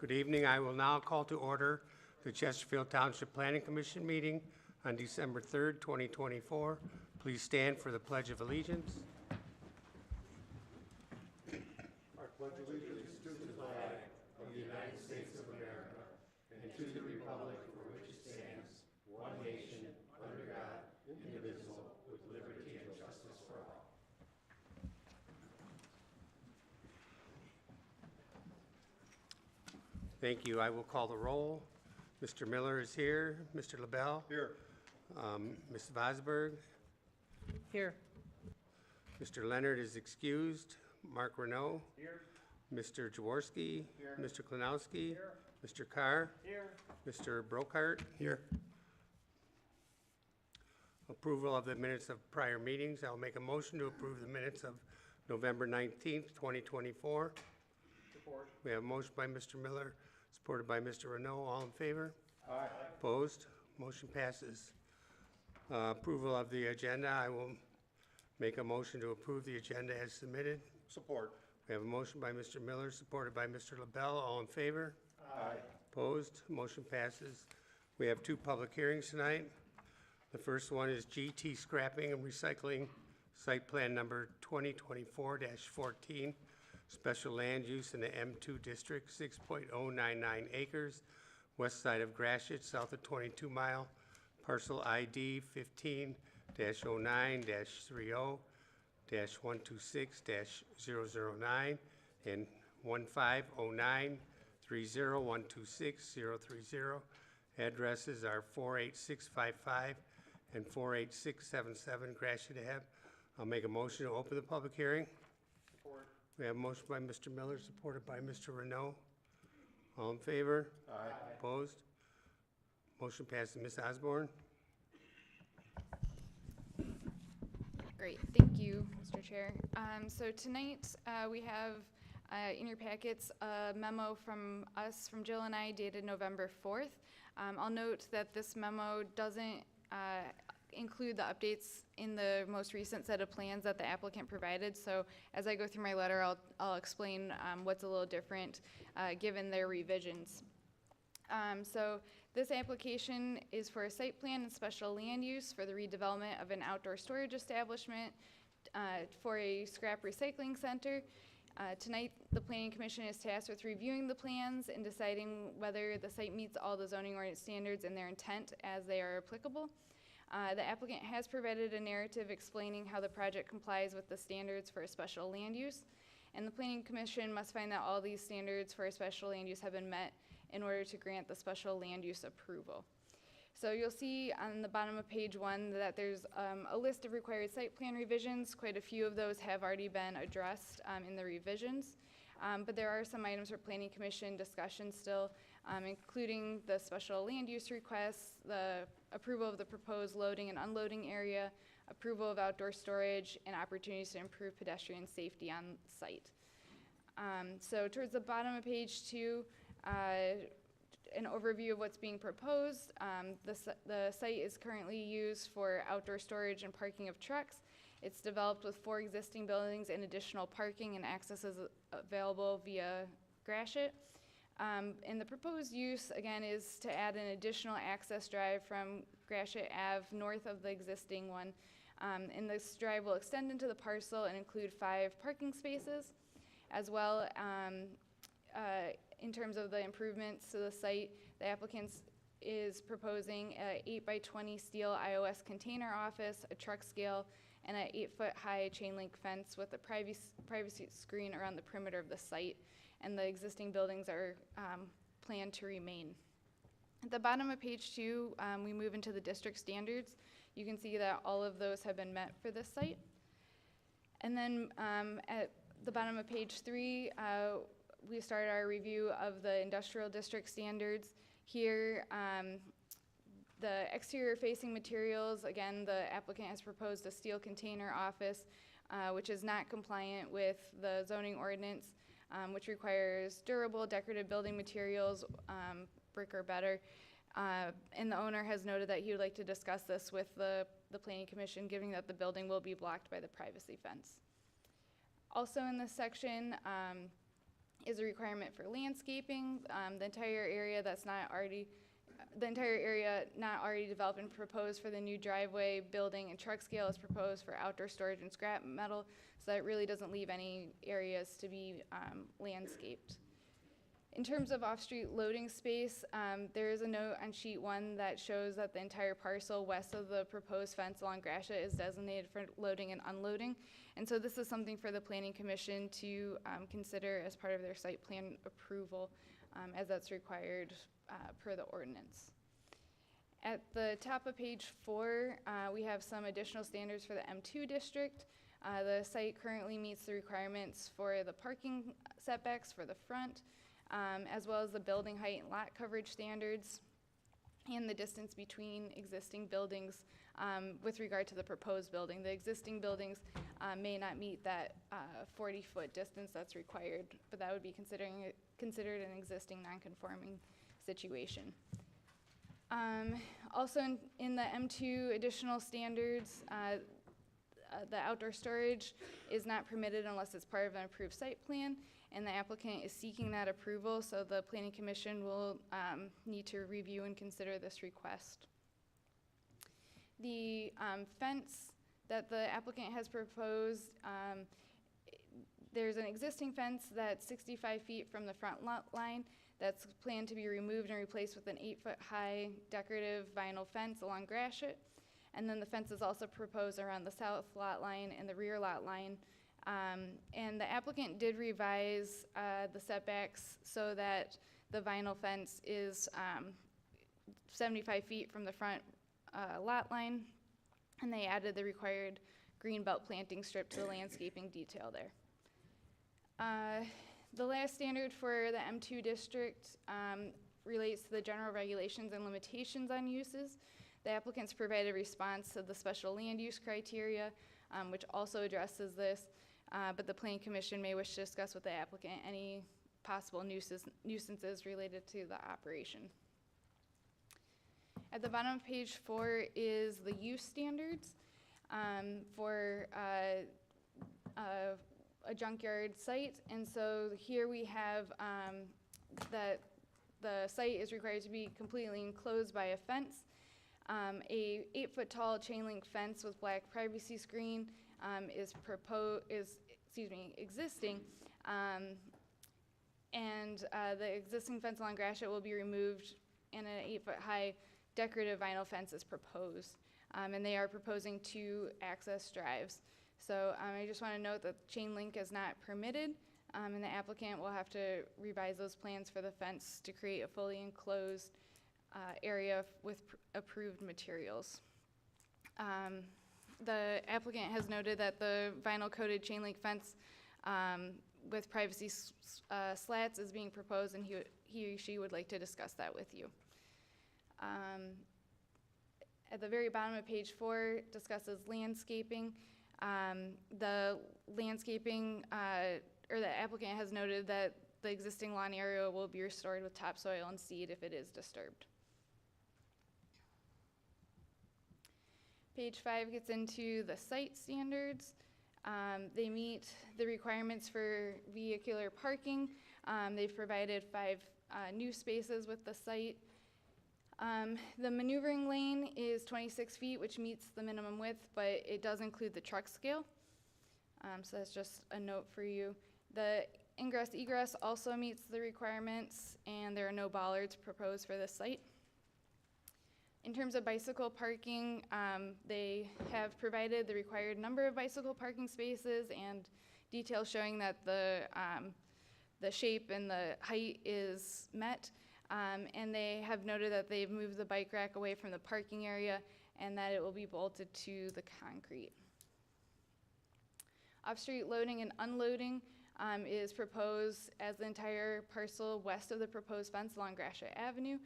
Good evening. I will now call to order the Chesterfield Township Planning Commission meeting on December 3rd, 2024. Please stand for the Pledge of Allegiance. I pledge allegiance to the flag of the United States of America and to the republic for which it stands, one nation, under God, indivisible, with liberty and justice for all. Thank you. I will call the roll. Mr. Miller is here. Mr. LaBelle? Here. Ms. Vosberg? Here. Mr. Leonard is excused. Mark Renault? Here. Mr. Jaworski? Here. Mr. Klinowski? Here. Mr. Carr? Here. Mr. Brokart? Here. Approval of the minutes of prior meetings. I'll make a motion to approve the minutes of November 19th, 2024. Support. We have a motion by Mr. Miller, supported by Mr. Renault. All in favor? Aye. Opposed? Motion passes. Approval of the agenda. I will make a motion to approve the agenda as submitted. Support. We have a motion by Mr. Miller, supported by Mr. LaBelle. All in favor? Aye. Opposed? Motion passes. We have two public hearings tonight. The first one is GT Scrapping and Recycling Site Plan Number 2024-14, Special Land Use in the M2 District, 6.099 acres, west side of Gratiot, south of 22 Mile, parcel ID 15-09-30-126-009 and 1509-30-126-030. Addresses are 48655 and 48677 Gratiot Ave. I'll make a motion to open the public hearing. Support. We have a motion by Mr. Miller, supported by Mr. Renault. All in favor? Aye. Opposed? Motion passes. Ms. Osborne? Great, thank you, Mr. Chair. So tonight we have in your packets a memo from us, from Jill and I, dated November 4th. I'll note that this memo doesn't include the updates in the most recent set of plans that the applicant provided. So as I go through my letter, I'll explain what's a little different given their revisions. So this application is for a site plan and special land use for the redevelopment of an outdoor storage establishment for a scrap recycling center. Tonight, the Planning Commission is tasked with reviewing the plans and deciding whether the site meets all the zoning ordinance standards and their intent as they are applicable. The applicant has provided a narrative explaining how the project complies with the standards for a special land use, and the Planning Commission must find that all these standards for a special land use have been met in order to grant the special land use approval. So you'll see on the bottom of page 1 that there's a list of required site plan revisions. Quite a few of those have already been addressed in the revisions. But there are some items for Planning Commission discussion still, including the special land use requests, the approval of the proposed loading and unloading area, approval of outdoor storage, and opportunities to improve pedestrian safety on site. So towards the bottom of page 2, an overview of what's being proposed. The site is currently used for outdoor storage and parking of trucks. It's developed with 4 existing buildings and additional parking and access is available via Gratiot. And the proposed use, again, is to add an additional access drive from Gratiot Ave north of the existing one. And this drive will extend into the parcel and include 5 parking spaces, as well. In terms of the improvements to the site, the applicant is proposing a 8x20 steel iOS container office, a truck scale, and an 8-foot high chain link fence with a privacy screen around the perimeter of the site. And the existing buildings are planned to remain. At the bottom of page 2, we move into the district standards. You can see that all of those have been met for this site. And then at the bottom of page 3, we start our review of the industrial district standards. Here, the exterior facing materials, again, the applicant has proposed a steel container office, which is not compliant with the zoning ordinance, which requires durable decorative building materials, brick or better. And the owner has noted that he would like to discuss this with the Planning Commission, given that the building will be blocked by the privacy fence. Also in this section, is a requirement for landscaping. The entire area not already developed and proposed for the new driveway, building, and truck scale is proposed for outdoor storage and scrap metal, so that really doesn't leave any areas to be landscaped. In terms of off-street loading space, there is a note on sheet 1 that shows that the entire parcel west of the proposed fence along Gratiot is designated for loading and unloading. And so this is something for the Planning Commission to consider as part of their site plan approval, as that's required per the ordinance. At the top of page 4, we have some additional standards for the M2 district. The site currently meets the requirements for the parking setbacks for the front, as well as the building height and lot coverage standards, and the distance between existing buildings with regard to the proposed building. The existing buildings may not meet that 40-foot distance that's required, but that would be considered an existing non-conforming situation. Also in the M2 additional standards, the outdoor storage is not permitted unless it's part of an approved site plan, and the applicant is seeking that approval, so the Planning Commission will need to review and consider this request. The fence that the applicant has proposed, there's an existing fence that's 65 feet from the front lot line that's planned to be removed and replaced with an 8-foot-high decorative vinyl fence along Gratiot. And then the fence is also proposed around the south lot line and the rear lot line. And the applicant did revise the setbacks so that the vinyl fence is 75 feet from the front lot line, and they added the required green belt planting strip to the landscaping detail there. The last standard for the M2 district relates to the general regulations and limitations on uses. The applicants provided a response to the special land use criteria, which also addresses this, but the Planning Commission may wish to discuss with the applicant any possible nuisances related to the operation. At the bottom of page 4 is the use standards for a junkyard site, and so here we have that the site is required to be completely enclosed by a fence. A 8-foot tall chain link fence with black privacy screen is existing, and the existing fence along Gratiot will be removed, and an 8-foot high decorative vinyl fence is proposed, and they are proposing 2 access drives. So I just want to note that chain link is not permitted, and the applicant will have to revise those plans for the fence to create a fully enclosed area with approved materials. The applicant has noted that the vinyl coated chain link fence with privacy slats is being proposed, and he or she would like to discuss that with you. At the very bottom of page 4 discusses landscaping. The landscaping, or the applicant has noted that the existing lawn area will be restored with topsoil and seed if it is disturbed. Page 5 gets into the site standards. They meet the requirements for vehicular parking. They've provided 5 new spaces with the site. The maneuvering lane is 26 feet, which meets the minimum width, but it does include the truck scale. So that's just a note for you. The ingress-egress also meets the requirements, and there are no bollards proposed for this site. In terms of bicycle parking, they have provided the required number of bicycle parking spaces and details showing that the shape and the height is met. And they have noted that they've moved the bike rack away from the parking area and that it will be bolted to the concrete. Off-street loading and unloading is proposed as the entire parcel west of the proposed fence along Gratiot Avenue.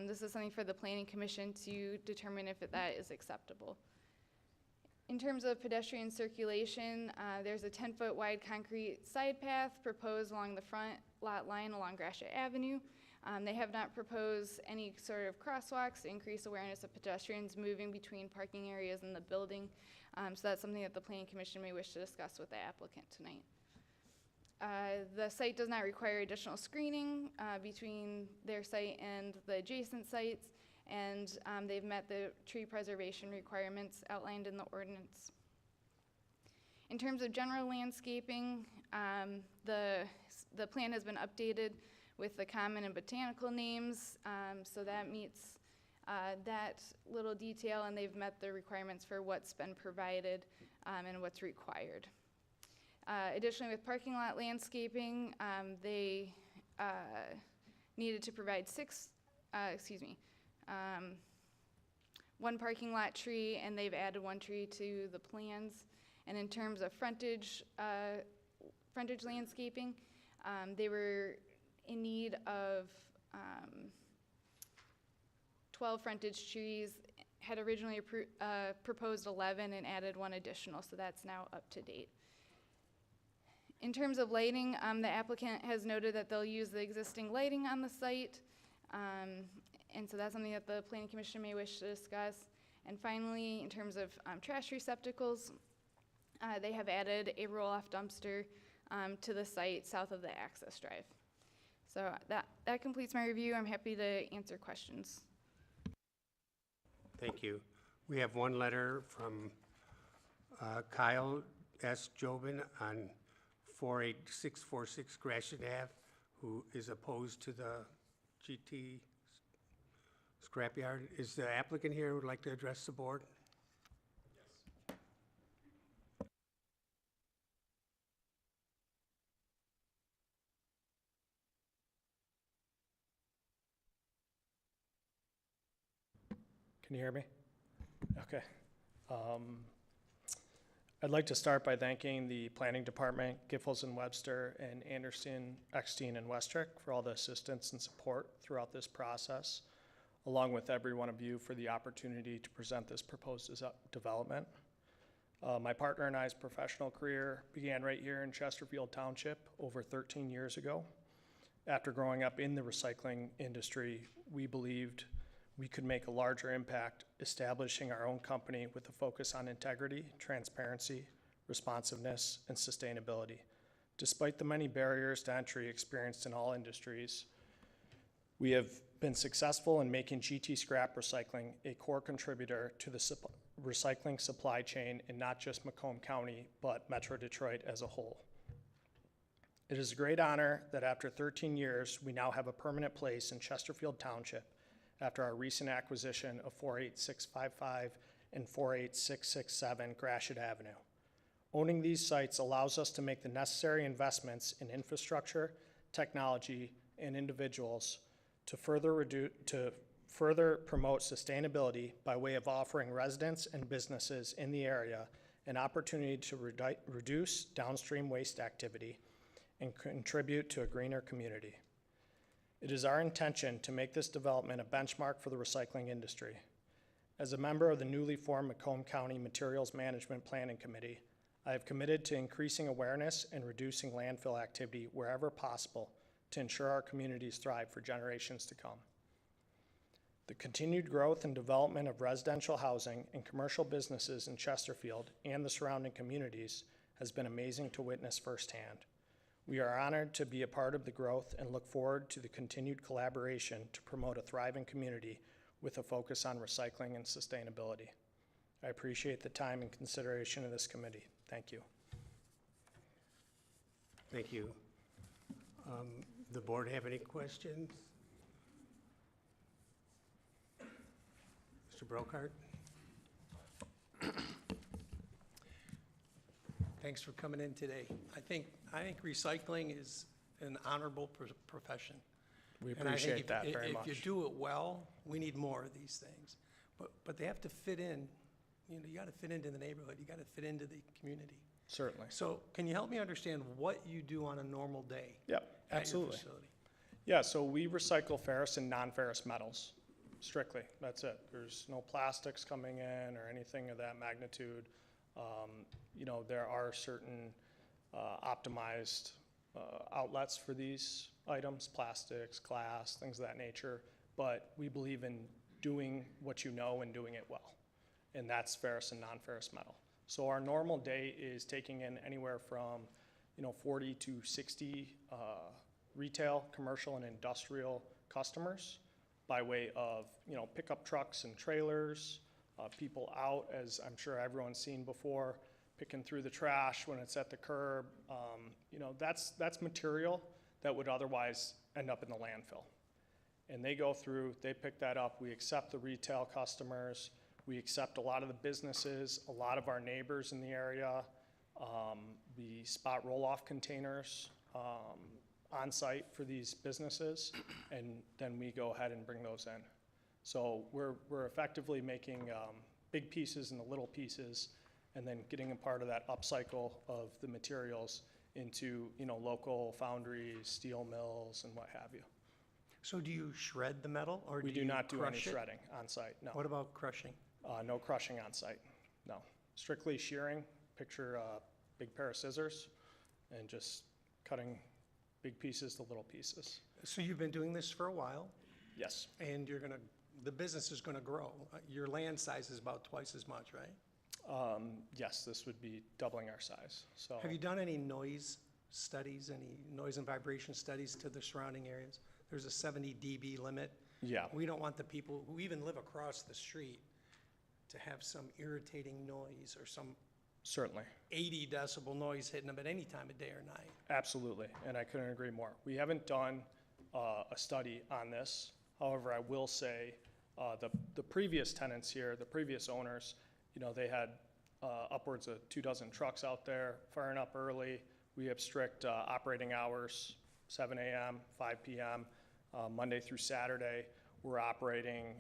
This is something for the Planning Commission to determine if that is acceptable. In terms of pedestrian circulation, there's a 10-foot wide concrete side path proposed along the front lot line along Gratiot Avenue. They have not proposed any sort of crosswalks to increase awareness of pedestrians moving between parking areas in the building. So that's something that the Planning Commission may wish to discuss with the applicant tonight. The site does not require additional screening between their site and the adjacent sites, and they've met the tree preservation requirements outlined in the ordinance. In terms of general landscaping, the plan has been updated with the common and botanical names, so that meets that little detail, and they've met the requirements for what's been provided and what's required. Additionally, with parking lot landscaping, they needed to provide one parking lot tree, and they've added one tree to the plans. And in terms of frontage landscaping, they were in need of 12 frontage trees, had originally proposed 11 and added one additional, so that's now up to date. In terms of lighting, the applicant has noted that they'll use the existing lighting on the site, and so that's something that the Planning Commission may wish to discuss. And finally, in terms of trash receptacles, they have added a roll-off dumpster to the site south of the access drive. So that completes my review. I'm happy to answer questions. Thank you. We have one letter from Kyle S. Jobin on 48646 Gratiot Ave, who is opposed to the GT scrapyard. Is the applicant here who would like to address the board? Yes. Can you hear me? Okay. I'd like to start by thanking the Planning Department, Giffords and Webster, and Anderson, Eckstein, and Westrick for all the assistance and support throughout this process, along with every one of you for the opportunity to present this proposed development. My partner and I's professional career began right here in Chesterfield Township over 13 years ago. After growing up in the recycling industry, we believed we could make a larger impact establishing our own company with a focus on integrity, transparency, responsiveness, and sustainability. Despite the many barriers to entry experienced in all industries, we have been successful in making GT scrap recycling a core contributor to the recycling supply chain in not just Macomb County, but Metro Detroit as a whole. It is a great honor that after 13 years, we now have a permanent place in Chesterfield Township after our recent acquisition of 48655 and 48667 Gratiot Avenue. Owning these sites allows us to make the necessary investments in infrastructure, technology, and individuals to further promote sustainability by way of offering residents and businesses in the area an opportunity to reduce downstream waste activity and contribute to a greener community. It is our intention to make this development a benchmark for the recycling industry. As a member of the newly formed Macomb County Materials Management Planning Committee, I have committed to increasing awareness and reducing landfill activity wherever possible to ensure our communities thrive for generations to come. The continued growth and development of residential housing and commercial businesses in Chesterfield and the surrounding communities has been amazing to witness firsthand. We are honored to be a part of the growth and look forward to the continued collaboration to promote a thriving community with a focus on recycling and sustainability. I appreciate the time and consideration of this committee. Thank you. Thank you. The board have any questions? Mr. Brokart? Thanks for coming in today. I think recycling is an honorable profession. We And I think appreciate that very much. If you do it well, we need more of these things. But they have to fit in. You got to fit into the neighborhood. You got to fit into the community. Certainly. So can you help me understand what you do on a normal day? Yep, at your absolutely. facility? Yeah, so we recycle ferrous and non-ferrous metals, strictly. That's it. There's no plastics coming in or anything of that magnitude. There are certain optimized outlets for these items, plastics, glass, things of that nature, but we believe in doing what you know and doing it well, and that's ferrous and non-ferrous metal. So our normal day is taking in anywhere from 40 to 60 retail, commercial, and industrial customers by way of, pickup trucks and trailers, people out, as I'm sure everyone's seen before, picking through the trash when it's at the curb. That's material that would otherwise end up in the landfill. And they go through, they pick that up. We accept the retail customers. We accept a lot of the businesses, a lot of our neighbors in the area. We spot roll-off containers on site for these businesses, and then we go ahead and bring those in. So we're effectively making big pieces into little pieces, and then getting a part of that upcycle of the materials into local foundries, steel mills, and what have you. So do you shred the metal, or We do do you not do any crush it? shredding on site, no. What about crushing? No crushing on site, no. Strictly shearing. Picture a big pair of scissors and just cutting big pieces to little pieces. So you've been doing this for a while, Yes. and the business is gonna grow. Your land size is about twice as much, right? Yes, this would be doubling our size. So Have you done any noise studies, any noise and vibration studies to the surrounding areas? There's a 70 dB limit. yeah, We don't want the people who even live across the street to have some irritating noise or some certainly. 80 decibel noise hitting them at any time of day or night. Absolutely, and I couldn't agree more. We haven't done a study on this. However, I will say the previous tenants here, the previous owners, they had upwards of 24 trucks out there firing up early. We have strict operating hours, 7 a.m., 5 p.m., Monday through Saturday. We're operating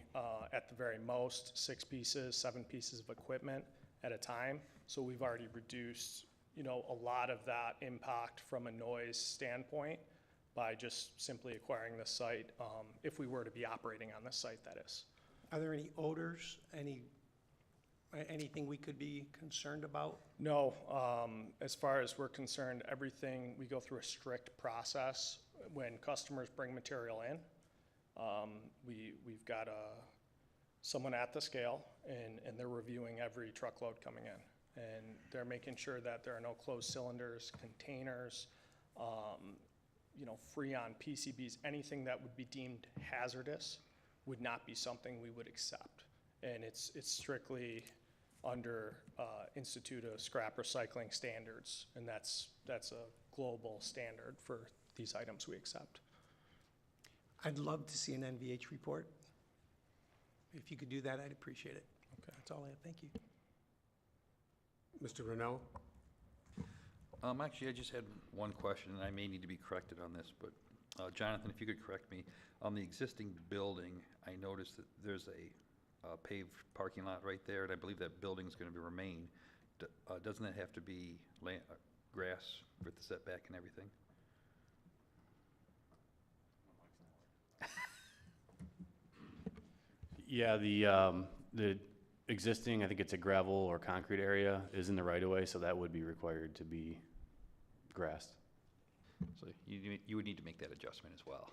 at the very most 6 pieces, 7 pieces of equipment at a time. So we've already reduced, a lot of that impact from a noise standpoint by just simply acquiring the site, if we were to be operating on this site, that is. Are there any odors, anything we could be concerned about? No, as far as we're concerned, everything, we go through a strict process when customers bring material in. We've got someone at the scale, and they're reviewing every truckload coming in. And they're making sure that there are no closed cylinders, containers, Freon, PCBs, anything that would be deemed hazardous would not be something we would accept. And it's strictly under Institute of Scrap Recycling standards, and that's a global standard for these items we accept. I'd love to see an NVH report. If you could do that, I'd appreciate it. Okay. That's all I have. Thank you. Mr. Renault? Actually, I just had one question, and I may need to be corrected on this, but Jonathan, if you could correct me. On the existing building, I noticed that there's a paved parking lot right there, and I believe that building's going to remain. Doesn't that have to be grass with the setback and everything? Yeah, the existing, I think it's a gravel or concrete area, is in the right of way, so that would be required to be grassed. So you would need to make that adjustment as well.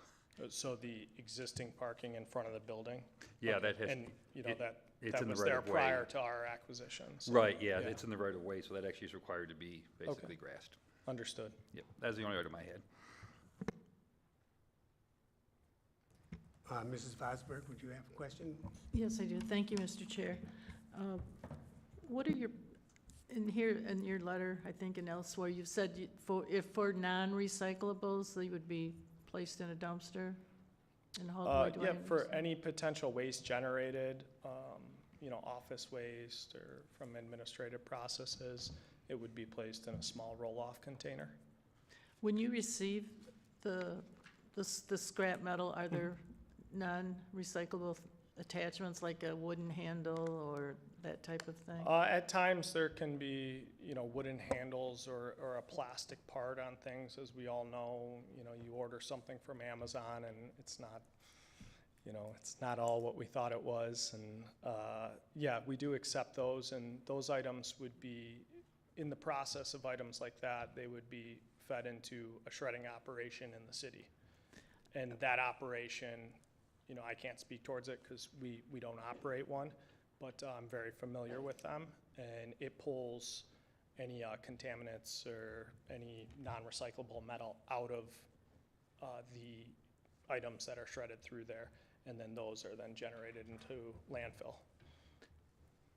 So the existing parking in front of the building? Yeah, Okay. that has. And, it's that in the was right there of way. prior to our acquisition. So- Right, yeah, it's in the right of way, so that actually is required to be basically grassed. Understood. Yep, that's the only item I had. Mrs. Vosberg, would you have a question? Yes, I do. Thank you, Mr. Chair. What are your, in here, in your letter, I think, and elsewhere, you've said if for non-recyclables, they would be placed in a dumpster and hauled away? Do I Yeah, for understand? any potential waste generated, office waste or from administrative processes, it would be placed in a small roll-off container. When you receive the scrap metal, are there non-recyclable attachments like a wooden handle or that type of thing? At times, there can be, wooden handles or a plastic part on things. As we all know, you order something from Amazon and it's not, it's not all what we thought it was. And yeah, we do accept those, and those items would be, in the process of items like that, they would be fed into a shredding operation in the city. And that operation, I can't speak towards it because we don't operate one, but I'm very familiar with them. And it pulls any contaminants or any non-recyclable metal out of the items that are shredded through there, and then those are then generated into landfill.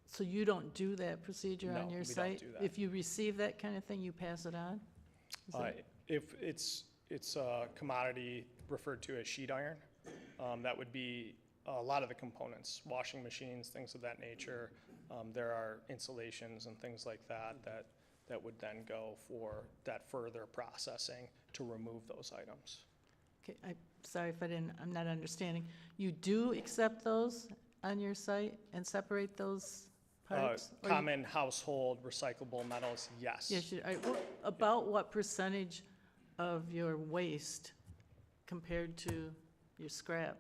So you don't do that procedure No, on your we don't site? do that. If you receive that kind of thing, you pass it on? Is that- If it's a commodity referred to as sheet iron, that would be a lot of the components, washing machines, things of that nature. There are insulations and things like that would then go for that further processing to remove those items. Okay, sorry if I'm not understanding. You do accept those on your site and separate those parts? Or you- Common household recyclable metals, yes. Yes, about what percentage of your waste compared to your scrap?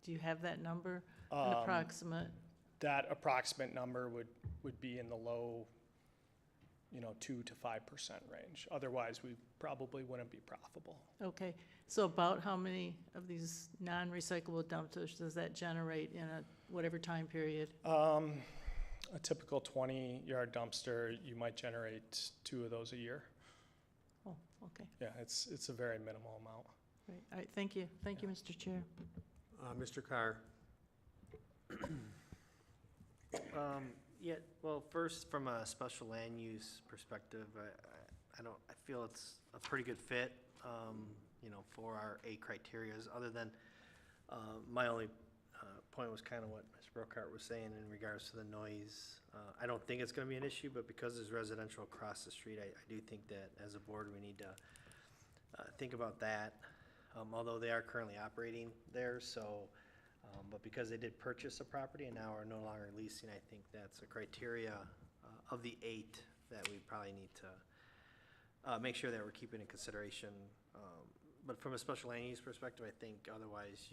Do you have that number? An approximate? That approximate number would be in the low, 2 to 5% range. Otherwise, we probably wouldn't be profitable. Okay, so about how many of these non-recyclable dumpsters does that generate in a whatever time period? A typical 20-yard dumpster, you might generate 2 of those a year. Oh, okay, Yeah, it's a very minimal amount. great. All right, thank you. Thank you, Mr. Chair. Mr. Carr? Yeah, well, first, from a special land use perspective, I feel it's a pretty good fit, for our 8 criterias, other than, my only, point was kind of what Ms. Brookhart was saying in regards to the noise. I don't think it's gonna be an issue, but because there's residential across the street, I do think that as a board, we need to, think about that. Although they are currently operating there, so, but because they did purchase a property and now are no longer leasing, I think that's a criteria of the 8 that we probably need to make sure that we're keeping in consideration. But from a special land use perspective, I think otherwise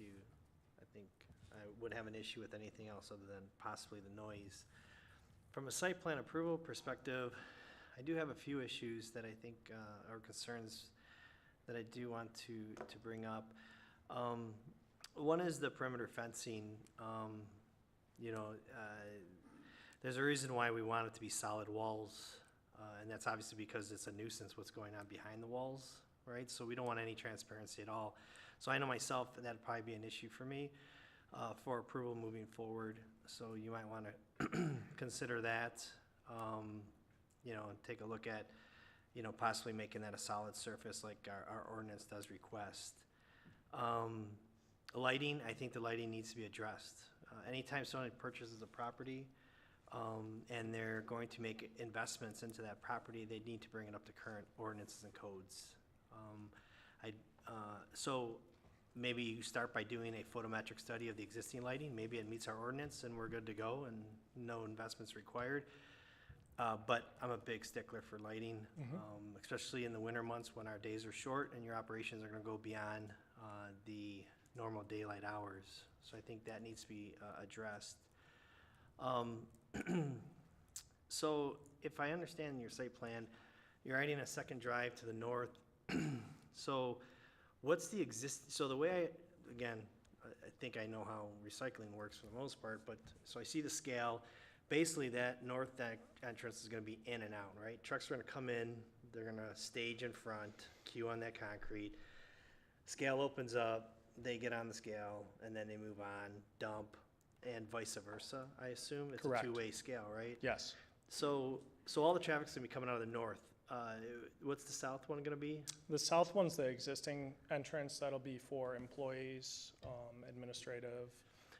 I would have an issue with anything else other than possibly the noise. From a site plan approval perspective, I do have a few issues that I think are concerns that I do want to bring up. One is the perimeter fencing. There's a reason why we want it to be solid walls, and that's obviously because it's a nuisance what's going on behind the walls, right? So we don't want any transparency at all. So I know myself that'd probably be an issue for me for approval moving forward. So you might want to consider that, and take a look at, possibly making that a solid surface like our ordinance does request. Lighting, I think the lighting needs to be addressed. Anytime someone purchases a property, and they're going to make investments into that property, they need to bring it up to current ordinances and codes. So maybe you start by doing a photometric study of the existing lighting. Maybe it meets our ordinance and we're good to go and no investments required. But I'm a big stickler for lighting, especially in the winter months when our days are short and your operations are gonna go beyond the normal daylight hours. So I think that needs to be addressed. So if I understand your site plan, you're adding a second drive to the north. So what's the so the way I think I know how recycling works for the most part, but, so I see the scale. Basically, that north entrance is gonna be in and out, right? Trucks are gonna come in, they're gonna stage in front, queue on that concrete. Scale opens up, they get on the scale, and then they move on, dump, and vice versa, I assume? Correct. It's a two-way scale, right? Yes. So all the traffic's gonna be coming out of the north. What's the south one gonna be? The south one's the existing entrance. That'll be for employees, administrative.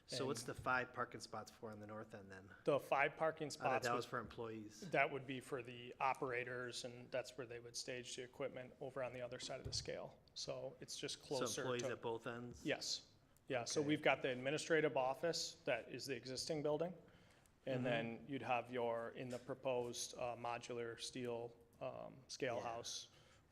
So what's and the 5 parking spots for on the north end then? The 5 parking I thought spots, that was for employees. that would be for the operators, and that's where they would stage the equipment over on the other side of the scale. So it's just So closer employees to. at both ends? Yes, yeah, so Okay. we've got the administrative office that is the existing building. Mm-hmm. And then you'd have in the proposed modular steel scale Yeah. house,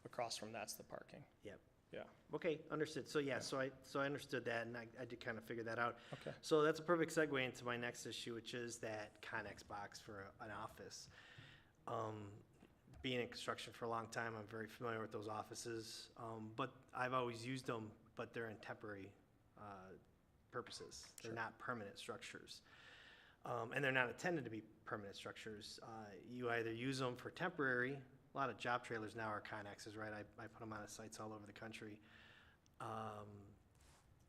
across from that's the parking. Yep. Yeah, Okay, understood. So yeah, so I understood that, and I did kind of figure that out. okay. So that's a perfect segue into my next issue, which is that Connex box for an office. Being in construction for a long time, I'm very familiar with those offices, but I've always used them, but they're in temporary purposes. They're Sure. not permanent structures. And they're not intended to be permanent structures. You either use them for temporary, a lot of job trailers now are connexes, right? I put them on sites all over the country.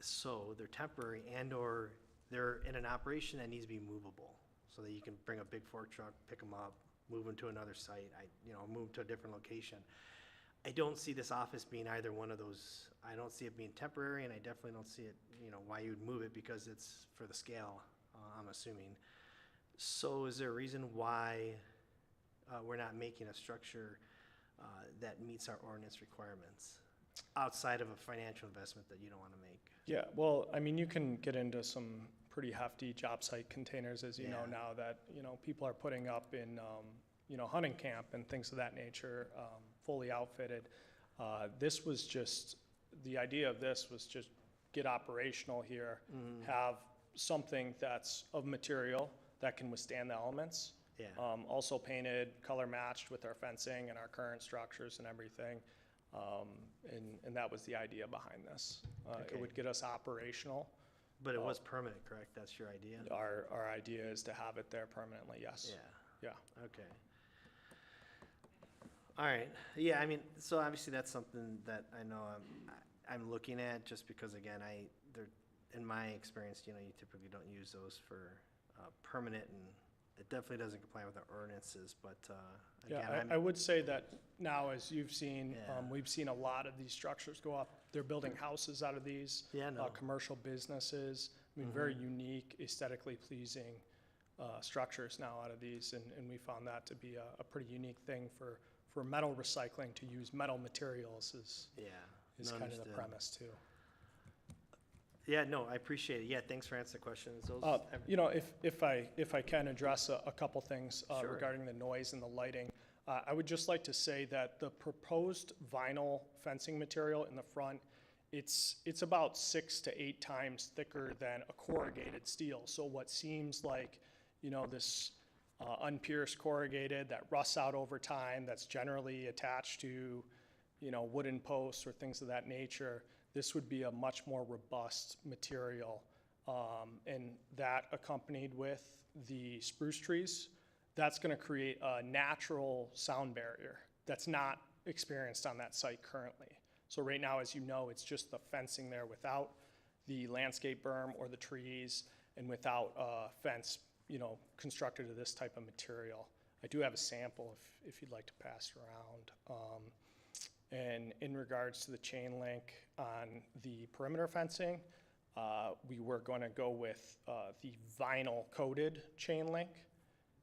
So they're temporary and/or they're in an operation that needs to be movable, so that you can bring a big fork truck, pick them up, move them to another site, move to a different location. I don't see this office being either one of those. I don't see it being temporary, and I definitely don't see it, why you would move it, because it's for the scale, I'm assuming. So is there a reason why we're not making a structure that meets our ordinance requirements outside of a financial investment that you don't want to make? Yeah, well, I mean, you can get into some pretty hefty job site containers, as you know Yeah. now, that, people are putting up in, hunting camp and things of that nature, fully outfitted. This was just, the idea of this was just get operational here, have something that's of material that can withstand the elements. Yeah. Also painted, color matched with our fencing and our current structures and everything. And that was the idea behind this. Okay. It would get us operational. But it was permanent, correct? That's your idea? Our idea is to have it there permanently, yes. Yeah, Yeah. okay. All right, yeah, I mean, so obviously that's something that I know I'm looking at, just because, again, in my experience, you typically don't use those for permanent, and it definitely doesn't comply with our ordinances, but again, Yeah, I would say that now, as you've seen, Yeah. we've seen a lot of these structures go up. They're building houses out of these. Yeah, no. Commercial businesses. I mean, very unique, aesthetically pleasing structures now out of these, and we found that to be a pretty unique thing for metal recycling, to use metal materials is Yeah. is no, kind of the understood. premise too. Yeah, no, I appreciate it. Yeah, thanks for answering the questions. Those, If I can address a couple things Sure. regarding the noise and the lighting, I would just like to say that the proposed vinyl fencing material in the front, it's about 6 to 8 times thicker than a corrugated steel. So what seems like, this unpierced corrugated that rusts out over time, that's generally attached to, wooden posts or things of that nature, this would be a much more robust material. And that, accompanied with the spruce trees, that's going to create a natural sound barrier that's not experienced on that site currently. So right now, as you know, it's just the fencing there without the landscape berm or the trees, and without a fence, constructed of this type of material. I do have a sample if you'd like to pass it around. And in regards to the chain link on the perimeter fencing, we were going to go with the vinyl coated chain link.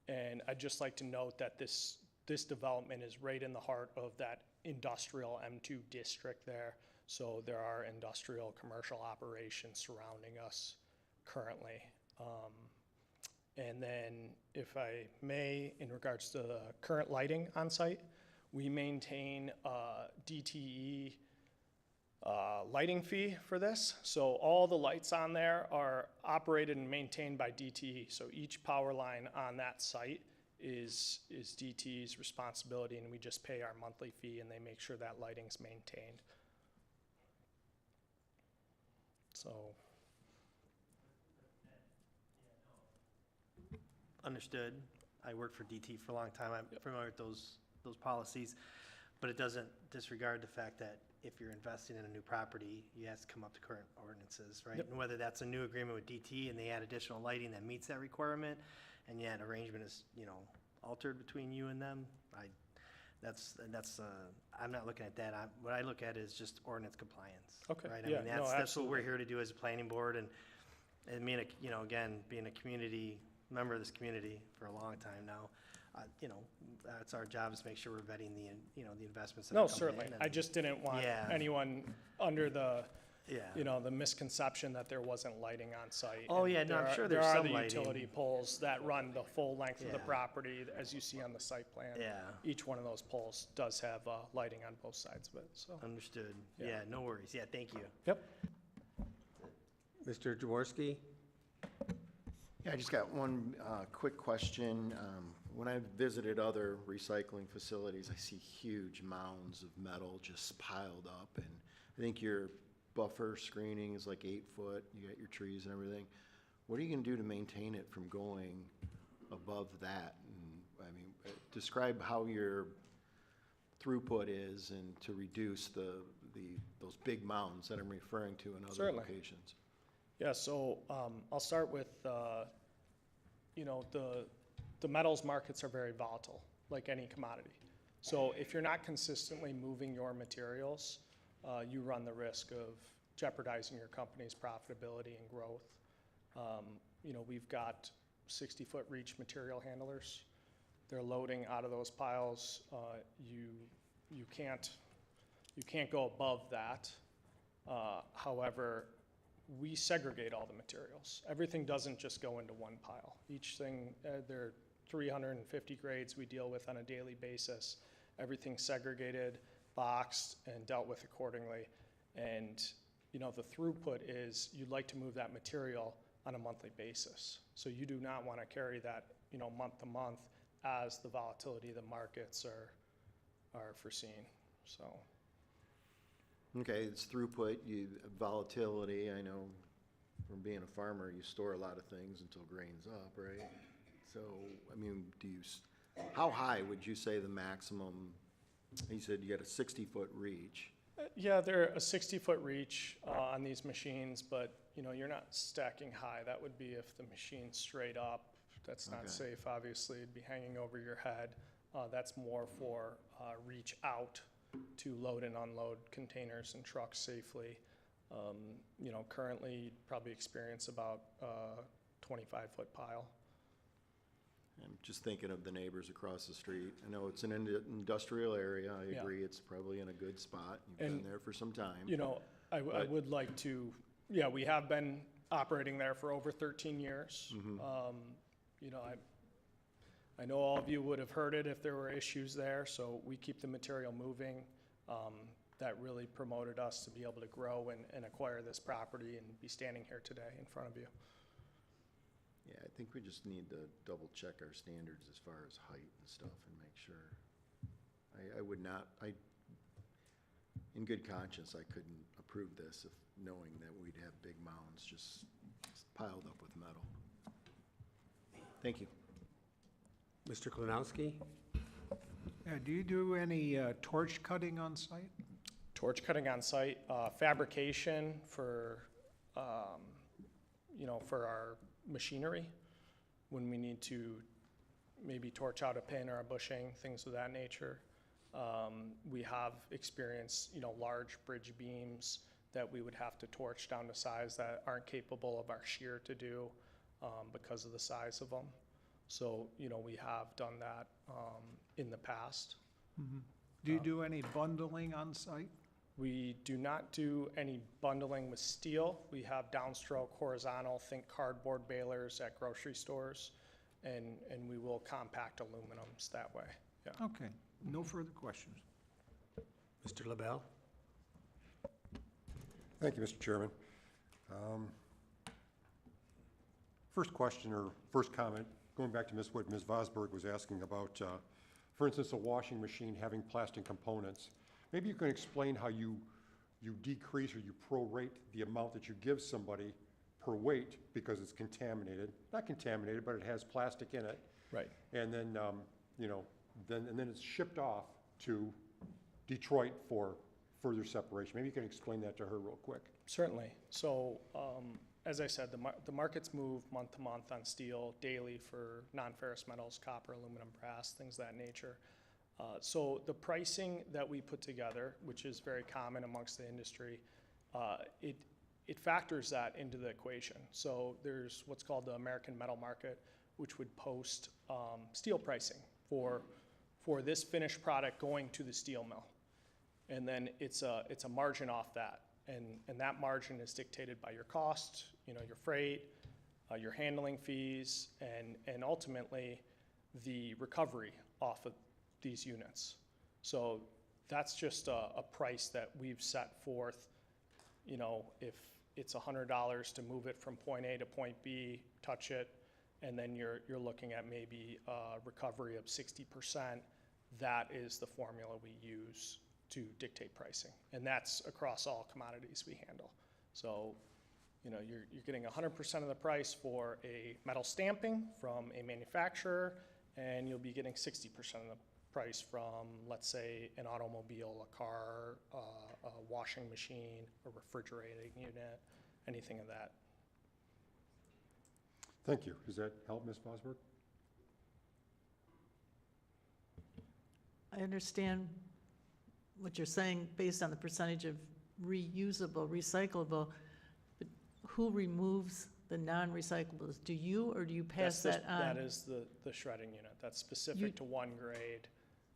And I'd just like to note that this development is right in the heart of that industrial M2 district there. So there are industrial commercial operations surrounding us currently. And then, if I may, in regards to the current lighting on site, we maintain a DTE lighting fee for this. So all the lights on there are operated and maintained by DTE. So each power line on that site is DTE's responsibility, and we just pay our monthly fee, and they make sure that lighting's maintained. So. Understood. I worked for DT for a long time. I'm familiar with those policies, but it doesn't disregard the fact that if you're investing in a new property, you have to come up to current ordinances, right? Yep. And whether that's a new agreement with DT and they add additional lighting that meets that requirement, and yet arrangement is, altered between you and them, I'm not looking at that. What I look at is just ordinance compliance. Okay. Right? Yeah, I mean, no, that's what we're absolutely. here to do as a planning board, and me, again, being a community member of this community for a long time now, that's our job, is to make sure we're vetting the investments that are No, coming certainly. in. I just didn't want Yeah. anyone under the, Yeah. the misconception that there wasn't lighting on site. Oh, And yeah, no, I'm there are- sure there's There are some the lighting. utility poles that run the full length of the Yeah. property, as you see on the site plan. Yeah. Each one of those poles does have lighting on both sides of it, so. Understood. Yeah. Yeah, no worries. Yeah, thank you. Yep. Mr. Jaworski? Yeah, I just got one quick question. When I've visited other recycling facilities, I see huge mounds of metal just piled up, and I think your buffer screening is like 8 foot. You got your trees and everything. what are you gonna do to maintain it from going above that? And, I mean, describe how your throughput is and to reduce those big mounds that I'm referring to in other Certainly. locations. Yeah, so I'll start with, you know, the metals markets are very volatile, like any commodity. So if you're not consistently moving your materials, you run the risk of jeopardizing your company's profitability and growth. You know, we've got 60-foot reach material handlers. They're loading out of those piles. You can't go above that. However, we segregate all the materials. Everything doesn't just go into one pile. Each thing, there are 350 grades we deal with on a daily basis. Everything's segregated, boxed, and dealt with accordingly. And, you know, the throughput is you'd like to move that material on a monthly basis. So you do not want to carry that, you know, month to month as the volatility of the markets are foreseen, so. Okay, it's throughput, volatility, I know from being a farmer, you store a lot of things until grain's up, right? So, I mean, how high would you say the maximum, you said you got a 60-foot reach? Yeah, they're a 60-foot reach on these machines, but, you know, you're not stacking high. That would be if the machine's straight up. That's not Okay. safe, obviously. It'd be hanging over your head. That's more for reach out to load and unload containers and trucks safely. You know, currently, you'd probably experience about 25-foot pile. I'm just thinking of the neighbors across the street. I know it's an industrial area, I Yeah. agree, it's probably in a good spot. You've And, been there for some time. You know, I But- would like to, yeah, we have been operating there for over 13 years. You know, I know all of you would have heard it if there were issues there, so we keep the material moving. That really promoted us to be able to grow and acquire this property and be standing here today in front of you. Yeah, I think we just need to double check our standards as far as height and stuff and make sure. I would not, in good conscience, I couldn't approve this if knowing that we'd have big mounds just piled up with metal. Thank you. Mr. Klinowski? Do you do any torch cutting on site? Torch cutting on site, fabrication for, you know, for our machinery, when we need to maybe torch out a pin or a bushing, things of that nature. We have experienced, you know, large bridge beams that we would have to torch down to size that aren't capable of our shear to do because of the size of them. So, you know, we have done that in the past. Do you do any bundling on site? We do not do any bundling with steel. We have downstroke horizontal, think cardboard balers at grocery stores, and we will compact aluminums that way, yeah. Okay, no further questions. Mr. LaBelle? Thank you, Mr. Chairman. First question or first comment, going back to what Ms. Vosberg was asking about, for instance, a washing machine having plastic components. Maybe you can explain how you decrease or you prorate the amount that you give somebody per weight because it's contaminated. Not contaminated, but it has plastic in it. Right. And then, you know, then it's shipped off to Detroit for further separation. Maybe you can explain that to her real quick. Certainly. So, as I said, the markets move month to month on steel daily for non-ferrous metals, copper, aluminum, brass, things of that nature. So the pricing that we put together, which is very common amongst the industry, it factors that into the equation. So there's what's called the American Metal Market, which would post steel pricing for this finished product going to the steel mill. And then it's a margin off that. And that margin is dictated by your cost, you know, your freight, your handling fees, and ultimately the recovery off of these units. So that's just a price that we've set forth. You know, if it's $100 to move it from point A to point B, touch it, and then you're looking at maybe a recovery of 60%, that is the formula we use to dictate pricing. And that's across all commodities we handle. So you're getting 100% of the price for a metal stamping from a manufacturer, and you'll be getting 60% of the price from, let's say, an automobile, a car, a washing machine, a refrigerating unit, anything of that. Thank you. Does that help, Ms. Bosberg? I understand what you're saying based on the percentage of reusable, recyclable, but who removes the non-recyclables? Do you, or do you pass that on? That is the shredding unit. That's specific to one grade.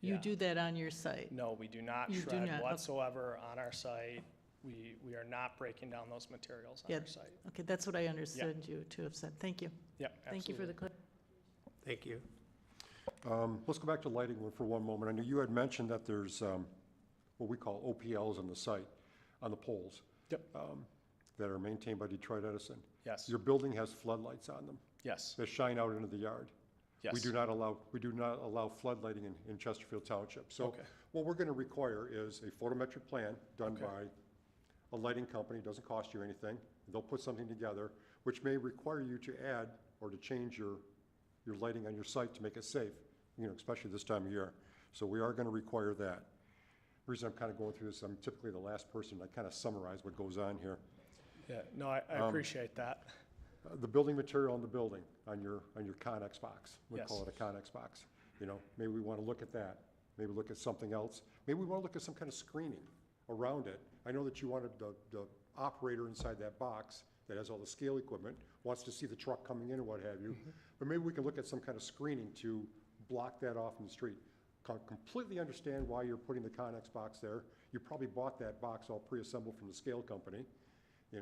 You Yeah. do that on your site? No, we do not You do shred not, okay. whatsoever on our site. We are not breaking down those materials on Yeah. our site. Okay, that's what I understood you to have said. Thank you. Yeah, Thank you for the absolutely. Thank you. Let's go back to lighting for one moment. I know you had mentioned that there's what we call OPLs on the site, on the poles. Yep. That are maintained by Detroit Edison. Yes. Your building has floodlights on them Yes. that shine out into the yard. Yes. We do not allow floodlighting in Chesterfield Township. So Okay. what we're going to require is a photometric plan done Okay. by a lighting company. It doesn't cost you anything. They'll put something together, which may require you to add or to change your lighting on your site to make it safe, especially this time of year. So we are going to require that. The reason I'm kind of going through this, I'm typically the last person to kind of summarize what goes on here. Yeah, no, I appreciate that. The building material on the building, on your Connex box. We Yes. call it a Connex box. Maybe we want to look at that. Maybe look at something else. Maybe we want to look at some kind of screening around it. I know that you wanted the operator inside that box that has all the scale equipment, wants to see the truck coming in or what have you. But maybe we can look at some kind of screening to block that off in the street. Completely understand why you're putting the Connex box there. You probably bought that box all pre-assembled from the scale company,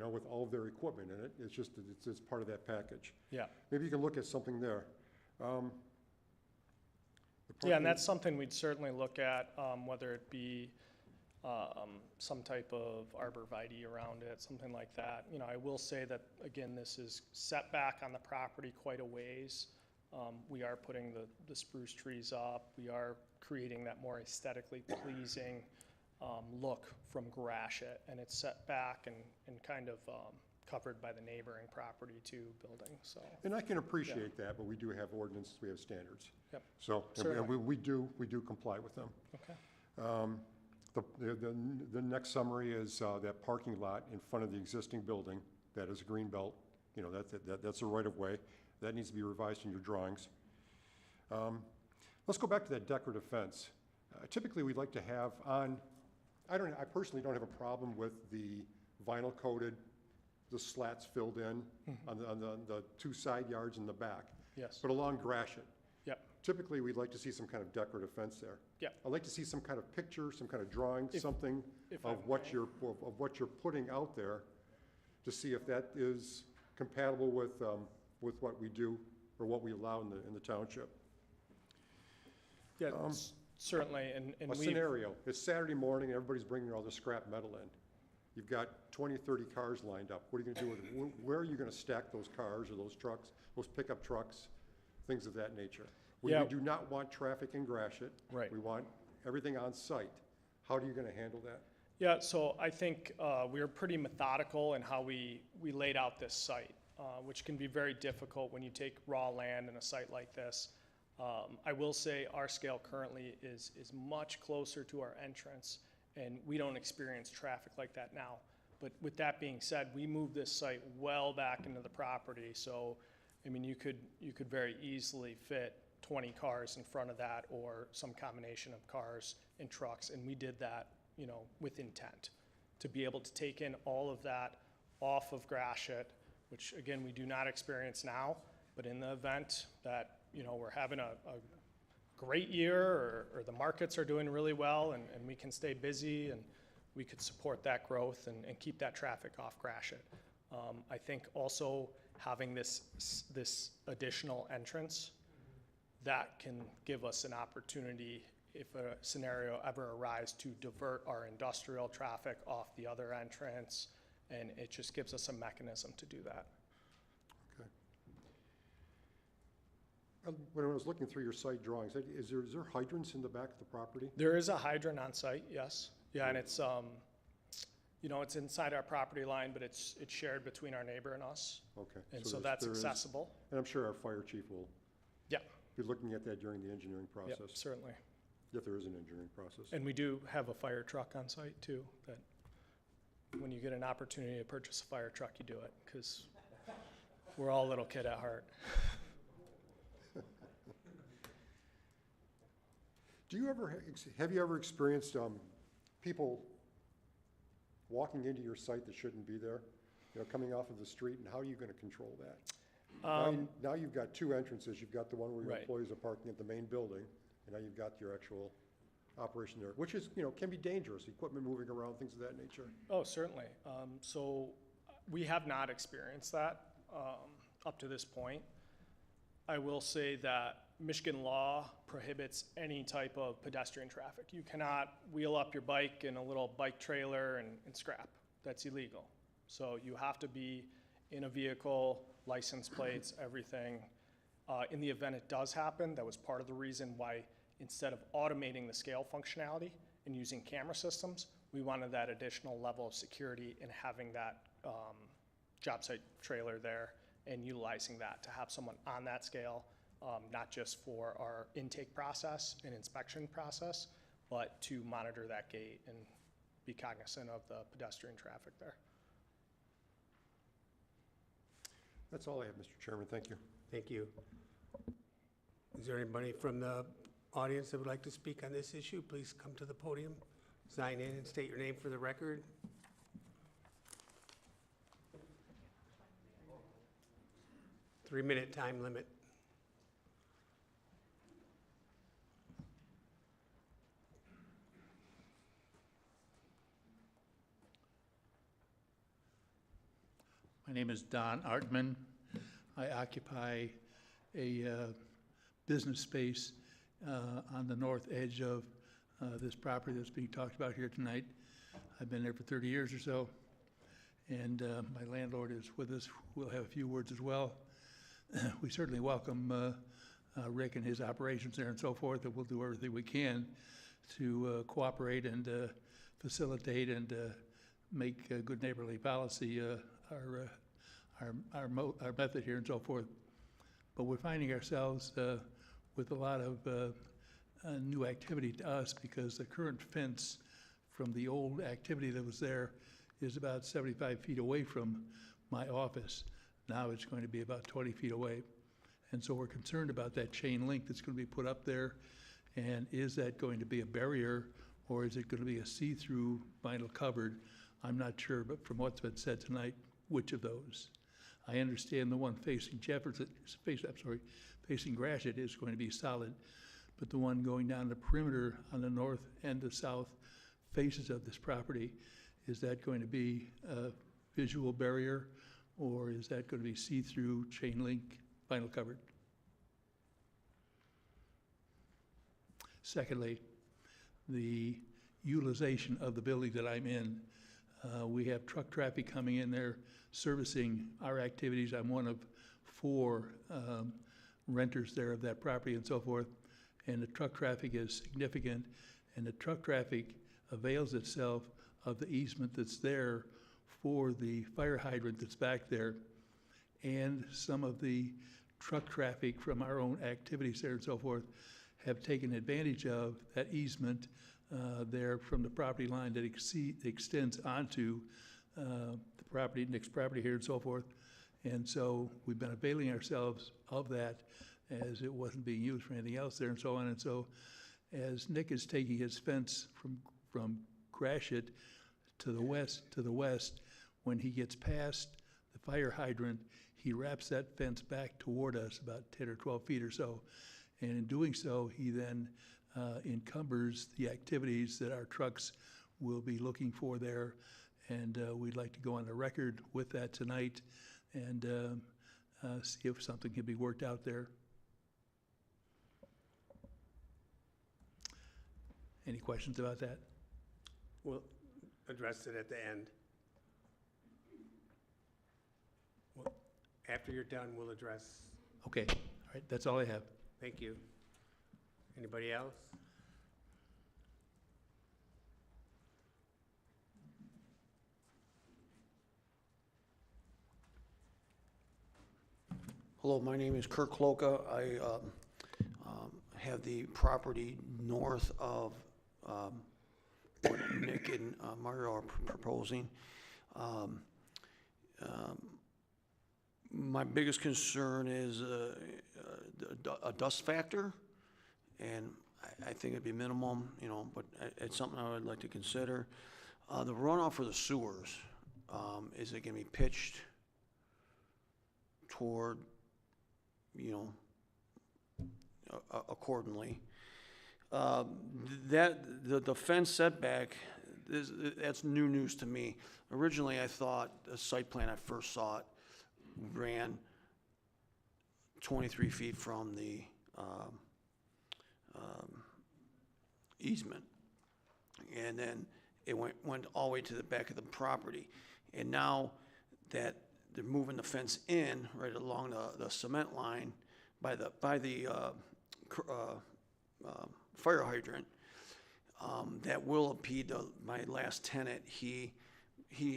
with all of their equipment in it. It's just, it's part of that package. Yeah. Maybe you can look at something there. The Yeah, and parking- that's something we'd certainly look at, whether it be some type of arborvitae around it, something like that. I will say that, again, this is set back on the property quite a ways. We are putting the spruce trees up. We are creating that more aesthetically pleasing look from Gratiot, and it's set back and kind of covered by the neighboring property to building, so. And I can appreciate that, but we do have ordinances, we have standards. Yep. So, and Certainly. we do comply with them. Okay. The next summary is that parking lot in front of the existing building, that is a green belt, that's a right-of-way. That needs to be revised in your drawings. Let's go back to that decorative fence. Typically, we'd like to have on, I personally don't have a problem with the vinyl coated, the slats filled in on the two side yards in the back. Yes. But along Gratiot, Yep. typically, we'd like to see some kind of decorative fence there. Yep. I'd like to see some kind of picture, some kind of drawing, something if I of what may. you're putting out there to see if that is compatible with what we do or what we allow in the township. Yeah, certainly, and A we. scenario, it's Saturday morning, everybody's bringing all the scrap metal in. You've got 20, 30 cars lined up. What are you gonna do with it? Where are you gonna stack those cars or those trucks, those pickup trucks, things of that nature? We Yeah. do not want traffic in Gratiot. Right. We want everything on site. How are you gonna handle that? Yeah, so I think we were pretty methodical in how we laid out this site, which can be very difficult when you take raw land in a site like this. I will say our scale currently is much closer to our entrance, and we don't experience traffic like that now. But with that being said, we moved this site well back into the property, so I mean, you could very easily fit 20 cars in front of that, or some combination of cars and trucks, and we did that, with intent, to be able to take in all of that off of Gratiot, which again, we do not experience now, but in the event that, we're having a great year, or the markets are doing really well, and we can stay busy, and we could support that growth and keep that traffic off Gratiot. I think also having this additional entrance, that can give us an opportunity, if a scenario ever arises, to divert our industrial traffic off the other entrance, and it just gives us a mechanism to do that. Okay. When I was looking through your site drawings, is there hydrants in the back of the property? There is a hydrant on site, yes. Yeah, and it's You know, it's inside our property line, but it's shared between our neighbor and us, Okay. and so there's- that's there is- accessible. And I'm sure our fire chief will Yeah, be looking at that during the engineering yeah, process, certainly. if there is an engineering process. And we do have a fire truck on site too, that when you get an opportunity to purchase a fire truck, you do it, because we're all a little kid at heart. Do you ever, have you ever experienced people walking into your site that shouldn't be there? You know, coming off of the street, and how are you going to control that? Now you've got two entrances. You've got the one where your Right. employees are parking at the main building, and now you've got your actual operation there, which is, you know, can be dangerous, equipment moving around, things of that nature. Oh, certainly. So we have not experienced that up to this point. I will say that Michigan law prohibits any type of pedestrian traffic. You cannot wheel up your bike in a little bike trailer and scrap. That's illegal. So you have to be in a vehicle, license plates, everything. In the event it does happen, that was part of the reason why instead of automating the scale functionality and using camera systems, we wanted that additional level of security in having that job site trailer there and utilizing that to have someone on that scale, not just for our intake process and inspection process, but to monitor that gate and be cognizant of the pedestrian traffic there. That's all I have, Mr. Chairman. Thank you. Thank you. Is there anybody from the audience that would like to speak on this issue? Please come to the podium, sign in, and state your name for the record. Three-minute time limit. My name is Don Artman. I occupy a business space on the north edge of this property that's being talked about here tonight. I've been there for 30 years or so, and my landlord is with us. We'll have a few words as well. We certainly welcome Rick and his operations there and so forth, and we'll do everything we can to cooperate and facilitate and make good neighborly policy our method here and so forth. But we're finding ourselves with a lot of new activity to us because the current fence from the old activity that was there is about 75 feet away from my office. Now it's going to be about 20 feet away. And so we're concerned about that chain link that's going to be put up there. And is that going to be a barrier or is it going to be a see-through vinyl covered? I'm not sure, but from what's been said tonight, which of those? I understand the one facing facing Gratiot is going to be solid, but the one going down the perimeter on the north and the south faces of this property, is that going to be a visual barrier or is that going to be see-through chain link vinyl covered? Secondly, the utilization of the building that I'm in. We have truck traffic coming in there servicing our activities. I'm one of 4 renters there of that property and so forth. And the truck traffic is significant. And the truck traffic avails itself of the easement that's there for the fire hydrant that's back there. And some of the truck traffic from our own activities there and so forth have taken advantage of that easement there from the property line that extends onto the property, Nick's property here and so forth. And so we've been availing ourselves of that as it wasn't being used for anything else there and so on. And so as Nick is taking his fence from Gratiot to the west, when he gets past the fire hydrant, he wraps that fence back toward us about 10 or 12 feet or so. And in doing so, he then encumbers the activities that our trucks will be looking for there. And we'd like to go on the record with that tonight and see if something can be worked out there. Any questions about that? We'll address it at the end. After you're done, we'll address. Okay, all right, that's all I have. Thank you. Anybody else? I Hello, my name is Kirk Kloka. I have the property north of what Nick and Mario are proposing. My biggest concern is a dust factor, and I think it'd be minimum, you know, but it's something I would like to consider. The runoff for the sewers, is it gonna be pitched toward, you know, accordingly? The fence setback, that's new news to me. Originally, I thought the site plan I first saw it ran 23 feet from the easement. And then it went all the way to the back of the property. And now that they're moving the fence in right along the cement line by the fire hydrant, that will impede my last tenant. He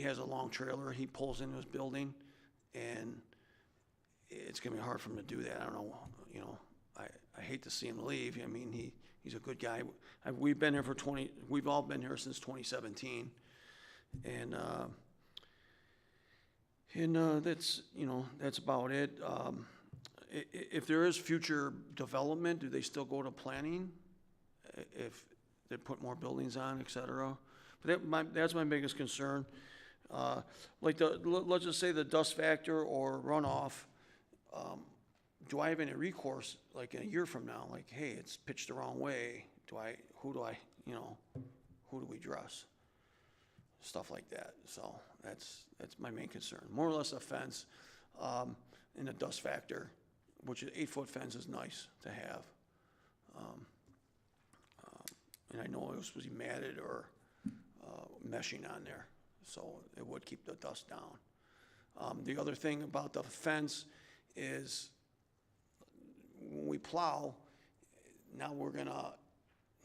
has a long trailer, he pulls into his building, and it's gonna be hard for him to do that. I don't know, you know, I hate to see him leave. I mean, he's a good guy. We've been here we've all been here since 2017. And that's, you know, that's about it. If there is future development, do they still go to planning? If they put more buildings on, et cetera? But that's my biggest concern. Like let's just say the dust factor or runoff, do I have any recourse, like in a year from now, like, hey, it's pitched the wrong way, who do we address? Stuff like that. So that's my main concern. More or less a fence, and a dust factor, which is 8-foot fence is nice to have. And I know it was supposed to be matted or meshing on there, so it would keep the dust down. The other thing about the fence is when we plow, now we're gonna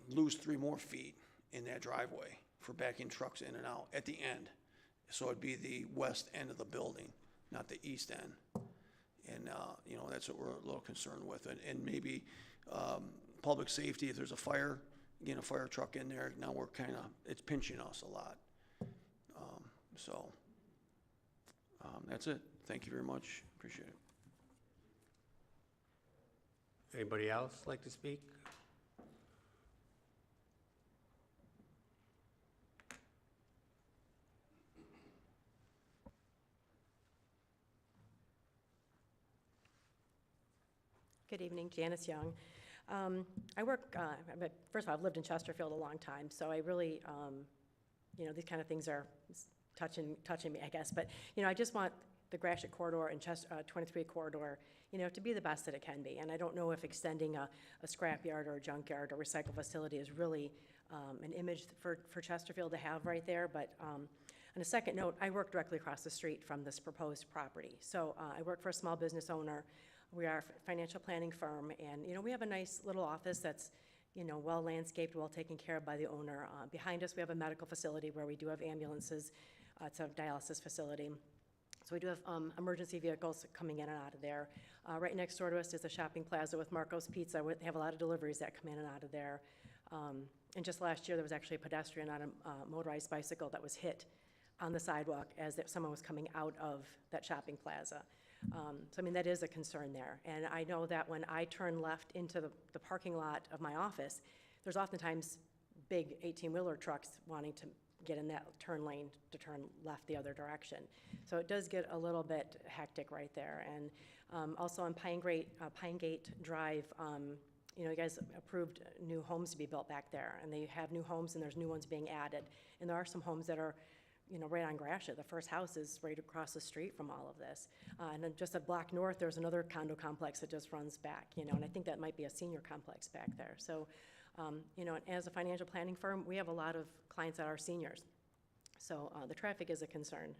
lose 3 more feet in that driveway for backing trucks in and out at the end. So it'd be the west end of the building, not the east end. And, you know, that's what we're a little concerned with. And maybe public safety, if there's a fire, getting a fire truck in there, now we're it's pinching us a lot. That's it. Thank you very much. Appreciate it. Anybody else like to speak? Good evening, Janice Young. I work, first of all, I've lived in Chesterfield a long time, so I really, you know, these kind of things are touching me, I guess. But, you know, I just want the Gratiot corridor and 23 corridor, you know, to be the best that it can be. And I don't know if extending a scrapyard or a junkyard or recycle facility is really an image for Chesterfield to have right there. But on a second note, I work directly across the street from this proposed property. So I work for a small business owner. We are a financial planning firm, and, you know, we have a nice little office that's, you know, well landscaped, well taken care of by the owner. Behind us, we have a medical facility where we do have ambulances. It's a dialysis facility. So we do have emergency vehicles coming in and out of there. Right next door to us is a shopping plaza with Marco's Pizza. They have a lot of deliveries that come in and out of there. And just last year, there was actually a pedestrian on a motorized bicycle that was hit on the sidewalk as someone was coming out of that shopping plaza. So, I mean, that is a concern there. And I know that when I turn left into the parking lot of my office, there's oftentimes big 18-wheeler trucks wanting to get in that turn lane to turn left the other direction. So it does get a little bit hectic right there. And also on Pinegate Drive, you know, you guys approved new homes to be built back there. And they have new homes and there's new ones being added. And there are some homes that are, you know, right on Gratiot. The first house is right across the street from all of this. And then just a block north, there's another condo complex that just runs back, you know, and I think that might be a senior complex back there. So, you know, as a financial planning firm, we have a lot of clients that are seniors. So the traffic is a concern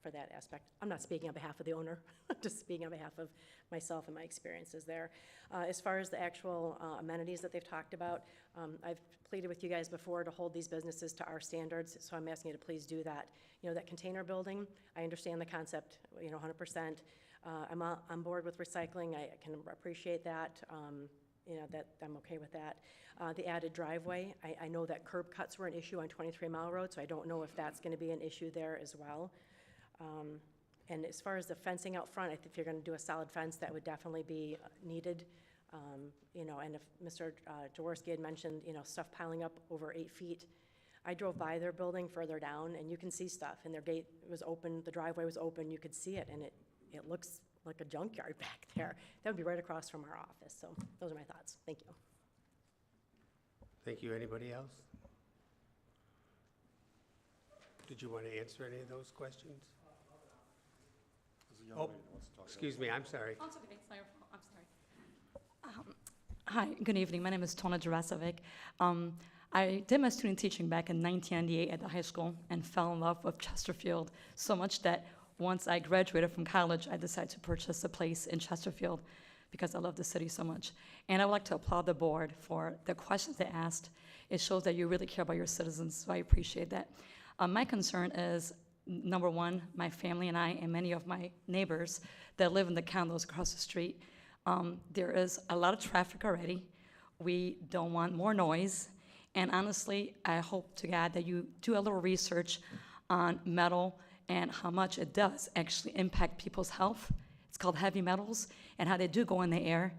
for that aspect. I'm not speaking on behalf of the owner, just speaking on behalf of myself and my experiences there. As far as the actual amenities that they've talked about, I've pleaded with you guys before to hold these businesses to our standards, so I'm asking you to please do that. You know, that container building, I understand the concept, you know, 100%. I'm on board with recycling. I can appreciate that, that I'm okay with that. The added driveway, I know that curb cuts were an issue on 23 Mile Road, so I don't know if that's going to be an issue there as well. And as far as the fencing out front, I think if you're going to do a solid fence, that would definitely be needed. And if Mr. Jaworski had mentioned, stuff piling up over 8 feet, I drove by their building further down, and you can see stuff, and their gate was open, the driveway was open, you could see it, and it looks like a junkyard back there. That would be right across from our office, so those are my thoughts. Thank you. Thank you. Anybody else? Did you want to answer any of those questions? There's a young Oh, lady that wants to talk. excuse me, I'm sorry. Oh, it's okay. It's not your fault. I'm sorry. Hi, good evening. My name is Tona Jurasovic. I did my student teaching back in 1998 at the high school and fell in love with Chesterfield so much that once I graduated from college, I decided to purchase a place in Chesterfield because I love the city so much. And I would like to applaud the board for the questions they asked. It shows that you really care about your citizens, so I appreciate that. My concern is, number one, my family and I and many of my neighbors that live in the condos across the street, there is a lot of traffic already. We don't want more noise. And honestly, I hope to God that you do a little research on metal and how much it does actually impact people's health. It's called heavy metals, and how they do go in the air,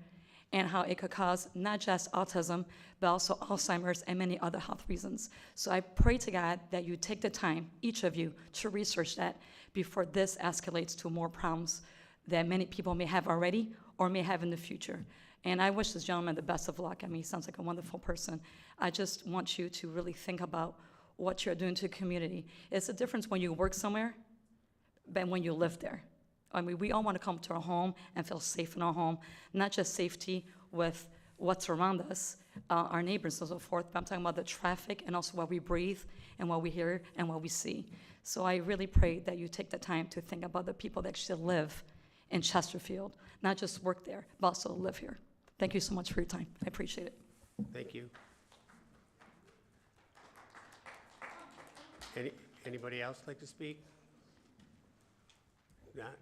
and how it could cause not just autism, but also Alzheimer's and many other health reasons. So I pray to God that you take the time, each of you, to research that before this escalates to more problems that many people may have already or may have in the future. And I wish this gentleman the best of luck. I mean, he sounds like a wonderful person. I just want you to really think about what you're doing to the community. It's a difference when you work somewhere than when you live there. I mean, we all want to come to our home and feel safe in our home, not just safety with what's around us, our neighbors and so forth, but I'm talking about the traffic and also what we breathe and what we hear and what we see. So I really pray that you take the time to think about the people that actually live in Chesterfield, not just work there, but also live here. Thank you so much for your time. I appreciate it. Thank you. Anybody else like to speak? Not?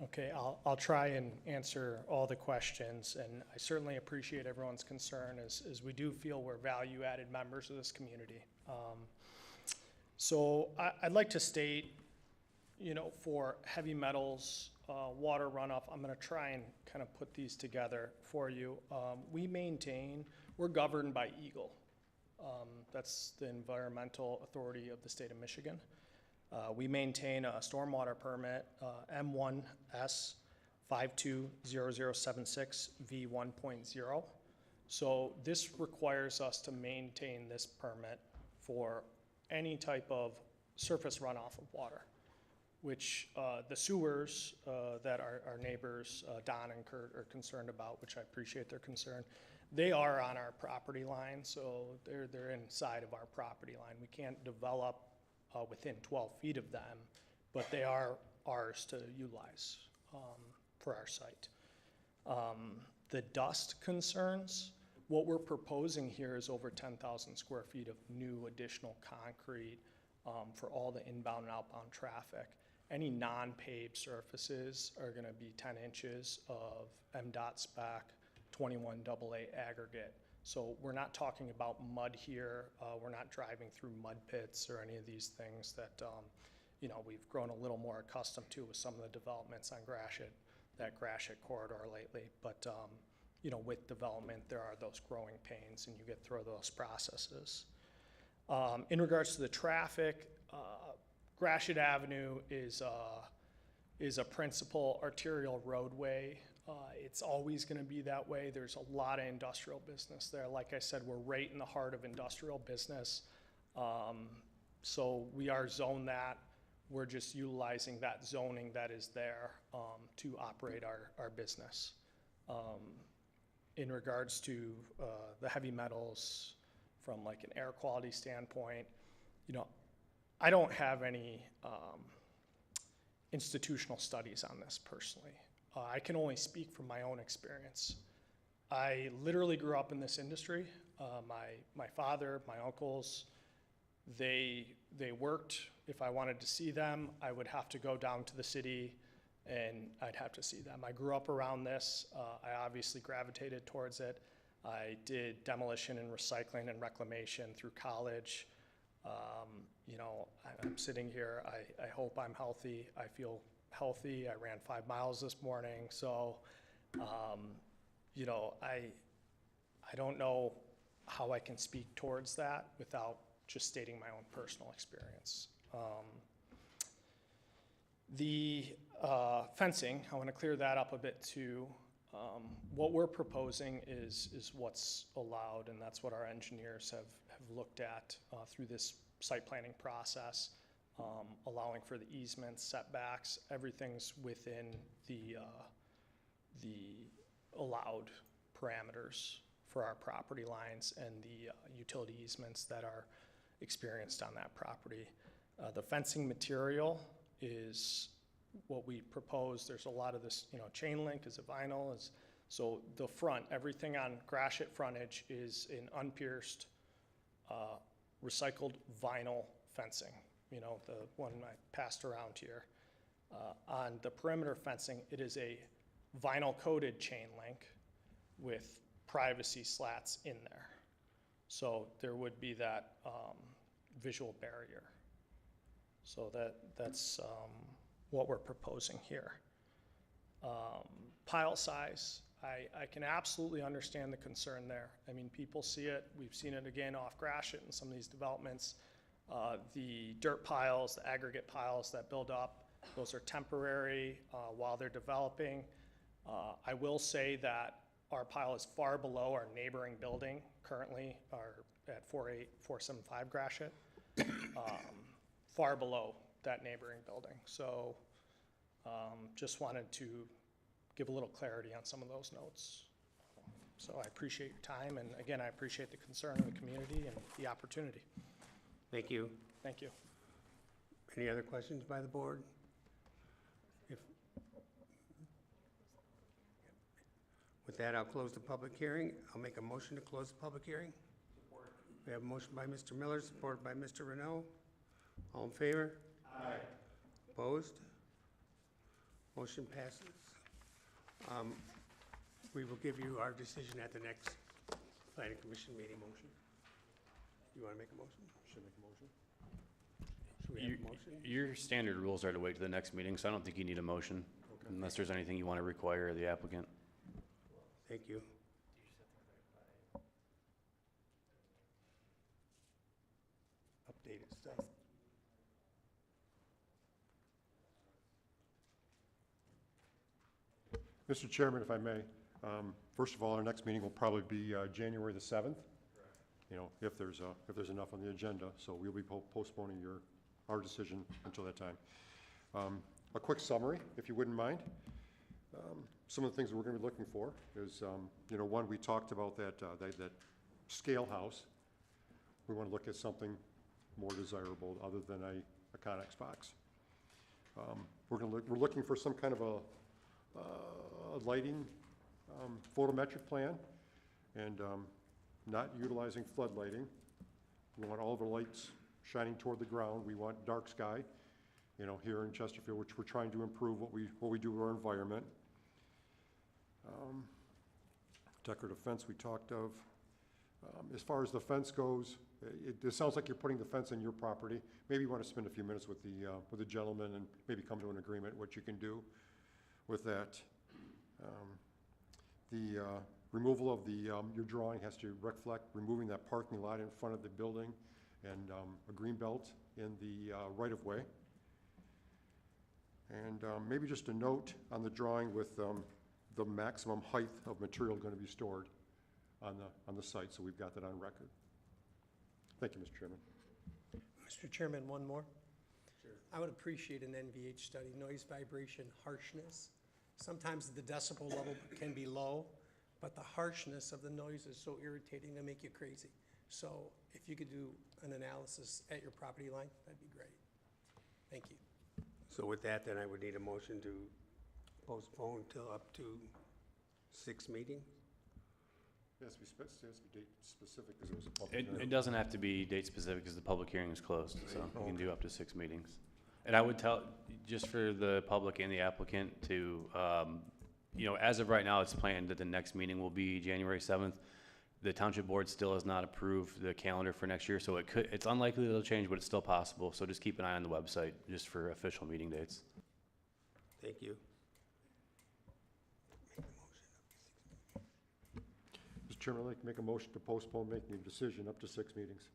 Okay, I'll try and answer all the questions, and I certainly appreciate everyone's concern as we do feel we're value-added members of this community. So I'd like to state, for heavy metals, water runoff, I'm gonna try and kind of put these together for you. We're governed by EGLE. That's the Environmental Authority of the state of Michigan. We maintain a stormwater permit, M1S 520076 V1.0. So this requires us to maintain this permit for any type of surface runoff of water, which the sewers that our neighbors, Don and Kurt, are concerned about, which I appreciate their concern. They are on our property line, so they're inside of our property line. We can't develop within 12 feet of them, but they are ours to utilize for our site. The dust concerns, what we're proposing here is over 10,000 square feet of new additional concrete for all the inbound and outbound traffic. Any non-paved surfaces are gonna be 10 inches of MDOT spec 21 AA aggregate. So we're not talking about mud here. We're not driving through mud pits or any of these things that we've grown a little more accustomed to with some of the developments on that Gratiot corridor lately. But with development, there are those growing pains, and you get through those processes. In regards to the traffic, Gratiot Avenue is a principal arterial roadway. It's always going to be that way. There's a lot of industrial business there. Like I said, we're right in the heart of industrial business. So we are zoned that. We're just utilizing that zoning that is there to operate our business. In regards to the heavy metals from like an air quality standpoint, I don't have any institutional studies on this personally. I can only speak from my own experience. I literally grew up in this industry. My father, my uncles, they worked. If I wanted to see them, I would have to go down to the city and I'd have to see them. I grew up around this. I obviously gravitated towards it. I did demolition and recycling and reclamation through college. You know, I'm sitting here, I hope I'm healthy. I feel healthy. I ran 5 miles this morning. So, you know, I don't know how I can speak towards that without just stating my own personal experience. The fencing, I want to clear that up a bit too. What we're proposing is what's allowed, and that's what our engineers have looked at through this site planning process, allowing for the easements, setbacks, everything's within the allowed parameters for our property lines and the utility easements that are experienced on that property. The fencing material is what we propose. There's a lot of this, you know, chain link is a vinyl. So the front, everything on Gratiot frontage is an unpierced, recycled vinyl fencing, you know, the one I passed around here. On the perimeter fencing, it is a vinyl coated chain link with privacy slats in there. So there would be that visual barrier. So that's what we're proposing here. Pile size, I can absolutely understand the concern there. I mean, people see it. We've seen it again off Gratiot in some of these developments. The dirt piles, the aggregate piles that build up, those are temporary while they're developing. I will say that our pile is far below our neighboring building currently, at 48475 Gratiot, far below that neighboring building. So just wanted to give a little clarity on some of those notes. So I appreciate your time, and again, I appreciate the concern of the community and the opportunity. Thank you. Thank you. Any other questions by the board? With that, I'll close the public hearing. I'll make a motion to close the public hearing. Support. We have a motion by Mr. Miller, supported by Mr. Renault. All in favor? Aye. Opposed? Motion passes. We will give you our decision at the next planning commission meeting. Motion. You want to make a motion? Should I make a motion? Should we have a motion? Your standard rules are to wait to the next meeting, so I don't think you need a motion, unless there's anything you want to require of the applicant. Thank you. Updated stuff. Mr. Chairman, if I may, first of all, our next meeting will probably be January the 7th. You know, if there's enough on the agenda, so we'll be postponing our decision until that time. A quick summary, if you wouldn't mind. Some of the things that we're going to be looking for is, you know, one, we talked about that scale house. We want to look at something more desirable other than a Connex box. We're looking for some kind of a lighting photometric plan, and not utilizing flood lighting. We want all of our lights shining toward the ground. We want dark sky, you know, here in Chesterfield, which we're trying to improve what we do with our environment. Decorative fence we talked of. As far as the fence goes, it sounds like you're putting the fence in your property. Maybe you want to spend a few minutes with the gentleman and maybe come to an agreement what you can do with that. The removal of your drawing has to reflect removing that parking lot in front of the building and a green belt in the right-of-way. And maybe just a note on the drawing with the maximum height of material going to be stored on the site, so we've got that on record. Thank you, Mr. Chairman. Mr. Chairman, one more. Sure. I would appreciate an NVH study, noise, vibration, harshness. Sometimes the decibel level can be low, but the harshness of the noise is so irritating to make you crazy. So if you could do an analysis at your property line, that'd be great. Thank you. So with that, then I would need a motion to postpone till up to 6 meetings. It has to be date specific because it was a public It hearing. doesn't have to be date specific because the public hearing is closed, so you can do up to 6 meetings. And I would tell, just for the public and the applicant to, you know, as of right now, it's planned that the next meeting will be January 7th. The township board still has not approved the calendar for next year, so it's unlikely it'll change, but it's still possible. So just keep an eye on the website just for official meeting dates. Thank you. Mr. Chairman, I'd like to make a motion to postpone making a decision up to 6 meetings.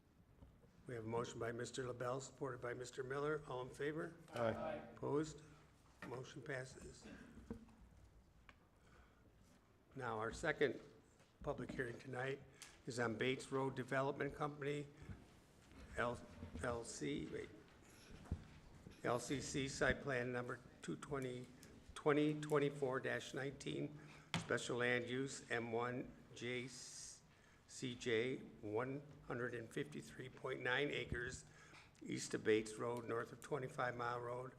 We have a motion by Mr. LaBelle, supported by Mr. Miller. All in favor? Aye. Opposed? Motion passes. Now, our second public hearing tonight is on Bates Road Development Company, LCC site plan number 2024-19, special land use M1 JCJ 153.9 acres east of Bates Road, north of 25 Mile Road,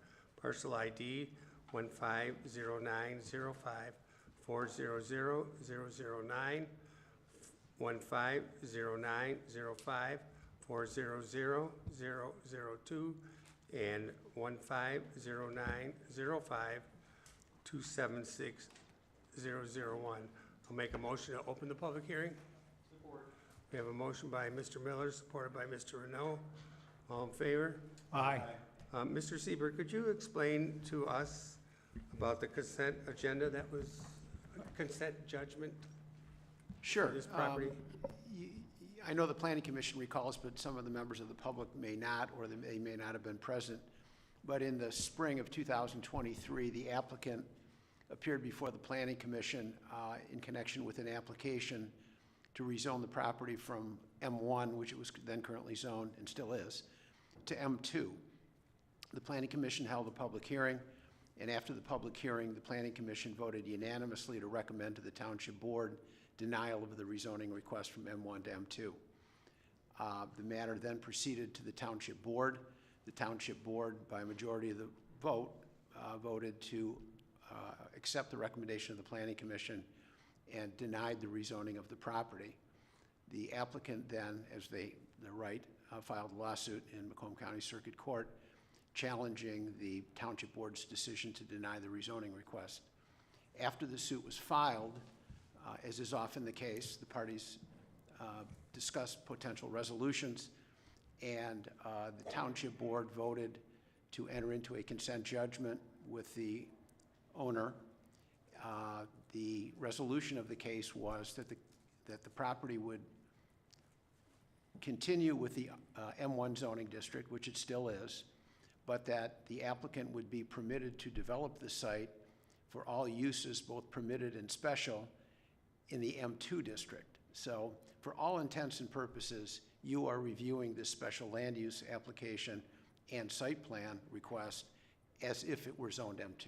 parcel ID 15090540009, 15090540002, and 150905276-001. I'll make a motion to open the public hearing. Support. We have a motion by Mr. Miller, supported by Mr. Renault. All in favor? Aye. Mr. Siebert, could you explain to us about the consent agenda that was, consent judgment Sure. for this property? I know the Planning Commission recalls, but some of the members of the public may not, or they may not have been present. But in the spring of 2023, the applicant appeared before the Planning Commission in connection with an application to rezone the property from M1, which it was then currently zoned and still is, to M2. The Planning Commission held a public hearing, and after the public hearing, the Planning Commission voted unanimously to recommend to the Township Board denial of the rezoning request from M1 to M2. The matter then proceeded to the Township Board. The Township Board, by a majority of the vote, voted to accept the recommendation of the Planning Commission and denied the rezoning of the property. The applicant then, as they're right, filed a lawsuit in Macomb County Circuit Court challenging the Township Board's decision to deny the rezoning request. After the suit was filed, as is often the case, the parties discussed potential resolutions, and the Township Board voted to enter into a consent judgment with the owner. The resolution of the case was that the property would continue with the M1 zoning district, which it still is, but that the applicant would be permitted to develop the site for all uses, both permitted and special, in the M2 district. So for all intents and purposes, you are reviewing this special land use application and site plan request as if it were zoned M2.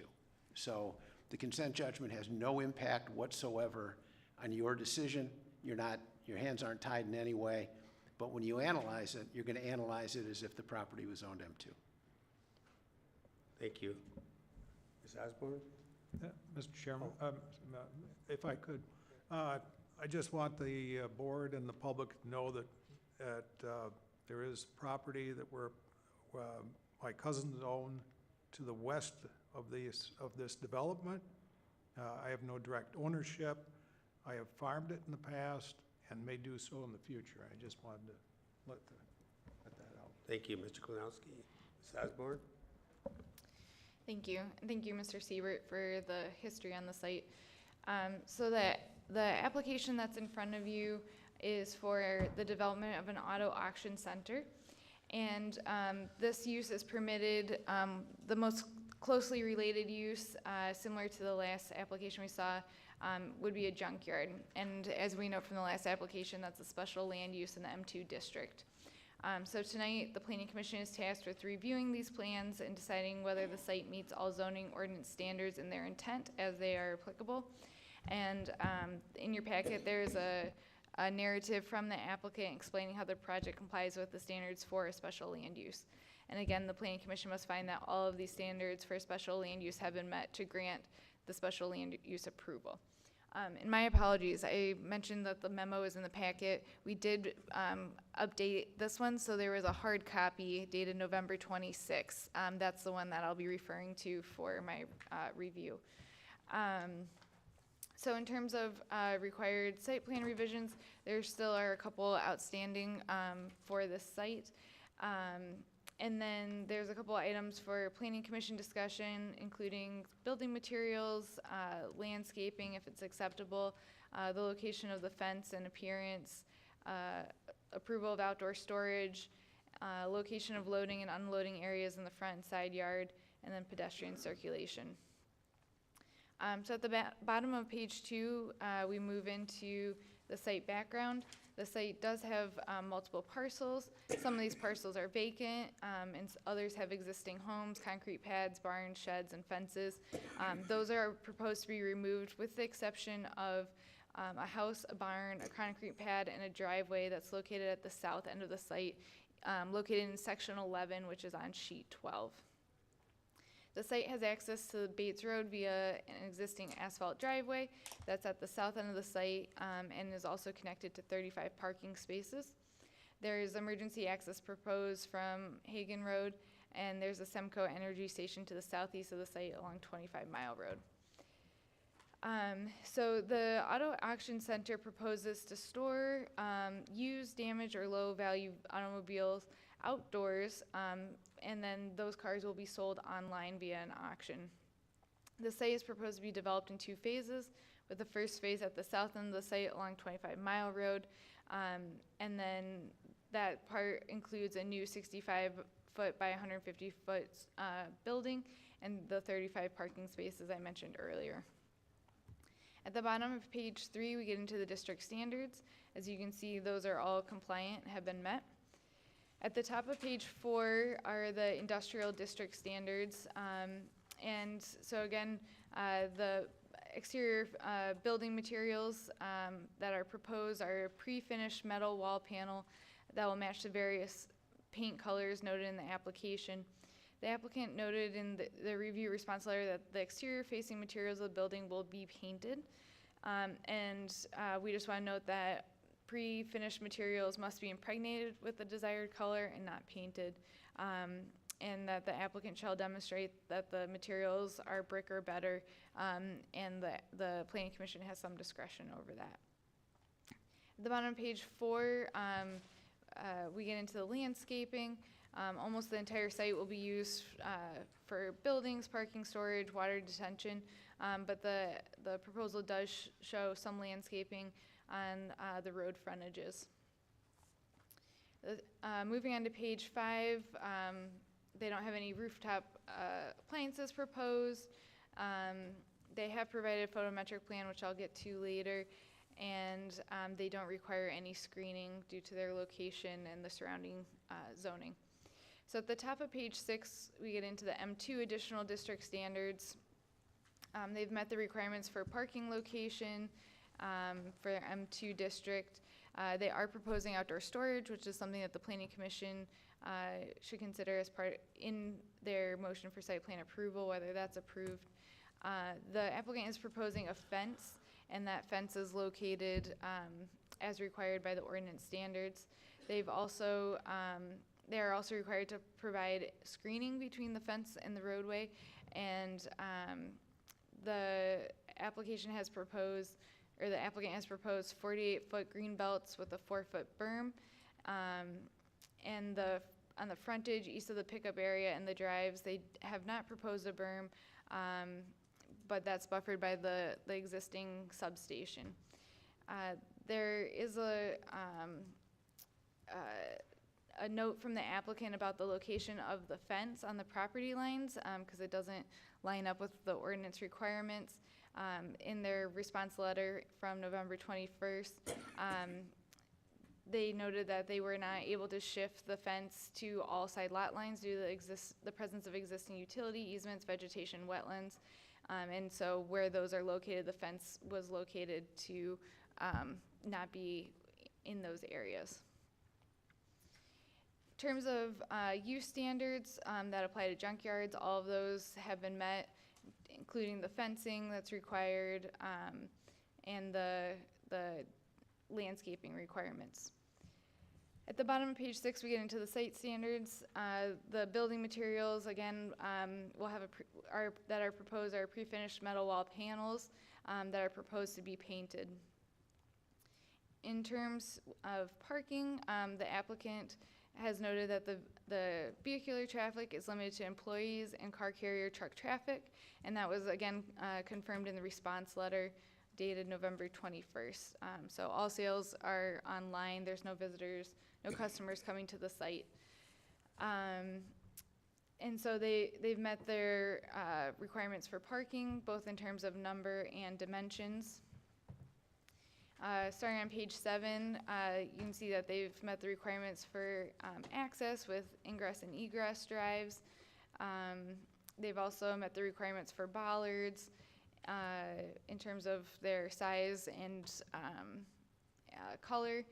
So the consent judgment has no impact whatsoever on your decision. Your hands aren't tied in any way, but when you analyze it, you're going to analyze it as if the property was zoned M2. Thank you. Ms. Osborne? Mr. Chairman, if I could, I just want the board and the public to know that there is property that my cousins own to the west of this development. I have no direct ownership. I have farmed it in the past and may do so in the future. I just wanted to let that out. Thank you, Mr. Klonowski. Ms. Osborne? Thank you. Thank you, Mr. Siebert, for the history on the site. So that the application that's in front of you is for the development of an auto auction center. And this use is permitted. The most closely related use, similar to the last application we saw, would be a junkyard. And as we know from the last application, that's a special land use in the M2 district. So tonight, the Planning Commission is tasked with reviewing these plans and deciding whether the site meets all zoning ordinance standards in their intent as they are applicable. And in your packet, there's a narrative from the applicant explaining how the project complies with the standards for a special land use. And again, the Planning Commission must find that all of these standards for special land use have been met to grant the special land use approval. And my apologies, I mentioned that the memo is in the packet. We did update this one, so there was a hard copy dated November 26th. That's the one that I'll be referring to for my review. So in terms of required site plan revisions, there still are a couple outstanding for this site. And then there's a couple items for planning commission discussion, including building materials, landscaping if it's acceptable, the location of the fence and appearance, approval of outdoor storage, location of loading and unloading areas in the front and side yard, and then pedestrian circulation. So at the bottom of page 2, we move into the site background. The site does have multiple parcels. Some of these parcels are vacant, and others have existing homes, concrete pads, barns, sheds, and fences. Those are proposed to be removed with the exception of a house, a barn, a concrete pad, and a driveway that's located at the south end of the site, located in section 11, which is on sheet 12. The site has access to Bates Road via an existing asphalt driveway that's at the south end of the site and is also connected to 35 parking spaces. There is emergency access proposed from Hagan Road, and there's a Semco energy station to the southeast of the site along 25 Mile Road. So the auto auction center proposes to store used, damaged, or low value automobiles outdoors, and then those cars will be sold online via an auction. The site is proposed to be developed in 2 phases, with the first phase at the south end of the site along 25 Mile Road, and then that part includes a new 65-foot by 150-foot building and the 35 parking spaces I mentioned earlier. At the bottom of page 3, we get into the district standards. As you can see, those are all compliant and have been met. At the top of page 4 are the industrial district standards. And so again, the exterior building materials that are proposed are a pre-finished metal wall panel that will match the various paint colors noted in the application. The applicant noted in the review response letter that the exterior facing materials of the building will be painted. And we just want to note that pre-finished materials must be impregnated with the desired color and not painted, and that the applicant shall demonstrate that the materials are brick or better, and the planning commission has some discretion over that. At the bottom of page 4, we get into the landscaping. Almost the entire site will be used for buildings, parking, storage, water detention, but the proposal does show some landscaping on the road frontages. Moving on to page 5, they don't have any rooftop appliances proposed. They have provided a photometric plan, which I'll get to later, and they don't require any screening due to their location and the surrounding zoning. So at the top of page 6, we get into the M2 additional district standards. They've met the requirements for parking location for their M2 district. They are proposing outdoor storage, which is something that the Planning Commission should consider as part in their motion for site plan approval, whether that's approved. The applicant is proposing a fence, and that fence is located as required by the ordinance standards. They are also required to provide screening between the fence and the roadway, and the applicant has proposed 48-foot green belts with a 4-foot berm, and on the frontage east of the pickup area and the drives, they have not proposed a berm, but that's buffered by the existing substation. There is a note from the applicant about the location of the fence on the property lines, because it doesn't line up with the ordinance requirements. In their response letter from November 21st, they noted that they were not able to shift the fence to all side lot lines due to the presence of existing utility easements, vegetation, wetlands, and so where those are located, the fence was located to not be in those areas. In terms of use standards that apply to junkyards, all of those have been met, including the fencing that's required, and the landscaping requirements. At the bottom of page 6, we get into the site standards. The building materials, again, will have that are proposed are pre-finished metal wall panels that are proposed to be painted. In terms of parking, the applicant has noted that the vehicular traffic is limited to employees and car carrier truck traffic, and that was again confirmed in the response letter dated November 21st. So all sales are online. There's no visitors, no customers coming to the site. And so they've met their requirements for parking, both in terms of number and dimensions. Starting on page 7, you can see that they've met the requirements for access with ingress and egress drives. They've also met the requirements for bollards in terms of their size and color.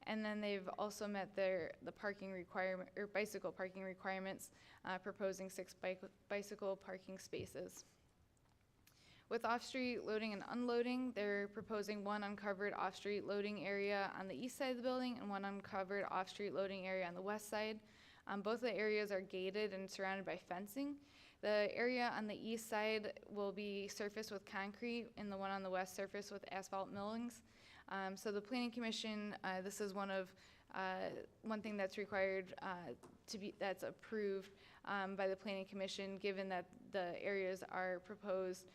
And then they've also met the parking requirement, or bicycle parking requirements, proposing 6 bicycle parking spaces. With off-street loading and unloading, they're proposing 1 uncovered off-street loading area on the east side of the building and 1 uncovered off-street loading area on the west side. Both of the areas are gated and surrounded by fencing. The area on the east side will be surfaced with concrete, and the one on the west surfaced with asphalt millings. So the Planning Commission, this is one thing that's required that's approved by the Planning Commission, given that the areas are proposed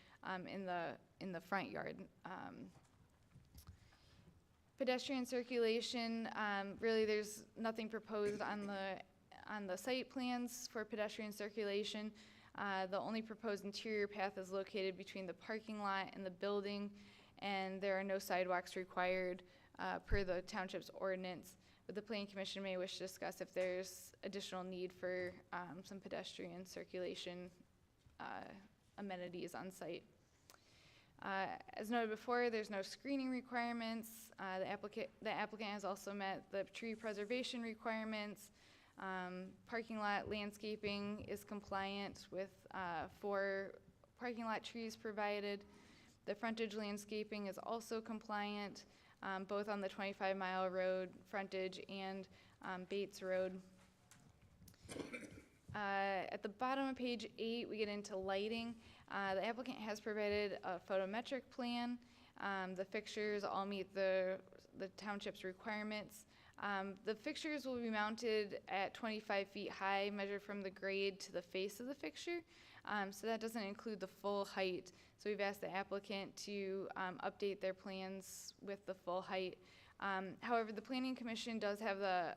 in the front yard. Pedestrian circulation, really there's nothing proposed on the site plans for pedestrian circulation. The only proposed interior path is located between the parking lot and the building, and there are no sidewalks required per the township's ordinance. But the Planning Commission may wish to discuss if there's additional need for some pedestrian circulation amenities on site. As noted before, there's no screening requirements. The applicant has also met the tree preservation requirements. Parking lot landscaping is compliant with 4 parking lot trees provided. The frontage landscaping is also compliant, both on the 25-mile road frontage and Bates Road. At the bottom of page 8, we get into lighting. The applicant has provided a photometric plan. The fixtures all meet the township's requirements. The fixtures will be mounted at 25 feet high, measured from the grade to the face of the fixture. So that doesn't include the full height. So we've asked the applicant to update their plans with the full height. However, the Planning Commission does have the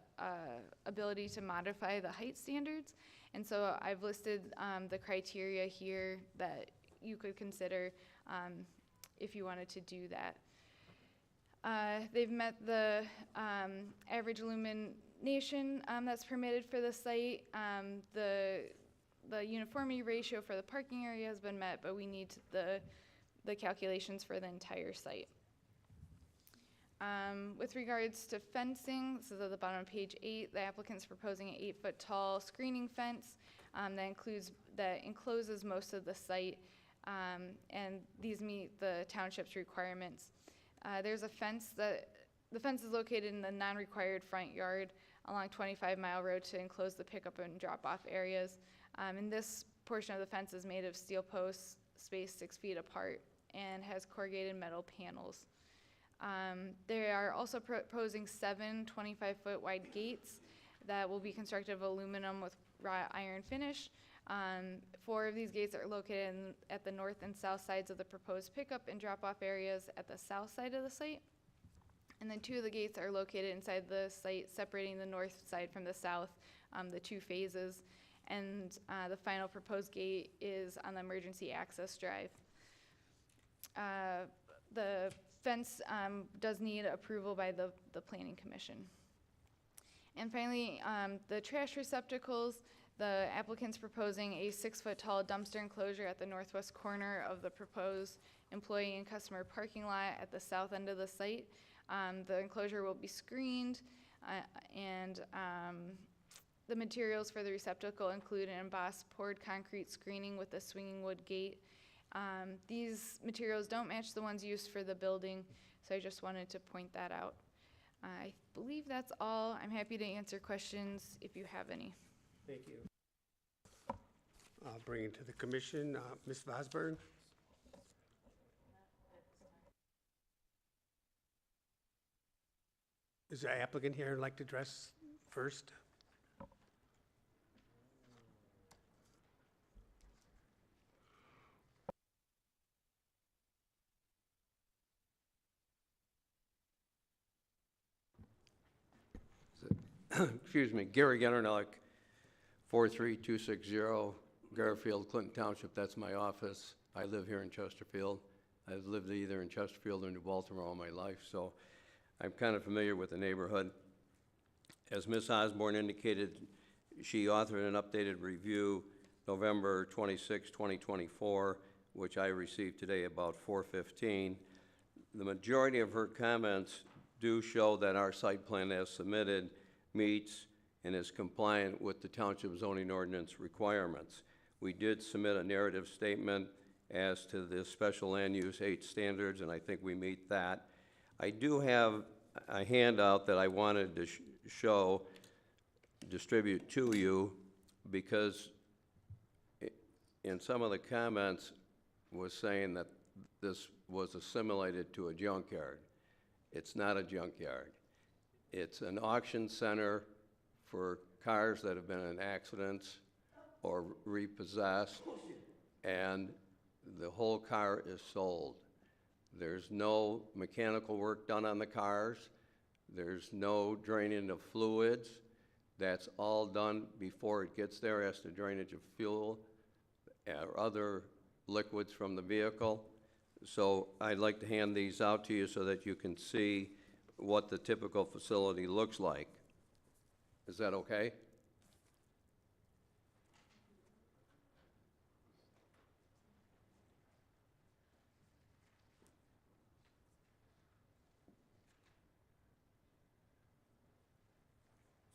ability to modify the height standards. And so I've listed the criteria here that you could consider if you wanted to do that. They've met the average illumination that's permitted for the site. The uniformity ratio for the parking area has been met, but we need the calculations for the entire site. With regards to fencing, this is at the bottom of page 8, the applicant's proposing an 8-foot tall screening fence that encloses most of the site, and these meet the township's requirements. There's a fence the fence is located in the non-required front yard along 25-mile road to enclose the pickup and drop-off areas. And this portion of the fence is made of steel posts spaced 6 feet apart and has corrugated metal panels. They are also proposing 7 25-foot wide gates that will be constructed of aluminum with wrought iron finish. 4 of these gates are located at the north and south sides of the proposed pickup and drop-off areas at the south side of the site. And then 2 of the gates are located inside the site, separating the north side from the south, the 2 phases. And the final proposed gate is on the emergency access drive. The fence does need approval by the Planning Commission. And finally, the trash receptacles, the applicant's proposing a 6-foot tall dumpster enclosure at the northwest corner of the proposed employee and customer parking lot at the south end of the site. The enclosure will be screened, and the materials for the receptacle include an embossed poured concrete screening with a swinging wood gate, These materials don't match the ones used for the building, so I just wanted to point that out. I believe that's all. I'm happy to answer questions if you have any. Thank you. I'll bring it to the commission. Ms. Vosburgh? Is the applicant here who'd like to address first? Excuse me, Gary Genernelek, 43260 Garfield, Clinton Township, that's my office. I live here in Chesterfield. I've lived either in Chesterfield or New Baltimore all my life, so I'm kind of familiar with the neighborhood. As Ms. Osborne indicated, she authored an updated review November 26, 2024, which I received today about 4:15. The majority of her comments do show that our site plan as submitted meets and is compliant with the township zoning ordinance requirements. We did submit a narrative statement as to the special land use 8 standards, and I think we meet that. I do have a handout that I wanted to distribute to you, because in some of the comments was saying that this was assimilated to a junkyard. It's not a junkyard. It's an auction center for cars that have been in accidents or repossessed, and the whole car is sold. There's no mechanical work done on the cars. There's no draining of fluids. That's all done before it gets there as to drainage of fuel or other liquids from the vehicle. So I'd like to hand these out to you so that you can see what the typical facility looks like. Is that okay?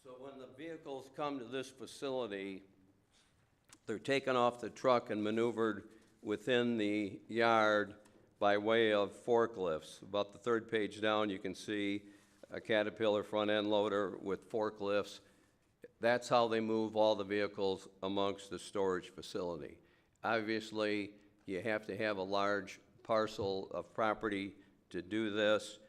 So when the vehicles come to this facility, they're taken off the truck and maneuvered within the yard by way of forklifts. About the 3rd page down, you can see a Caterpillar front end loader with forklifts. That's how they move all the vehicles amongst the storage facility. Obviously, you have to have a large parcel of property to do this.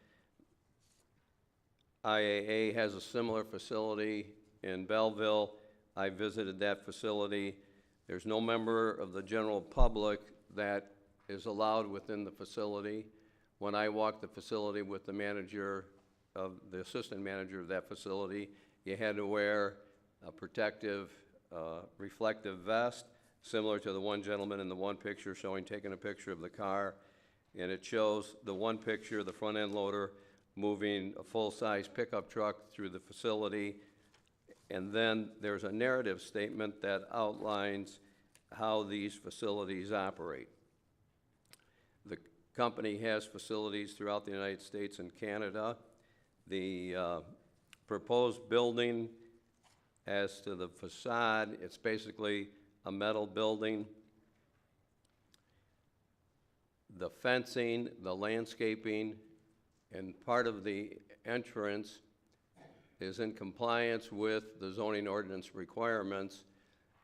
IAA has a similar facility in Belleville. I visited that facility. There's no member of the general public that is allowed within the facility. When I walked the facility with the assistant manager of that facility, you had to wear a protective, reflective vest, similar to the one gentleman in the one picture taking a picture of the car. And it shows the one picture, the front end loader, moving a full-size pickup truck through the facility. And then there's a narrative statement that outlines how these facilities operate. The company has facilities throughout the United States and Canada. The proposed building, as to the facade, it's basically a metal building. The fencing, the landscaping, and part of the entrance is in compliance with the zoning ordinance requirements.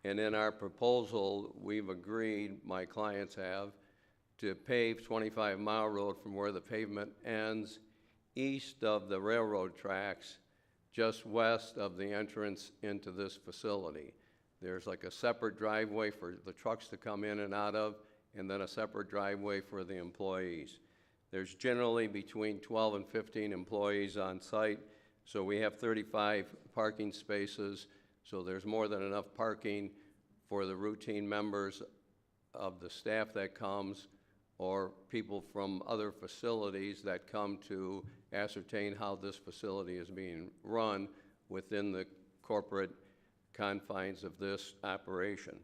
And in our proposal, we've agreed, my clients have, to pave 25-mile road from where the pavement ends east of the railroad tracks, just west of the entrance into this facility. There's like a separate driveway for the trucks to come in and out of, and then a separate driveway for the employees. There's generally between 12 and 15 employees on site, so we have 35 parking spaces, so there's more than enough parking for the routine members of the staff that comes, or people from other facilities that come to ascertain how this facility is being run within the corporate confines of this operation.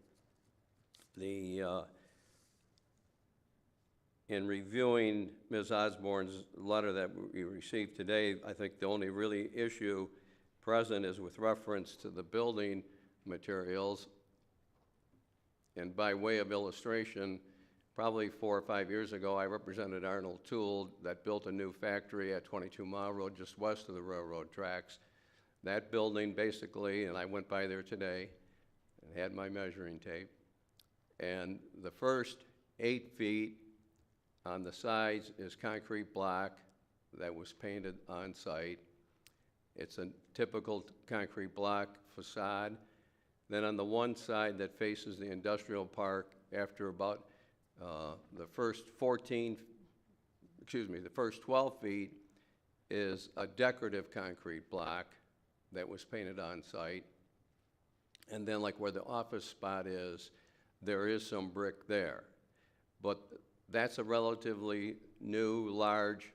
In reviewing Ms. Osborne's letter that we received today, I think the only really issue present is with reference to the building materials. And by way of illustration, probably 4 or 5 years ago, I represented Arnold Tool that built a new factory at 22 Mile Road, just west of the railroad tracks. That building basically, and I went by there today and had my measuring tape, and the first 8 feet on the sides is concrete block that was painted on site. It's a typical concrete block facade. Then on the one side that faces the industrial park, after about the first 12 feet is a decorative concrete block that was painted on site. And then like where the office spot is, there is some brick there. But that's a relatively new, large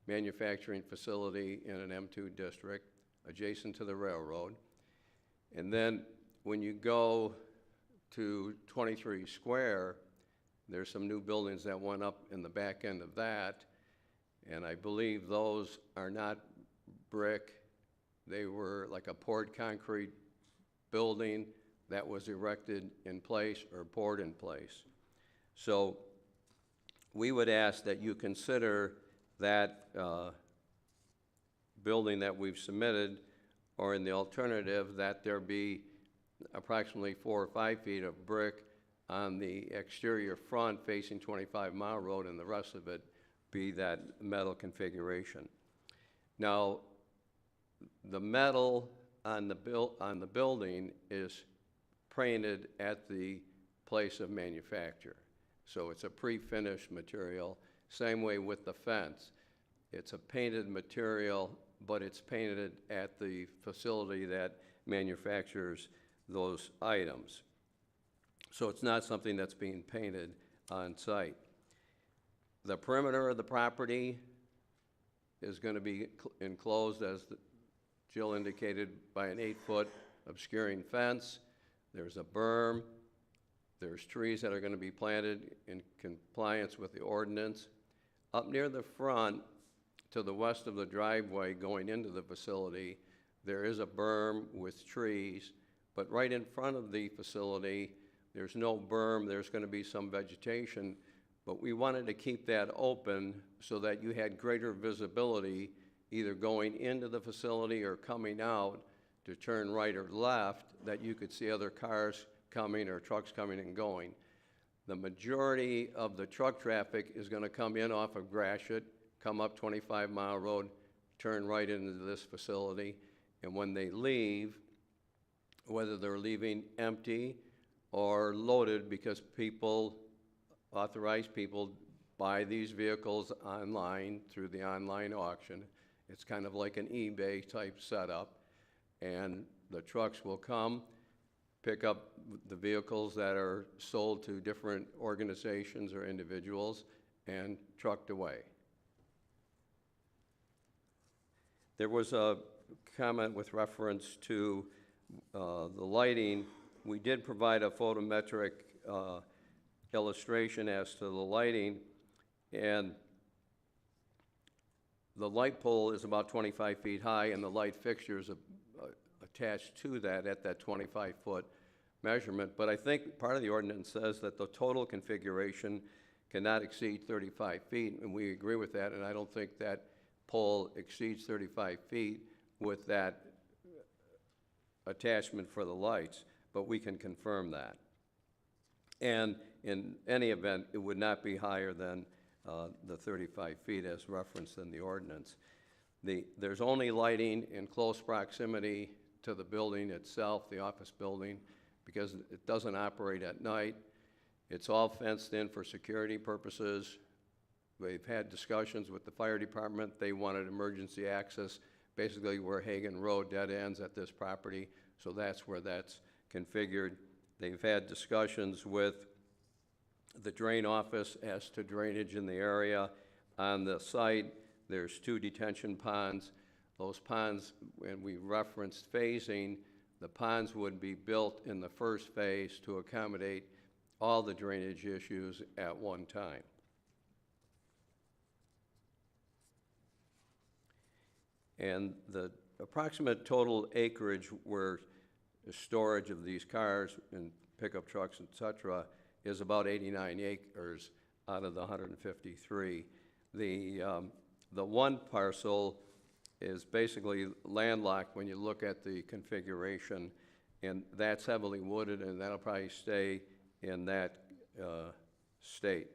manufacturing facility in an M2 district adjacent to the railroad. And then when you go to 23 Square, there's some new buildings that went up in the back end of that, and I believe those are not brick. They were like a poured concrete building that was erected in place or poured in place. So we would ask that you consider that building that we've submitted, or in the alternative, that there be approximately 4 or 5 feet of brick on the exterior front facing 25 Mile Road, and the rest of it be that metal configuration. Now, the metal on the building is painted at the place of manufacture. So it's a pre-finished material. Same way with the fence. It's a painted material, but it's painted at the facility that manufactures those items. So it's not something that's being painted on site. The perimeter of the property is going to be enclosed, as Jill indicated, by an 8-foot obscuring fence. There's a berm. There's trees that are going to be planted in compliance with the ordinance. Up near the front, to the west of the driveway going into the facility, there is a berm with trees, but right in front of the facility, there's no berm. There's going to be some vegetation, but we wanted to keep that open so that you had greater visibility either going into the facility or coming out to turn right or left, that you could see other cars coming or trucks coming and going. The majority of the truck traffic is going to come in off of Gratiot, come up 25 Mile Road, turn right into this facility, and when they leave, whether they're leaving empty or loaded, because people, authorized people, buy these vehicles online through the online auction. It's kind of like an eBay type setup, and the trucks will come, pick up the vehicles that are sold to different organizations or individuals, and trucked away. There was a comment with reference to the lighting. We did provide a photometric illustration as to the lighting, and the light pole is about 25 feet high, and the light fixtures attached to that at that 25-foot measurement. But I think part of the ordinance says that the total configuration cannot exceed 35 feet, and we agree with that, and I don't think that pole exceeds 35 feet with that attachment for the lights, but we can confirm that. And in any event, it would not be higher than the 35 feet as referenced in the ordinance. There's only lighting in close proximity to the building itself, the office building, because it doesn't operate at night. It's all fenced in for security purposes. We've had discussions with the fire department. They wanted emergency access, basically where Hagan Road dead ends at this property, so that's where that's configured. They've had discussions with the drain office as to drainage in the area. On the site, there's 2 detention ponds. Those ponds, when we referenced phasing, the ponds would be built in the first phase to accommodate all the drainage issues at one time. And the approximate total acreage where the storage of these cars and pickup trucks, et cetera, is about 89 acres out of the 153. The one parcel is basically landlocked when you look at the configuration, and that's heavily wooded, and that'll probably stay in that state.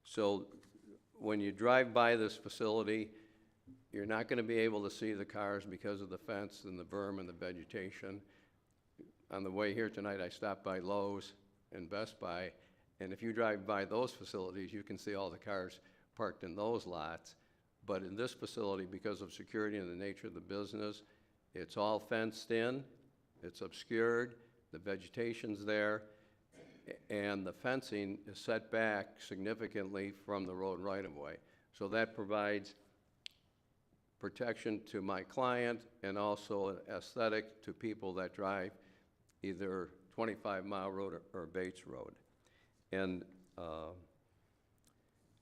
So when you drive by this facility, you're not going to be able to see the cars because of the fence and the berm and the vegetation. On the way here tonight, I stopped by Lowe's and Best Buy, and if you drive by those facilities, you can see all the cars parked in those lots. But in this facility, because of security and the nature of the business, it's all fenced in, it's obscured, the vegetation's there, and the fencing is set back significantly from the road right-of-way. So that provides protection to my client and also an aesthetic to people that drive either 25 Mile Road or Bates Road. And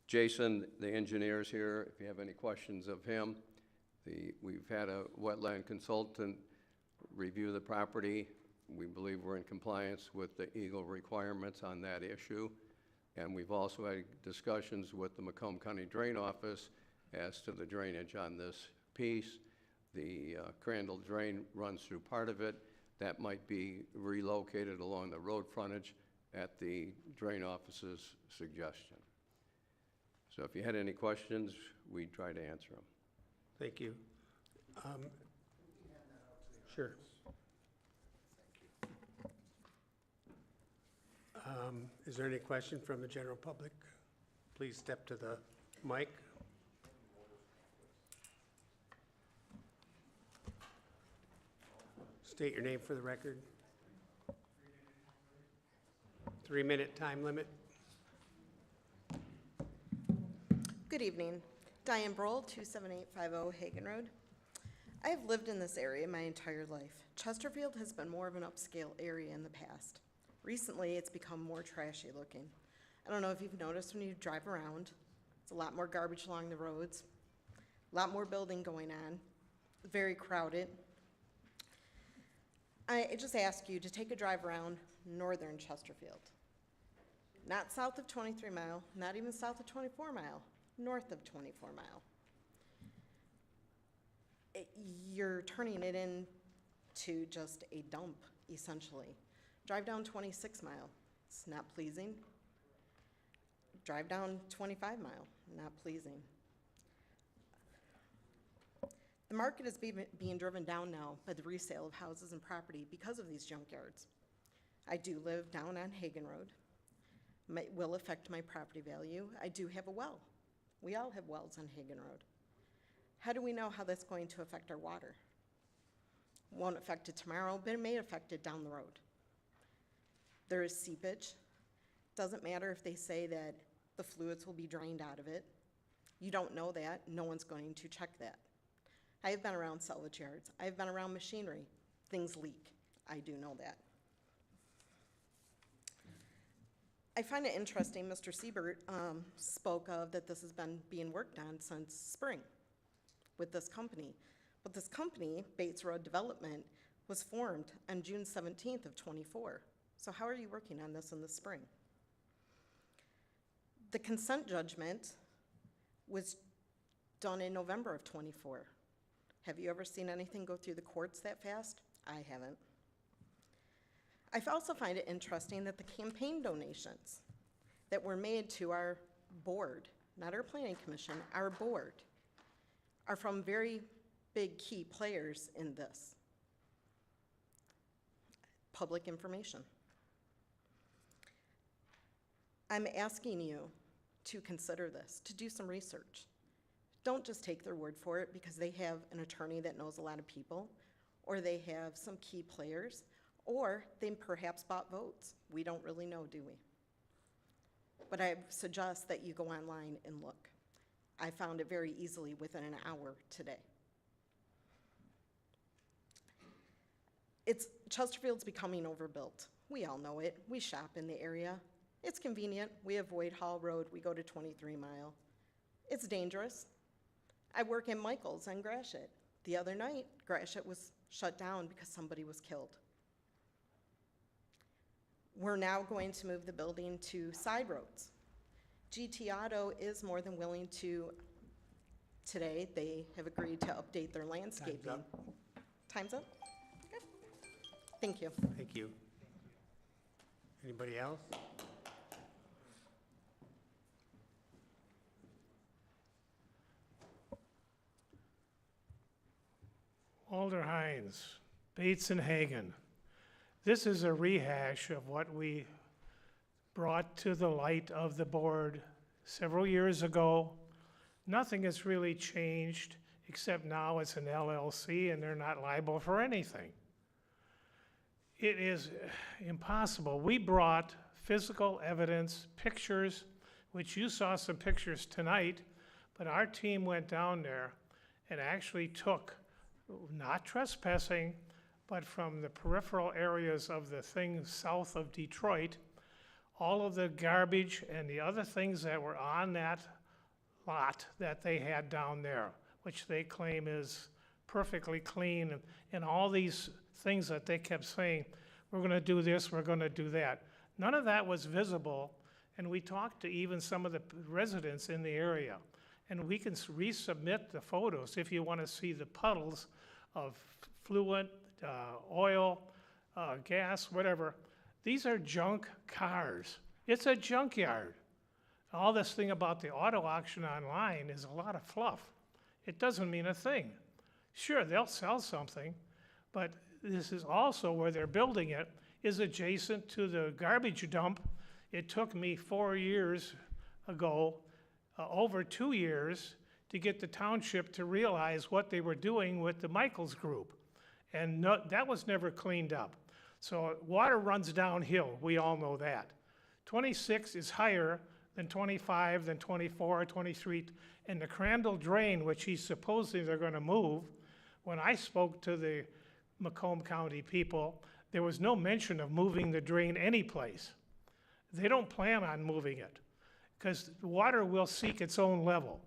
Jason, the engineer's here, if you have any questions of him. We've had a wetland consultant review the property. We believe we're in compliance with the Eagle requirements on that issue. And we've also had discussions with the Macomb County Drain Office as to the drainage on this piece. The Crandall Drain runs through part of it. That might be relocated along the road frontage at the Drain Office's suggestion. So if you had any questions, we'd try to answer them. Thank you. Sure. Is there any question from the general public? Please step to the mic. State your name for the record. 3-minute time limit. Good evening. Diane Brohl, 27850 Hagen Road. I have lived in this area my entire life. Chesterfield has been more of an upscale area in the past. Recently, it's become more trashy looking. I don't know if you've noticed when you drive around, it's a lot more garbage along the roads, a lot more building going on, very crowded. I just ask you to take a drive around northern Chesterfield. Not south of 23 Mile, not even south of 24 Mile, north of 24 Mile. You're turning it into just a dump, essentially. Drive down 26 Mile, it's not pleasing. Drive down 25 Mile, not pleasing. The market is being driven down now by the resale of houses and property because of these junkyards. I do live down on Hagen Road. It will affect my property value. I do have a well. We all have wells on Hagen Road. How do we know how that's going to affect our water? Won't affect it tomorrow, but it may affect it down the road. There is seepage. Doesn't matter if they say that the fluids will be drained out of it. You don't know that. No one's going to check that. I have been around salvage yards. I have been around machinery. Things leak. I do know that. I find it interesting, Mr. Siebert spoke of that this has been being worked on since spring with this company. But this company, Bates Road Development, was formed on June 17th of 24. So how are you working on this in the spring? The consent judgment was done in November of 24. Have you ever seen anything go through the courts that fast? I haven't. I also find it interesting that the campaign donations that were made to our board, not our planning commission, our board, are from very big key players in this. Public information. I'm asking you to consider this, to do some research. Don't just take their word for it because they have an attorney that knows a lot of people, or they have some key players, or they perhaps bought votes. We don't really know, do we? But I suggest that you go online and look. I found it very easily within an hour today. Chesterfield's becoming overbuilt. We all know it. We shop in the area. It's convenient. We avoid Hall Road. We go to 23 Mile. It's dangerous. I work in Michael's on Gratiot. The other night, Gratiot was shut down because somebody was killed. We're now going to move the building to side roads. GT Auto is more than willing to, today, they have agreed to update their landscaping. Time's up? Okay. Thank you. Thank you. Anybody else? Alder Hines, Bates and Hagan. This is a rehash of what we brought to the light of the board several years ago. Nothing has really changed, except now it's an LLC and they're not liable for anything. It is impossible. We brought physical evidence, pictures, which you saw some pictures tonight, but our team went down there and actually took, not trespassing, but from the peripheral areas of the things south of Detroit, all of the garbage and the other things that were on that lot that they had down there, which they claim is perfectly clean, and all these things that they kept saying, we're gonna do this, we're gonna do that. None of that was visible, and we talked to even some of the residents in the area. And we can resubmit the photos if you wanna see the puddles of fluid, oil, gas, whatever. These are junk cars. It's a junkyard. All this thing about the auto auction online is a lot of fluff. It doesn't mean a thing. Sure, they'll sell something, but this is also where they're building it, is adjacent to the garbage dump. It took me 4 years ago, over 2 years, to get the township to realize what they were doing with the Michaels Group. And that was never cleaned up. So water runs downhill, we all know that. 26 is higher than 25, than 24, 23, and the Crandall drain, which he's supposedly they're gonna move, when I spoke to the Macomb County people, there was no mention of moving the drain anyplace. They don't plan on moving it, because the water will seek its own level.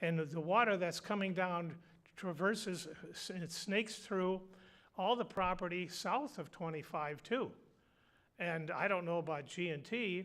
And the water that's coming down traverses, it snakes through all the property south of 25 too. And I don't know about G&T,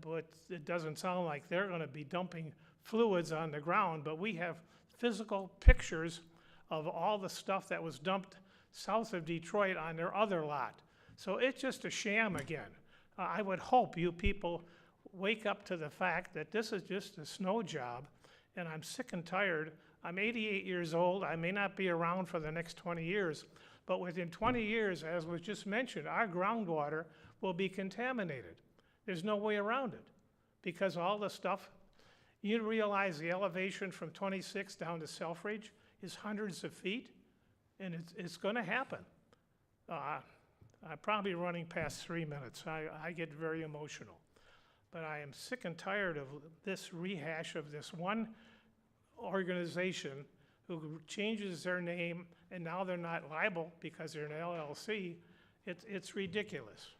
but it doesn't sound like they're gonna be dumping fluids on the ground, but we have physical pictures of all the stuff that was dumped south of Detroit on their other lot. So it's just a sham again. I would hope you people wake up to the fact that this is just a snow job, and I'm sick and tired. I'm 88 years old. I may not be around for the next 20 years, but within 20 years, as was just mentioned, our groundwater will be contaminated. There's no way around it, because all the stuff, you realize the elevation from 26 down to Selfridge is hundreds of feet, and it's gonna happen. I'm probably running past 3 minutes. I get very emotional. But I am sick and tired of this rehash of this one organization who changes their name, and now they're not liable because they're an LLC. It's ridiculous.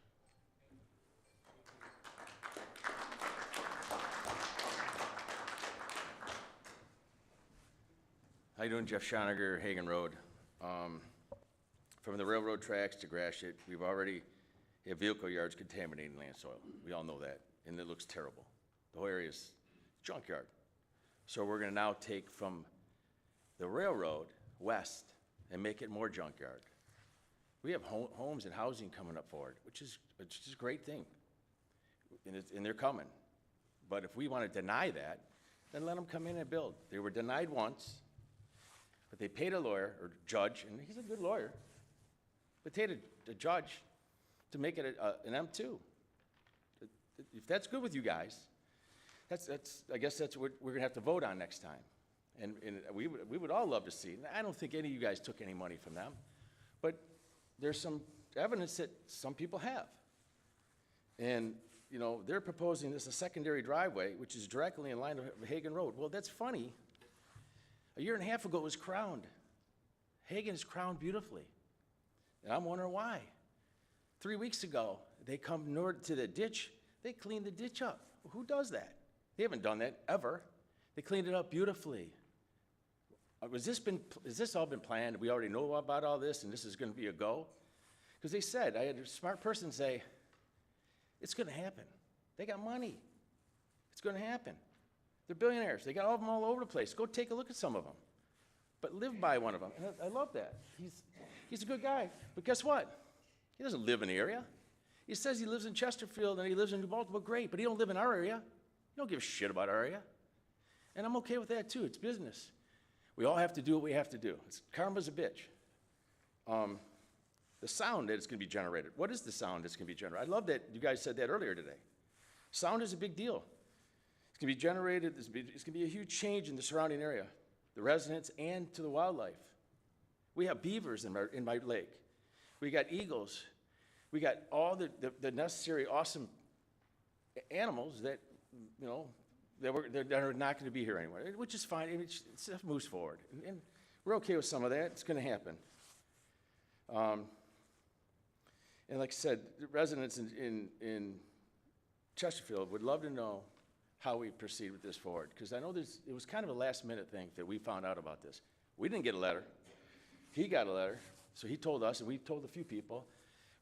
How you doing, Jeff Schoniger, Hagan Road. From the railroad tracks to Gratiot, we've already have vehicle yards contaminating land soil. We all know that, and it looks terrible. The whole area is junkyard. So we're gonna now take from the railroad west and make it more junkyard. We have homes and housing coming up for it, which is a great thing. And they're coming. But if we wanna deny that, then let them come in and build. They were denied once, but they paid a lawyer or judge, and he's a good lawyer, but they paid a judge to make it an M2. If that's good with you guys, I guess that's what we're gonna have to vote on next time. And we would all love to see, and I don't think any of you guys took any money from them, but there's some evidence that some people have. And, you know, they're proposing this a secondary driveway, which is directly in line with Hagan Road. Well, that's funny. A year and a half ago, it was crowned. Hagan is crowned beautifully. And I'm wondering why. 3 weeks ago, they come north to the ditch, they cleaned the ditch up. Well, who does that? They haven't done that ever. They cleaned it up beautifully. Has this all been planned? We already know about all this, and this is gonna be a go? Because they said, I had a smart person say, It's gonna happen. They got money. It's gonna happen. They're billionaires. They got all of them all over the place. Go take a look at some of them. But live by one of them. And I love that. He's a good guy. But guess what? He doesn't live in the area. He says he lives in Chesterfield and he lives in New Baltimore. Great, but he don't live in our area. He don't give a shit about our area. And I'm okay with that too. It's business. We all have to do what we have to do. Karma's a bitch. The sound that is going to be generated. What is the sound that's going to be generated? I love that you guys said that earlier today. Sound is a big deal. It's going to be generated. It's going to be a huge change in the surrounding area, the residents and to the wildlife. We have beavers in my lake. We got eagles. We got all the necessary awesome animals that, you know, that are not going to be here anymore, which is fine. I mean, stuff moves forward. And we're okay with some of that. It's going to happen. And like I said, the residents in Chesterfield would love to know how we proceed with this forward, because I know it was kind of a last-minute thing that we found out about this. We didn't get a letter. He got a letter, so he told us, and we told a few people.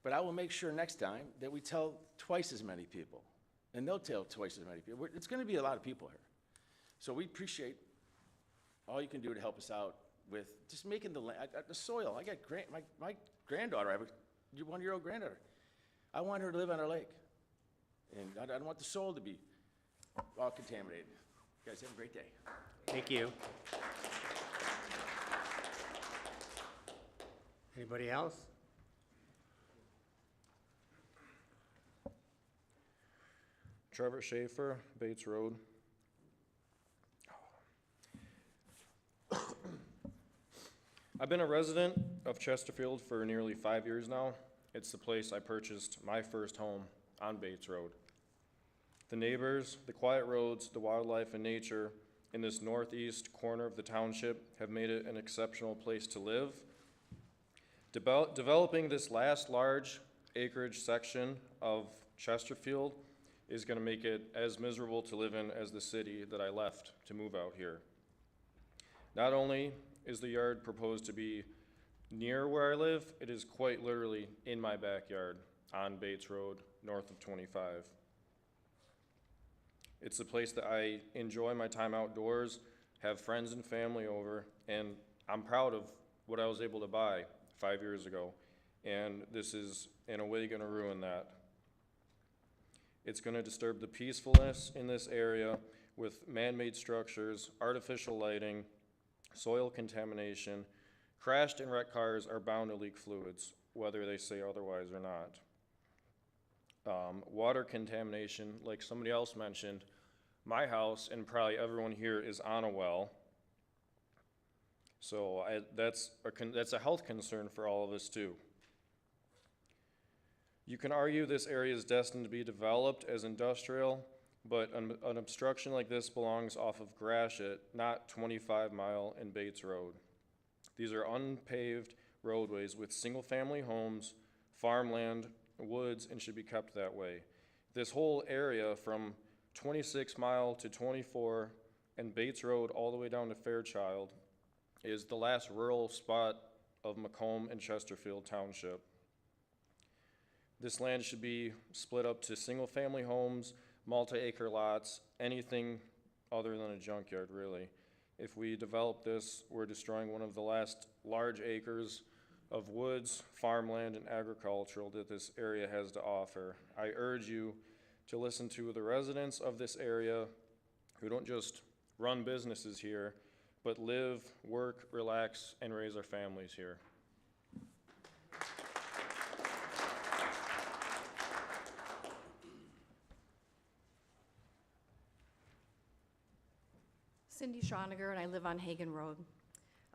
But I will make sure next time that we tell twice as many people, and they'll tell twice as many people. It's going to be a lot of people here. So we appreciate all you can do to help us out with just making the soil. I got my granddaughter, I have a 1-year-old granddaughter. I want her to live on our lake. And I don't want the soil to be all contaminated. You guys have a great day. Thank you. Anybody else? Trevor Schaefer, Bates Road. I've been a resident of Chesterfield for nearly 5 years now. It's the place I purchased my first home on Bates Road. The neighbors, the quiet roads, the wildlife and nature in this northeast corner of the township have made it an exceptional place to live. Developing this last large acreage section of Chesterfield is going to make it as miserable to live in as the city that I left to move out here. Not only is the yard proposed to be near where I live, it is quite literally in my backyard on Bates Road, north of 25. It's a place that I enjoy my time outdoors, have friends and family over, and I'm proud of what I was able to buy 5 years ago, and this is in a way going to ruin that. It's going to disturb the peacefulness in this area with man-made structures, artificial lighting, soil contamination. Crashed and wrecked cars are bound to leak fluids, whether they say otherwise or not. Water contamination, like somebody else mentioned, my house and probably everyone here is on a well. So that's a health concern for all of us too. You can argue this area is destined to be developed as industrial, but an obstruction like this belongs off of Gratiot, not 25 Mile and Bates Road. These are unpaved roadways with single-family homes, farmland, woods, and should be kept that way. This whole area from 26 Mile to 24 and Bates Road all the way down to Fairchild is the last rural spot of Macomb and Chesterfield Township. This land should be split up to single-family homes, multi-acre lots, anything other than a junkyard, really. If we develop this, we're destroying one of the last large acres of woods, farmland, and agricultural that this area has to offer. I urge you to listen to the residents of this area who don't just run businesses here, but live, work, relax, and raise our families here. Cindy Schoniger, and I live on Hagen Road.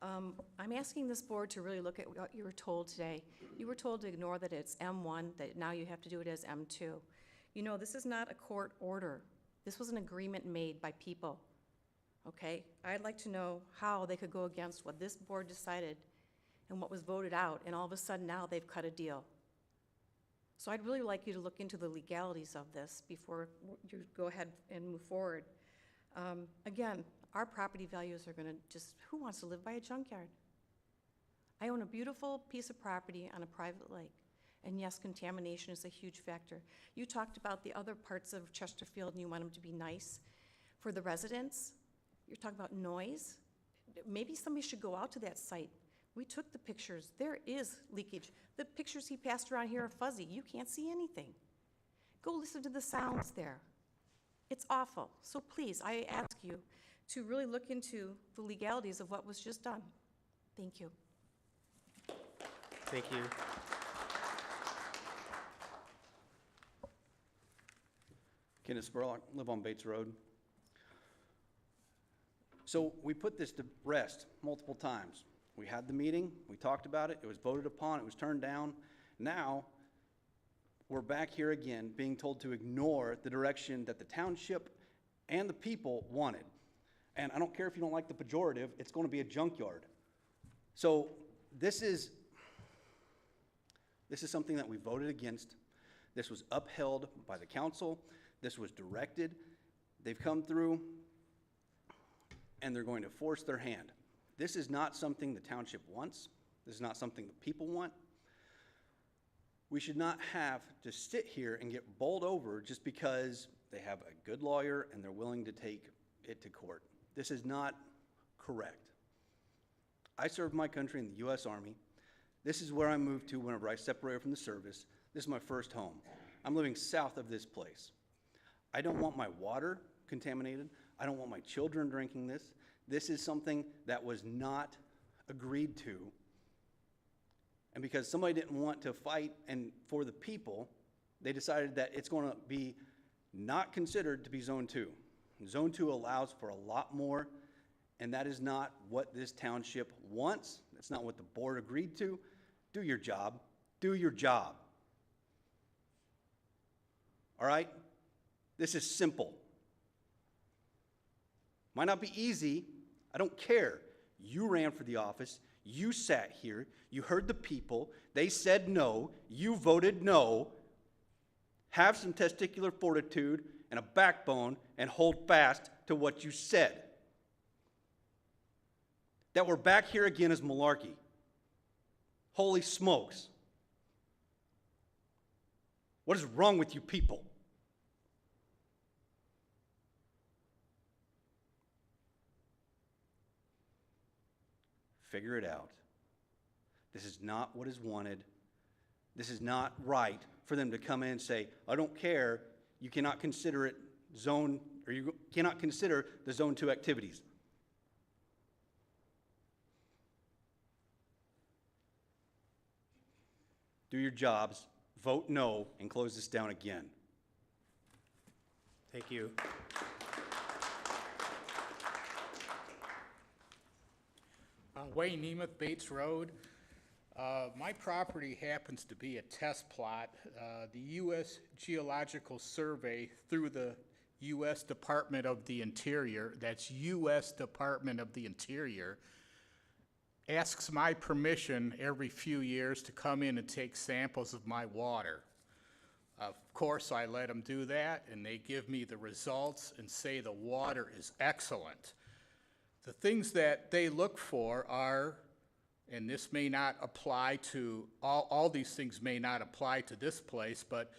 I'm asking this board to really look at what you were told today. You were told to ignore that it's M1, that now you have to do it as M2. You know, this is not a court order. This was an agreement made by people, okay? I'd like to know how they could go against what this board decided and what was voted out, and all of a sudden now they've cut a deal. So I'd really like you to look into the legalities of this before you go ahead and move forward. Again, our property values are gonna just, who wants to live by a junkyard? I own a beautiful piece of property on a private lake, And yes, contamination is a huge factor. You talked about the other parts of Chesterfield and you want them to be nice. For the residents, you're talking about noise. Maybe somebody should go out to that site. We took the pictures. There is leakage. The pictures he passed around here are fuzzy. You can't see anything. Go listen to the sounds there. It's awful. So please, I ask you to really look into the legalities of what was just done. Thank you. Thank you. Kenneth Spurlock, live on Bates Road. So we put this to rest multiple times. We had the meeting, we talked about it, it was voted upon, it was turned down. Now, we're back here again being told to ignore the direction that the township and the people wanted. And I don't care if you don't like the pejorative, it's going to be a junkyard. So this is something that we voted against. This was upheld by the council. This was directed. They've come through and they're going to force their hand. This is not something the township wants. This is not something the people want. We should not have to sit here and get bowled over just because they have a good lawyer and they're willing to take it to court. This is not correct. I served my country in the U.S. Army. This is where I moved to whenever I separated from the service. This is my first home. I'm living south of this place. I don't want my water contaminated. I don't want my children drinking this. This is something that was not agreed to. And because somebody didn't want to fight and for the people, they decided that it's going to be not considered to be Zone 2. Zone 2 allows for a lot more, and that is not what this township wants. That's not what the board agreed to. Do your job. Do your job. All right? This is simple. Might not be easy. I don't care. You ran for the office. You sat here. You heard the people. They said no. You voted no. Have some testicular fortitude and a backbone and hold fast to what you said. That we're back here again is malarkey. Holy smokes. What is wrong with you people? Figure it out. This is not what is wanted. This is not right for them to come in and say, I don't care, you cannot consider it zone, or you cannot consider the Zone 2 activities. Do your jobs, vote no, and close this down again. Thank you. Wayne Nemeth, Bates Road. My property happens to be a test plot. The U.S. Geological Survey through the U.S. Department of the Interior, that's U.S. Department of the Interior, asks my permission every few years to come in and take samples of my water. Of course, I let them do that, and they give me the results and say the water is excellent. The things that they look for are, and this may not apply to, all these things may not apply to this place, but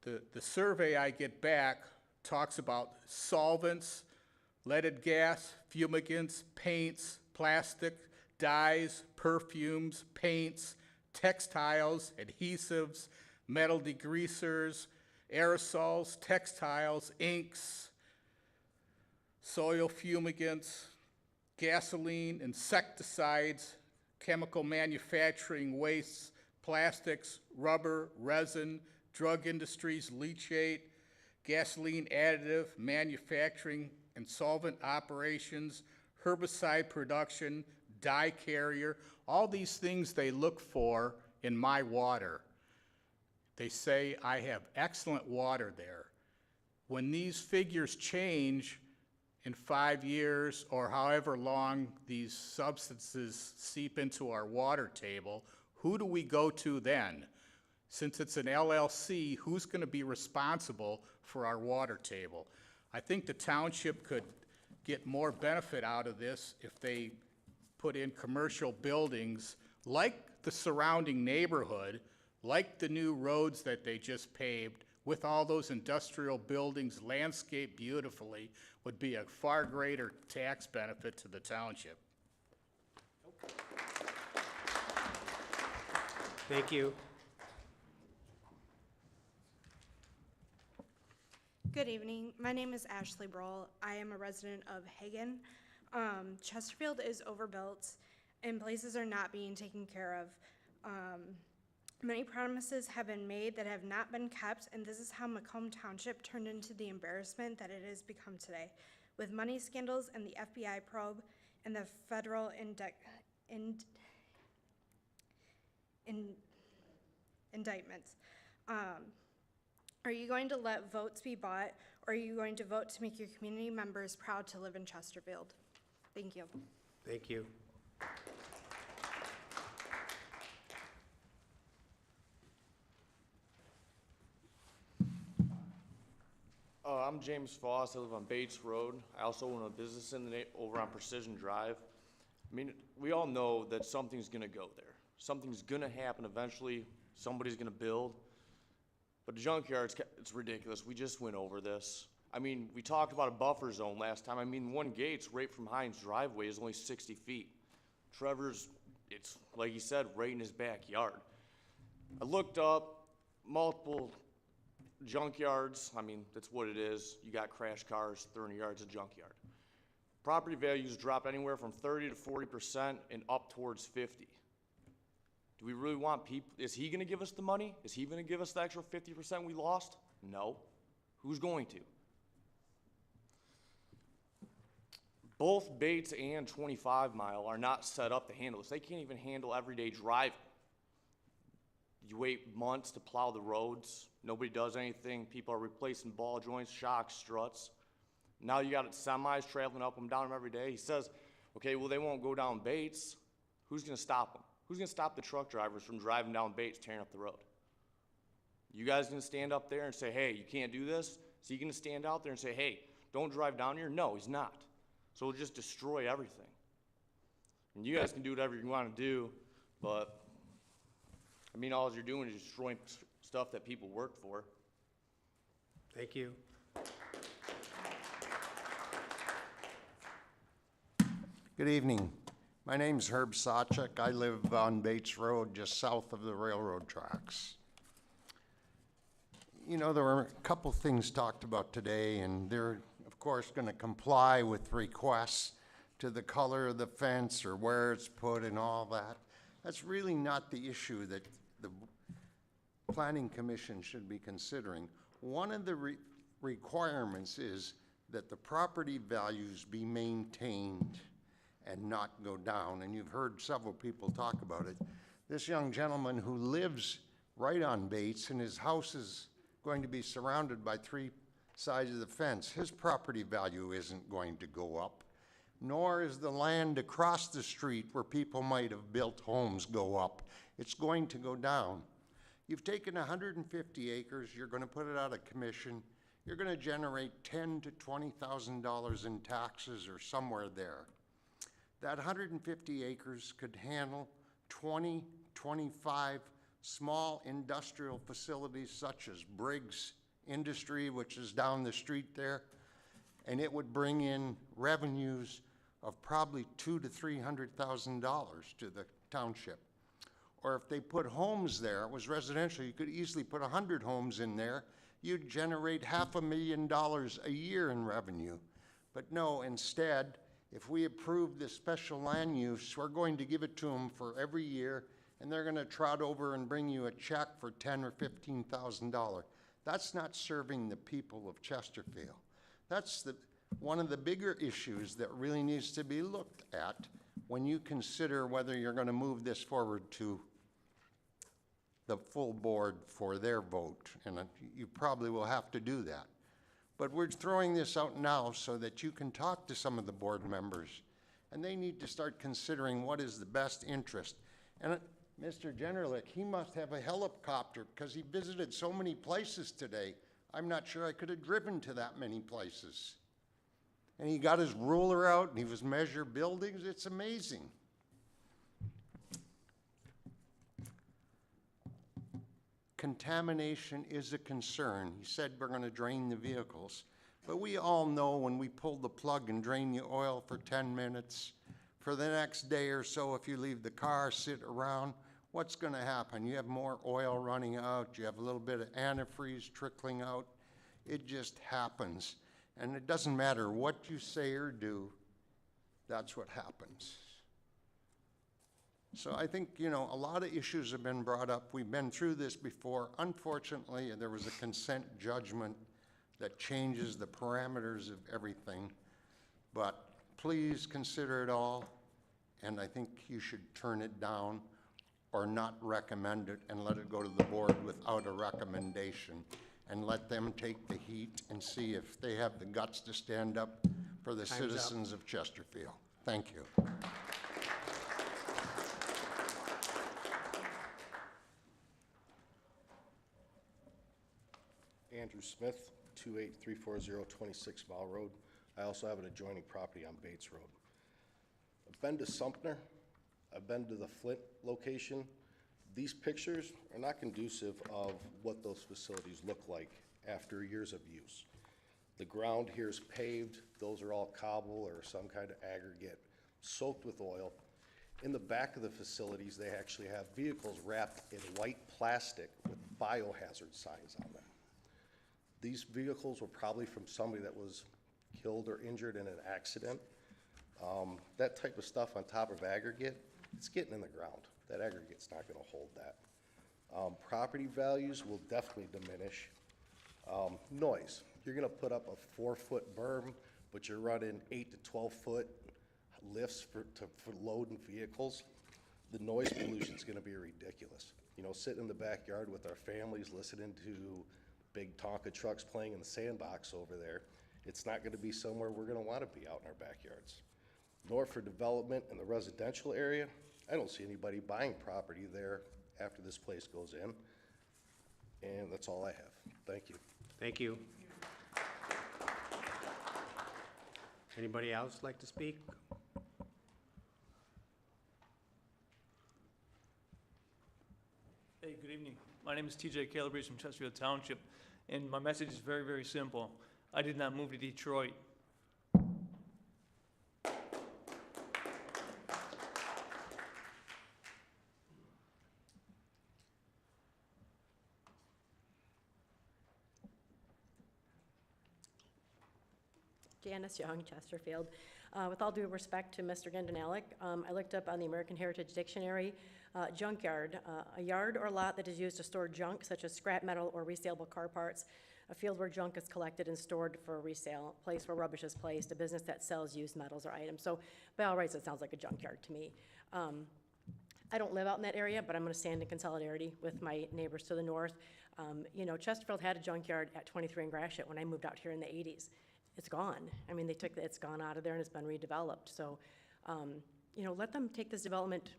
the survey I get back talks about solvents, leaded gas, fumigants, paints, plastic, dyes, perfumes, paints, textiles, adhesives, metal degreasers, aerosols, textiles, inks, soil fumigants, gasoline, insecticides, chemical manufacturing wastes, plastics, rubber, resin, drug industries, leachate, gasoline additive, manufacturing and solvent operations, herbicide production, dye carrier, all these things they look for in my water. They say I have excellent water there. When these figures change in 5 years or however long these substances seep into our water table, who do we go to then? Since it's an LLC, who's going to be responsible for our water table? I think the township could get more benefit out of this if they put in commercial buildings like the surrounding neighborhood, like the new roads that they just paved, with all those industrial buildings landscaped beautifully, would be a far greater tax benefit to the township. Thank you. Good evening. My name is Ashley Broll. I am a resident of Hagen. Chesterfield is overbuilt and places are not being taken care of. Many promises have been made that have not been kept, and this is how Macomb Township turned into the embarrassment that it has become today, with money scandals and the FBI probe and the federal indictments. Are you going to let votes be bought, or are you going to vote to make your community members proud to live in Chesterfield? Thank you. Thank you. I'm James Foss. I live on Bates Road. I also own a business over on Precision Drive. I mean, we all know that something's gonna go there. Something's gonna happen eventually. Somebody's gonna build. But the junkyard's, it's ridiculous. We just went over this. I mean, we talked about a buffer zone last time. I mean, one gate's right from Heinz' driveway is only 60 feet. Trevor's, it's, like he said, right in his backyard. I looked up multiple junkyards. I mean, that's what it is. You got crash cars, 30 yards of junkyard. Property values drop anywhere from 30 to 40% and up towards 50. Do we really want people, is he gonna give us the money? Is he gonna give us the extra 50% we lost? No. Who's going to? Both Bates and 25 Mile are not set up to handle this. They can't even handle everyday driving. You wait months to plow the roads. Nobody does anything. People are replacing ball joints, shocks, struts. Now you got semis traveling up and down them every day. He says, okay, well, they won't go down Bates. Who's gonna stop them? Who's gonna stop the truck drivers from driving down Bates, tearing up the road? You guys gonna stand up there and say, hey, you can't do this? Is he gonna stand out there and say, hey, don't drive down here? No, he's not. So it'll just destroy everything. And you guys can do whatever you wanna do, but I mean, all you're doing is destroying stuff that people work for. Thank you. Good evening. My name's Herb Sawchuk. I live on Bates Road, just south of the railroad tracks. You know, there were a couple things talked about today, and they're, of course, going to comply with requests to the color of the fence or where it's put and all that. That's really not the issue that the Planning Commission should be considering. One of the requirements is that the property values be maintained and not go down, and you've heard several people talk about it. This young gentleman who lives right on Bates, and his house is going to be surrounded by 3 sides of the fence, his property value isn't going to go up, nor is the land across the street where people might have built homes go up. It's going to go down. You've taken 150 acres, you're going to put it out of commission, you're going to generate $10,000 to $20,000 in taxes or somewhere there. That 150 acres could handle 20, 25 small industrial facilities such as Briggs Industry, which is down the street there, and it would bring in revenues of probably $200,000 to $300,000 to the township. Or if they put homes there, it was residential, you could easily put 100 homes in there, you'd generate $500,000 a year in revenue. But no, instead, if we approve this special land use, we're going to give it to them for every year, and they're going to trot over and bring you a check for $10,000 or $15,000. That's not serving the people of Chesterfield. That's one of the bigger issues that really needs to be looked at when you consider whether you're going to move this forward to the full board for their vote, and you probably will have to do that. But we're throwing this out now so that you can talk to some of the board members, and they need to start considering what is the best interest. And Mr. Generlich, he must have a helicopter because he visited so many places today. I'm not sure I could have driven to that many places. And he got his ruler out and he was measuring buildings. It's amazing. contamination is a concern. He said we're gonna drain the vehicles. But we all know when we pull the plug and drain the oil for 10 minutes, for the next day or so, if you leave the car sit around, what's gonna happen? You have more oil running out, you have a little bit of antifreeze trickling out. It just happens. And it doesn't matter what you say or do, that's what happens. So I think, you know, a lot of issues have been brought up. We've been through this before. Unfortunately, there was a consent judgment that changes the parameters of everything. But please consider it all, and I think you should turn it down or not recommend it and let it go to the board without a recommendation, and let them take the heat and see if they have the guts to stand up for the Time's up. citizens of Chesterfield. Thank you. Andrew Smith, 28340 26 Mile Road. I also have an adjoining property on Bates Road. I've been to Sumter. I've been to the Flint location. These pictures are not conducive of what those facilities look like after years of use. The ground here is paved. Those are all cobble or some kind of aggregate soaked with oil. In the back of the facilities, they actually have vehicles wrapped in white plastic with biohazard signs on them. These vehicles were probably from somebody that was killed or injured in an accident. That type of stuff on top of aggregate, it's getting in the ground. That aggregate's not gonna hold that. Property values will definitely diminish. Noise, you're gonna put up a 4-foot berm, but you're running 8 to 12-foot lifts for loading vehicles. The noise pollution's gonna be ridiculous. You know, sitting in the backyard with our families, listening to big Tonka trucks playing in the sandbox over there, it's not gonna be somewhere we're gonna wanna be out in our backyards. Nor for development in the residential area, I don't see anybody buying property there after this place goes in. And that's all I have. Thank you. Thank you. Anybody else like to speak? Hey, good evening. My name is TJ Calabrese from Chesterfield Township, and my message is very, very simple. I did not move to Detroit. Janice Young, Chesterfield. With all due respect to Mr. Gendinalik, I looked up on the American Heritage Dictionary, junkyard, a yard or lot that is used to store junk such as scrap metal or resaleable car parts, a field where junk is collected and stored for resale, a place where rubbish is placed, a business that sells used metals or items. So by all rights, it sounds like a junkyard to me. I don't live out in that area, but I'm gonna stand in solidarity with my neighbors to the north. You know, Chesterfield had a junkyard at 23 in Gratiot when I moved out here in the 80s. It's gone. I mean, it's gone out of there and it's been redeveloped. So, you know, let them take this development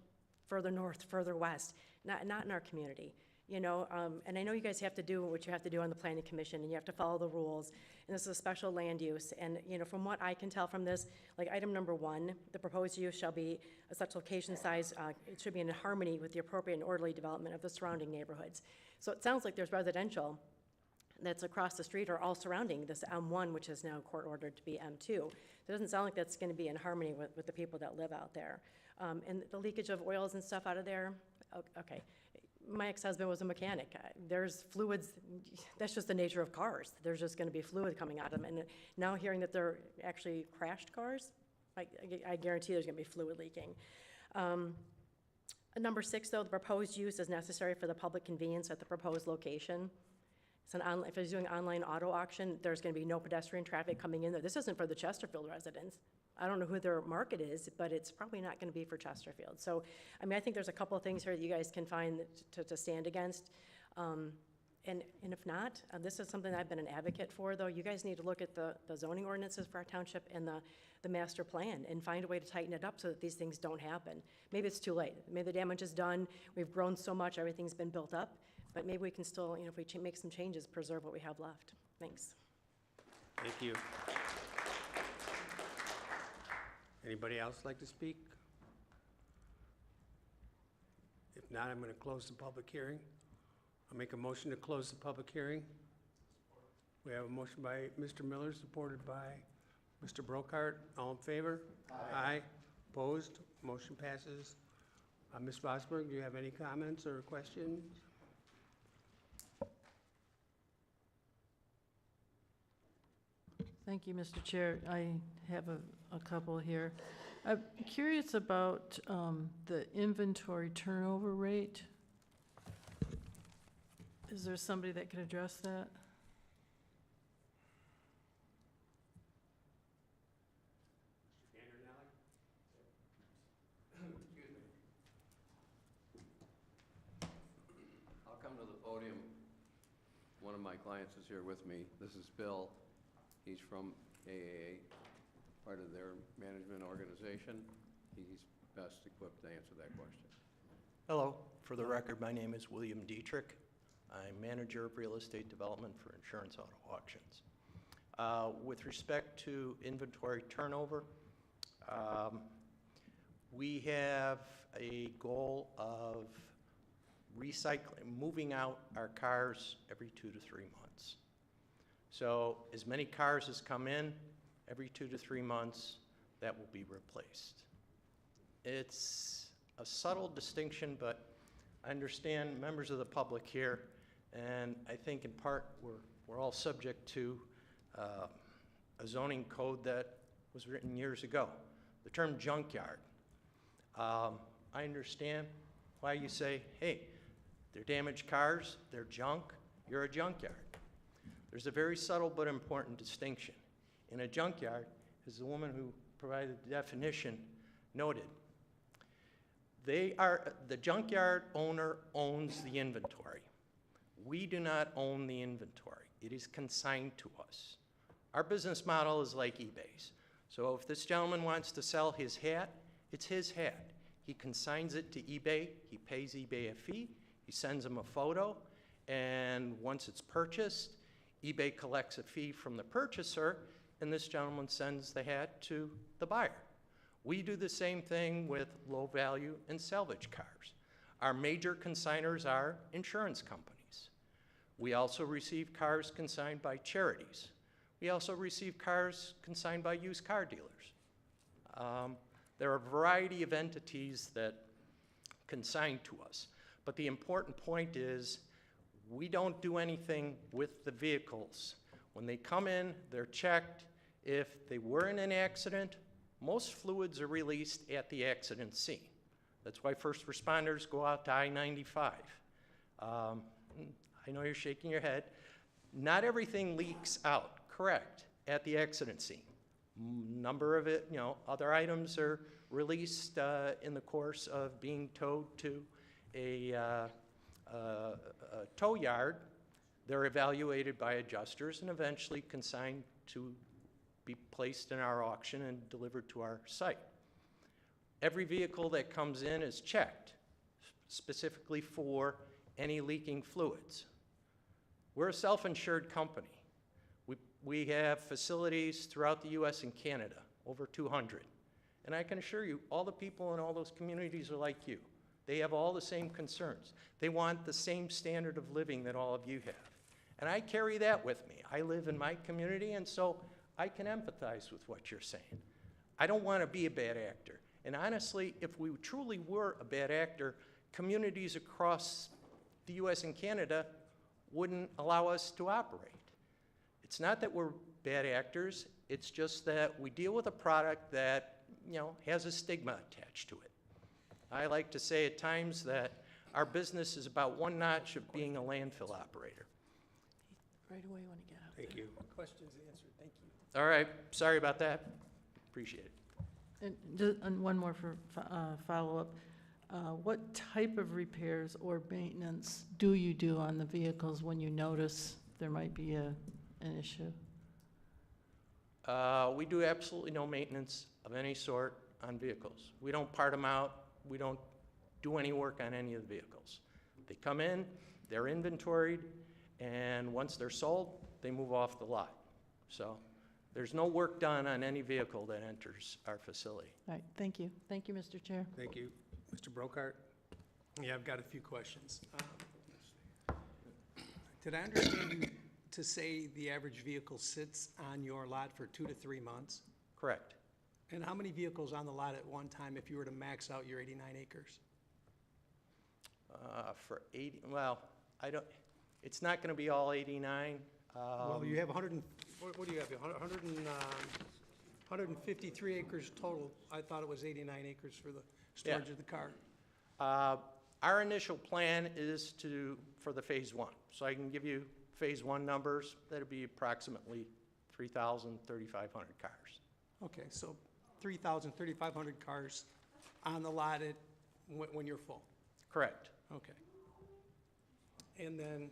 further north, further west, not in our community. You know, and I know you guys have to do what you have to do on the planning commission, and you have to follow the rules. And this is a special land use. And, you know, from what I can tell from this, like item number 1, the proposed use shall be a such location size, it should be in harmony with the appropriate and orderly development of the surrounding neighborhoods. So it sounds like there's residential that's across the street or all surrounding this M1, which is now court-ordered to be M2. It doesn't sound like that's going to be in harmony with the people that live out there. And the leakage of oils and stuff out of there, okay. My ex-husband was a mechanic. There's fluids, that's just the nature of cars. There's just going to be fluid coming out of them. And now hearing that they're actually crashed cars, I guarantee there's going to be fluid leaking. Number 6, though, the proposed use is necessary for the public convenience at the proposed location. If it's doing online auto auction, there's going to be no pedestrian traffic coming in there. This isn't for the Chesterfield residents. I don't know who their market is, but it's probably not going to be for Chesterfield. So, I mean, I think there's a couple of things here that you guys can find to stand against. And if not, this is something I've been an advocate for, though. You guys need to look at the zoning ordinances for our township and the master plan and find a way to tighten it up so that these things don't happen. Maybe it's too late. Maybe the damage is done. We've grown so much, everything's been built up. But maybe we can still, you know, if we make some changes, preserve what we have left. Thanks. Thank you. Anybody else like to speak? If not, I'm going to close the public hearing. I'll make a motion to close the public hearing. We have a motion by Mr. Miller, supported by Mr. Brokart. All in favor? Aye. Opposed? Motion passes. Ms. Vosberg, do you have any comments or questions? Thank you, Mr. Chair. I have a couple here. I'm curious about the inventory turnover rate. Is there somebody that can address that? I'll come to the podium. One of my clients is here with me. This is Bill. He's from AAA, part of their management organization. He's best equipped to answer that question. Hello. For the record, my name is William Dietrich. I'm manager of real estate development for Insurance Auto Auctions. With respect to inventory turnover, we have a goal of recycling, moving out our cars every 2 to 3 months. So as many cars as come in, every 2 to 3 months, that will be replaced. It's a subtle distinction, but I understand members of the public here, and I think in part we're all subject to a zoning code that was written years ago. The term junkyard. I understand why you say, hey, they're damaged cars, they're junk, you're a junkyard. There's a very subtle but important distinction. In a junkyard, as the woman who provided the definition noted, the junkyard owner owns the inventory. We do not own the inventory. It is consigned to us. Our business model is like eBay's. So if this gentleman wants to sell his hat, it's his hat. He consigns it to eBay, he pays eBay a fee, he sends them a photo, and once it's purchased, eBay collects a fee from the purchaser, and this gentleman sends the hat to the buyer. We do the same thing with low value and salvage cars. Our major consigners are insurance companies. We also receive cars consigned by charities. We also receive cars consigned by used car dealers. There are a variety of entities that consign to us. But the important point is we don't do anything with the vehicles. When they come in, they're checked. If they were in an accident, most fluids are released at the accident scene. That's why first responders go out to I-95. I know you're shaking your head. Not everything leaks out, correct, at the accident scene. Number of it, other items are released in the course of being towed to a tow yard. They're evaluated by adjusters and eventually consigned to be placed in our auction and delivered to our site. Every vehicle that comes in is checked specifically for any leaking fluids. We're a self-insured company. We have facilities throughout the US and Canada, over 200. And I can assure you, all the people in all those communities are like you. They have all the same concerns. They want the same standard of living that all of you have. And I carry that with me. I live in my community, and so I can empathize with what you're saying. I don't want to be a bad actor. And honestly, if we truly were a bad actor, communities across the US and Canada wouldn't allow us to operate. It's not that we're bad actors, it's just that we deal with a product that, has a stigma attached to it. I like to say at times that our business is about one notch of being a landfill operator. Right away when you get out. Thank you. Questions answered, thank you. All right, sorry about that. Appreciate it. And one more for follow-up. What type of repairs or maintenance do you do on the vehicles when you notice there might be an issue? We do absolutely no maintenance of any sort on vehicles. We don't part them out. We don't do any work on any of the vehicles. They come in, they're inventoried, and once they're sold, they move off the lot. So there's no work done on any vehicle that enters our facility. All right, thank you. Thank you, Mr. Chair. Thank you. Mr. Brokart? Yeah, I've got a few questions. Did I understand you to say the average vehicle sits on your lot for 2 to 3 months? Correct. And how many vehicles on the lot at one time if you were to max out your 89 acres? For 80, well, I don't, it's not going to be all 89. Well, you have 100, what do you have, 153 acres total. I thought it was 89 acres for the storage of the car. Our initial plan is for the phase 1. So I can give you phase 1 numbers. That'd be approximately 3,000, 3,500 cars. Okay, so 3,000, 3,500 cars on the lot when you're full. Correct. Okay. And then,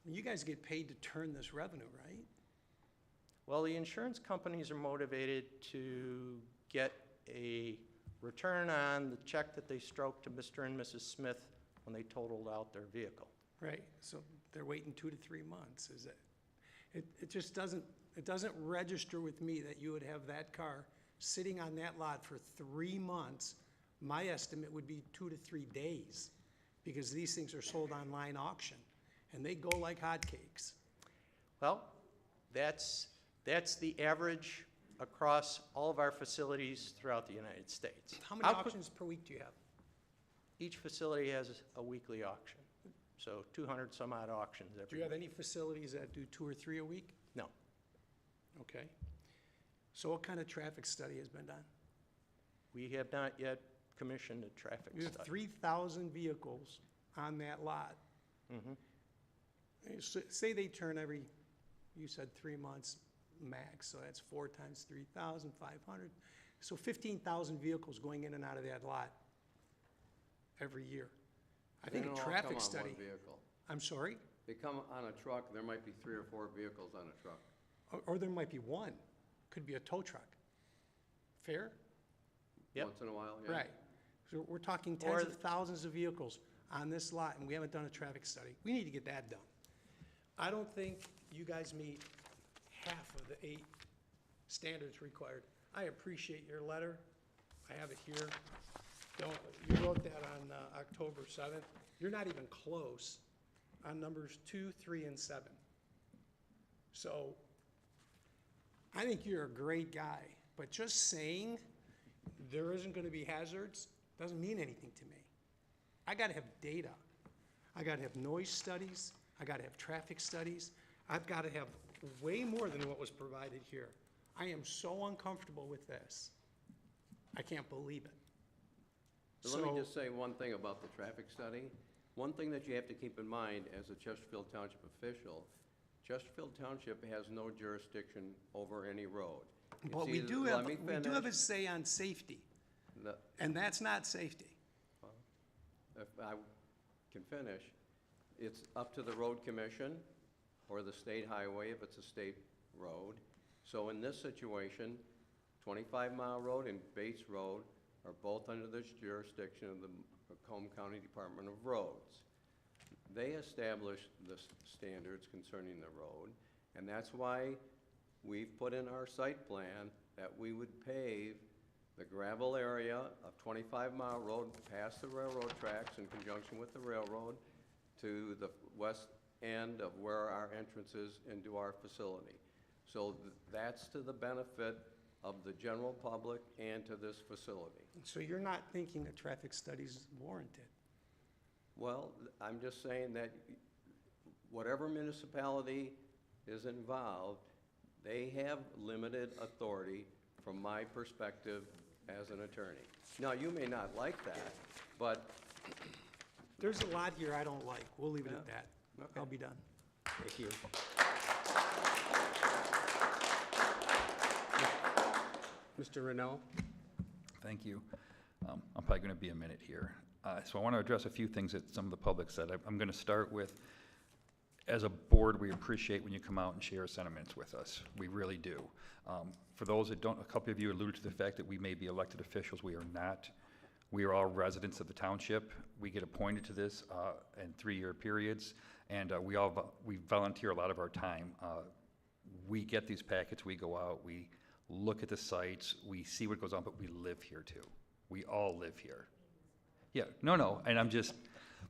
you guys get paid to turn this revenue, right? Well, the insurance companies are motivated to get a return on the check that they stroked to Mr. and Mrs. Smith when they totaled out their vehicle. Right, so they're waiting 2 to 3 months, is it? It just doesn't register with me that you would have that car sitting on that lot for 3 months. My estimate would be 2 to 3 days, because these things are sold online auction, and they go like hotcakes. Well, that's the average across all of our facilities throughout the United States. How many auctions per week do you have? Each facility has a weekly auction, so 200 some odd auctions every week. Do you have any facilities that do 2 or 3 a week? No. Okay. So what kind of traffic study has been done? We have not yet commissioned a traffic You have study. 3,000 vehicles on that lot. Mhm. Say they turn every, you said 3 months max, so that's 4 times 3,000, 500. So 15,000 vehicles going in and out of that lot every year. I think a traffic study. They don't all come on one vehicle. I'm sorry? They come on a truck, there might be 3 or 4 vehicles on a truck. Or there might be one. Could be a tow truck. Fair? Yep. Once in a while, yeah. Right. So we're talking tens of thousands of vehicles on this lot, and we haven't done a traffic study. We need to get that done. I don't think you guys meet half of the 8 standards required. I appreciate your letter. I have it here. You wrote that on October 7th. You're not even close on numbers 2, 3, and 7. So I think you're a great guy, but just saying there isn't going to be hazards doesn't mean anything to me. I got to have data. I got to have noise studies. I got to have traffic studies. I've got to have way more than what was provided here. I am so uncomfortable with this. I can't believe it. So let me just say one thing about the traffic study. One thing that you have to keep in mind as a Chesterfield Township official, Chesterfield Township has no jurisdiction over any road. But we do have a say on safety, and that's not safety. If I can finish, it's up to the road commission or the state highway if it's a state road. So in this situation, 25 Mile Road and Bates Road are both under the jurisdiction of the Macomb County Department of Roads. They establish the standards concerning the road, and that's why we've put in our site plan that we would pave the gravel area of 25 Mile Road past the railroad tracks in conjunction with the railroad to the west end of where our entrance is into our facility. So that's to the benefit of the general public and to this facility. So you're not thinking a traffic study's warranted? Well, I'm just saying that whatever municipality is involved, they have limited authority from my perspective as an attorney. Now, you may not like that, but There's a lot here I don't like. We'll leave it at Yeah. that. Okay. I'll be done. Thank you. Mr. Renault? Thank you. I'm probably going to be a minute here. So I want to address a few things that some of the public said. I'm going to start with, as a board, we appreciate when you come out and share sentiments with us. We really do. For those that don't, a couple of you alluded to the fact that we may be elected officials. We are not. We are all residents of the township. We get appointed to this in 3-year periods, and we volunteer a lot of our time. We get these packets, we go out, we look at the sites, we see what goes on, but we live here too. We all live here. Yeah, no, and I'm just,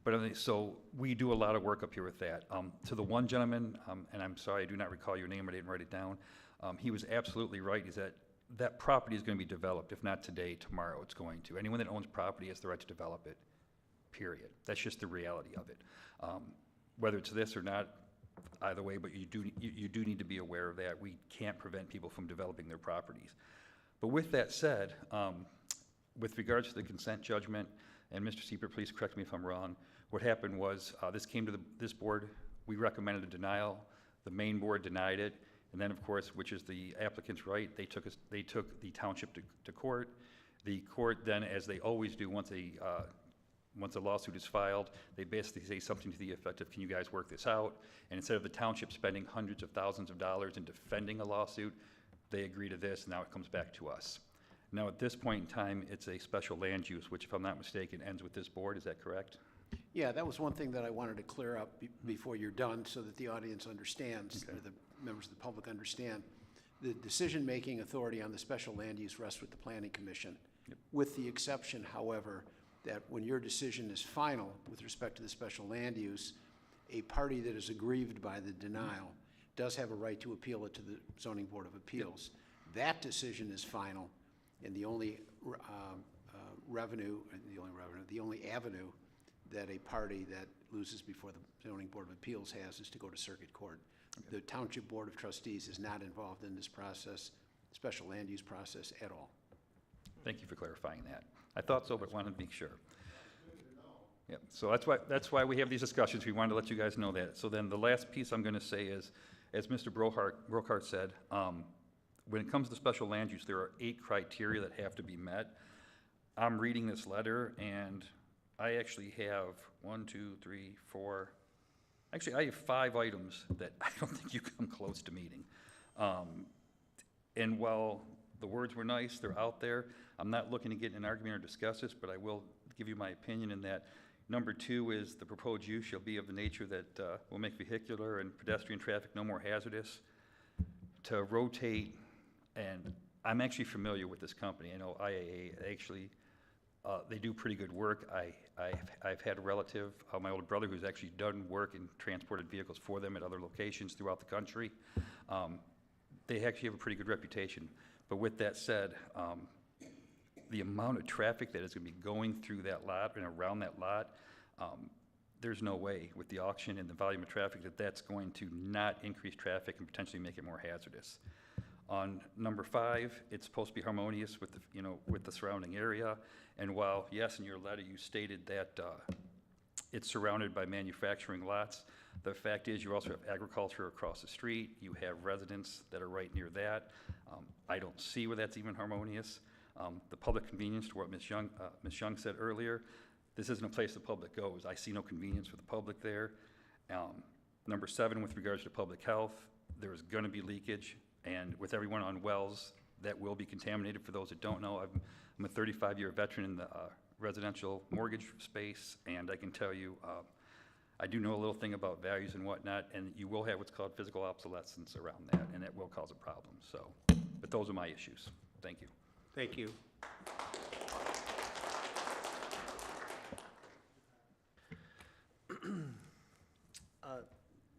But so we do a lot of work up here with that. To the one gentleman, and I'm sorry, I do not recall your name, I didn't write it down. He was absolutely right, is that property is going to be developed, if not today, tomorrow it's going to. Anyone that owns property has the right to develop it, period. That's just the reality of it. Whether it's this or not, either way, but you do need to be aware of that. We can't prevent people from developing their properties. But with that said, with regards to the consent judgment, and Mr. Seeper, please correct me if I'm wrong, what happened was this came to this board, we recommended a denial, the main board denied it, and then of course, which is the applicant's right, they took the township to court. The court then, as they always do, once a lawsuit is filed, they basically say something to the effect of, can you guys work this out? And instead of the township spending hundreds of thousands of dollars in defending a lawsuit, they agree to this, and now it comes back to us. Now, at this point in time, it's a special land use, which, if I'm not mistaken, ends with this board. Is that correct? Yeah, that was one thing that I wanted to clear up before you're done, so that the audience understands, or the members of the public understand. The decision-making authority on the special land use rests with the Planning Commission, with the exception, however, that when your decision is final with respect to the special land use, a party that is aggrieved by the denial does have a right to appeal it to the Zoning Board of Appeals. That decision is final, and the only the only avenue that a party that loses before the Zoning Board of Appeals has is to go to circuit court. Okay. The Township Board of Trustees is not involved in this process, special land use process, at all. Thank you for clarifying that. I thought so, but wanted to make sure. Yep. So that's why we have these discussions. We wanted to let you guys know that. So then the last piece I'm going to say is, as Mr. Brockhart said, when it comes to special land use, there are 8 criteria that have to be met. I'm reading this letter, and I actually have 1, 2, 3, 4. Actually, I have 5 items that I don't think you come close to meeting. And while the words were nice, they're out there. I'm not looking to get in an argument or discuss this, but I will give you my opinion in that. Number 2 is the proposed use shall be of the nature that will make vehicular and pedestrian traffic no more hazardous. To rotate, and I'm actually familiar with this company. I know IAA, actually, they do pretty good work. I've had a relative, my older brother, who's actually done work and transported vehicles for them at other locations throughout the country. They actually have a pretty good reputation. But with that said, the amount of traffic that is going to be going through that lot and around that lot, there's no way with the auction and the volume of traffic that that's going to not increase traffic and potentially make it more hazardous. On number 5, it's supposed to be harmonious with the, with the surrounding area. And while, yes, in your letter you stated that it's surrounded by manufacturing lots, the fact is you also have agriculture across the street. You have residents that are right near that. I don't see where that's even harmonious. The public convenience, to what Ms. Young said earlier, this isn't a place the public goes. I see no convenience for the public there. Number 7, with regards to public health, there's going to be leakage, and with everyone on wells, that will be contaminated. For those that don't know, I'm a 35-year veteran in the residential mortgage space, and I can tell you, I do know a little thing about values and whatnot, and you will have what's called physical obsolescence around that, and that will cause a problem. So, but those are my issues. Thank you. Thank you.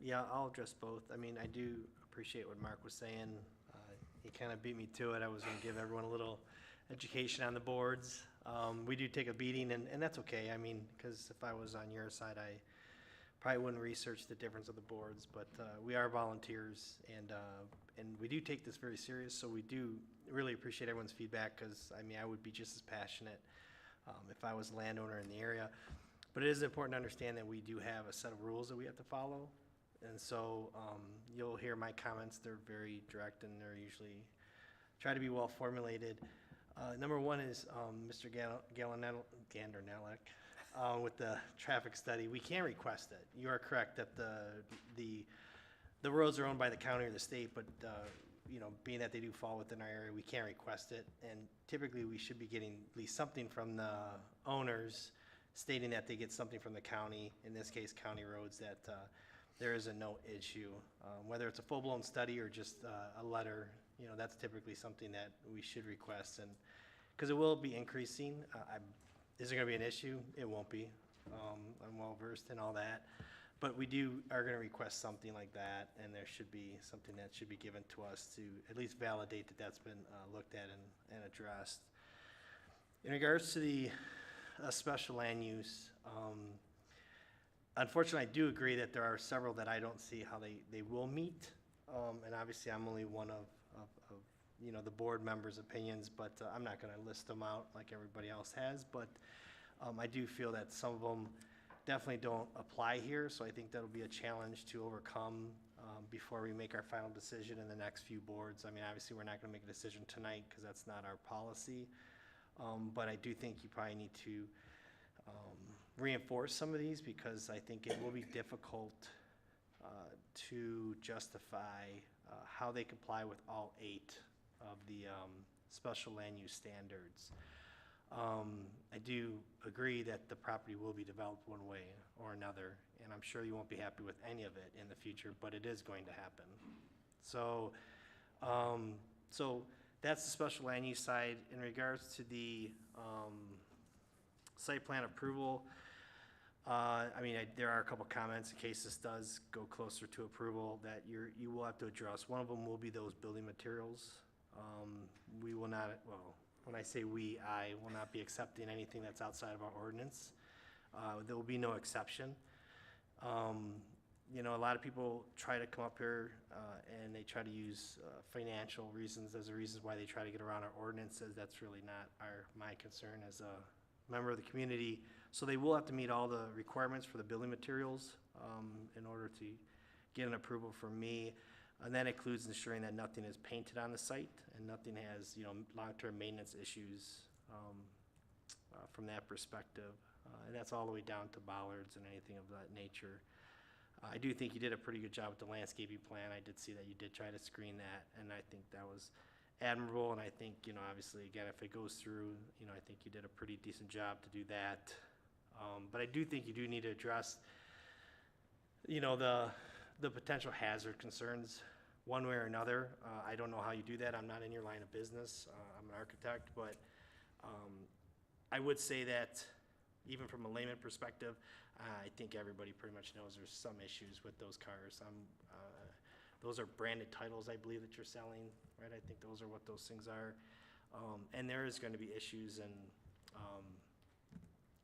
Yeah, I'll address both. I mean, I do appreciate what Mark was saying. He kind of beat me to it. I was going to give everyone a little education on the boards. We do take a beating, and that's okay. I mean, because if I was on your side, I probably wouldn't research the difference of the boards. But we are volunteers, and we do take this very serious. So we do really appreciate everyone's feedback, because I mean, I would be just as passionate if I was a landowner in the area. But it is important to understand that we do have a set of rules that we have to follow. And so you'll hear my comments. They're very direct, and they're usually try to be well formulated. Number 1 is Mr. Gandernelek with the traffic study. We can request it. You are correct that the roads are owned by the county or the state, but being that they do fall within our area, we can request it. And typically, we should be getting at least something from the owners stating that they get something from the county, in this case, county roads, that there is a no issue. Whether it's a full-blown study or just a letter, that's typically something that we should request, and because it will be increasing. Is there going to be an issue? It won't be. I'm well-versed in all that. But we are gonna request something like that, and there should be something that should be given to us to at least validate that that's been looked at and addressed. In regards to the special land use, unfortunately, I do agree that there are several that I don't see how they will meet. And obviously, I'm only one of you know, the board members' opinions, but I'm not gonna list them out like everybody else has. But I do feel that some of them definitely don't apply here, so I think that'll be a challenge to overcome before we make our final decision in the next few boards. I mean, obviously, we're not gonna make a decision tonight, because that's not our policy. But I do think you probably need to reinforce some of these, because I think it will be difficult to justify how they comply with all 8 of the special land use standards. I do agree that the property will be developed one way or another, and I'm sure you won't be happy with any of it in the future, but it is going to happen. So, so that's the special land use side. In regards to the site plan approval, I mean, there are a couple comments in case this does go closer to approval that you will have to address. One of them will be those building materials. We will not, well, when I say we, I will not be accepting anything that's outside of our ordinance. There will be no exception. You know, a lot of people try to come up here and they try to use financial reasons as the reasons why they try to get around our ordinances. That's really not my concern as a member of the community. So they will have to meet all the requirements for the building materials in order to get an approval from me. And that includes ensuring that nothing is painted on the site and nothing has, you know, long-term maintenance issues from that perspective. And that's all the way down to bollards and anything of that nature. I do think you did a pretty good job with the landscaping plan. I did see that you did try to screen that, and I think that was admirable. And I think, you know, obviously, again, if it goes through, you know, I think you did a pretty decent job to do that. But I do think you do need to address, you know, the potential hazard concerns one way or another. I don't know how you do that. I'm not in your line of business. I'm an architect, but I would say that even from a layman perspective, I think everybody pretty much knows there's some issues with those cars. Those are branded titles, I believe, that you're selling, right? I think those are what those things are. And there is going to be issues, and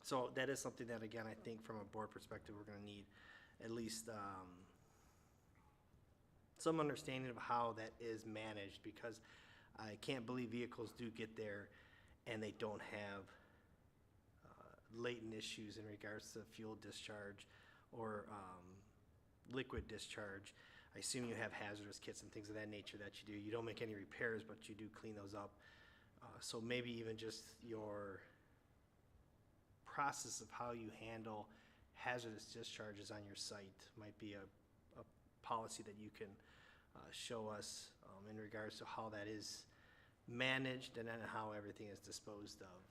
so that is something that, again, I think from a board perspective, we're going to need at least some understanding of how that is managed, because I can't believe vehicles do get there and they don't have latent issues in regards to fuel discharge or liquid discharge. I assume you have hazardous kits and things of that nature that you do. You don't make any repairs, but you do clean those up. So maybe even just your process of how you handle hazardous discharges on your site might be a policy that you can show us in regards to how that is managed and then how everything is disposed of.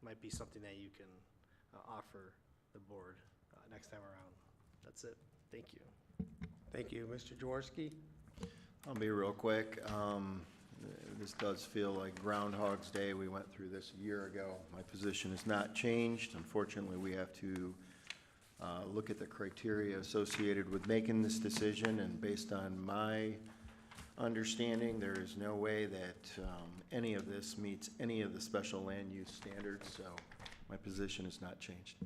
Might be something that you can offer the board next time around. That's it. Thank you. Thank you. Mr. Jaworski? I'll be real quick. This does feel like Groundhog's Day. We went through this a year ago. My position has not changed. Unfortunately, we have to look at the criteria associated with making this decision, and based on my understanding, there is no way that any of this meets any of the special land use standards, so my position has not changed.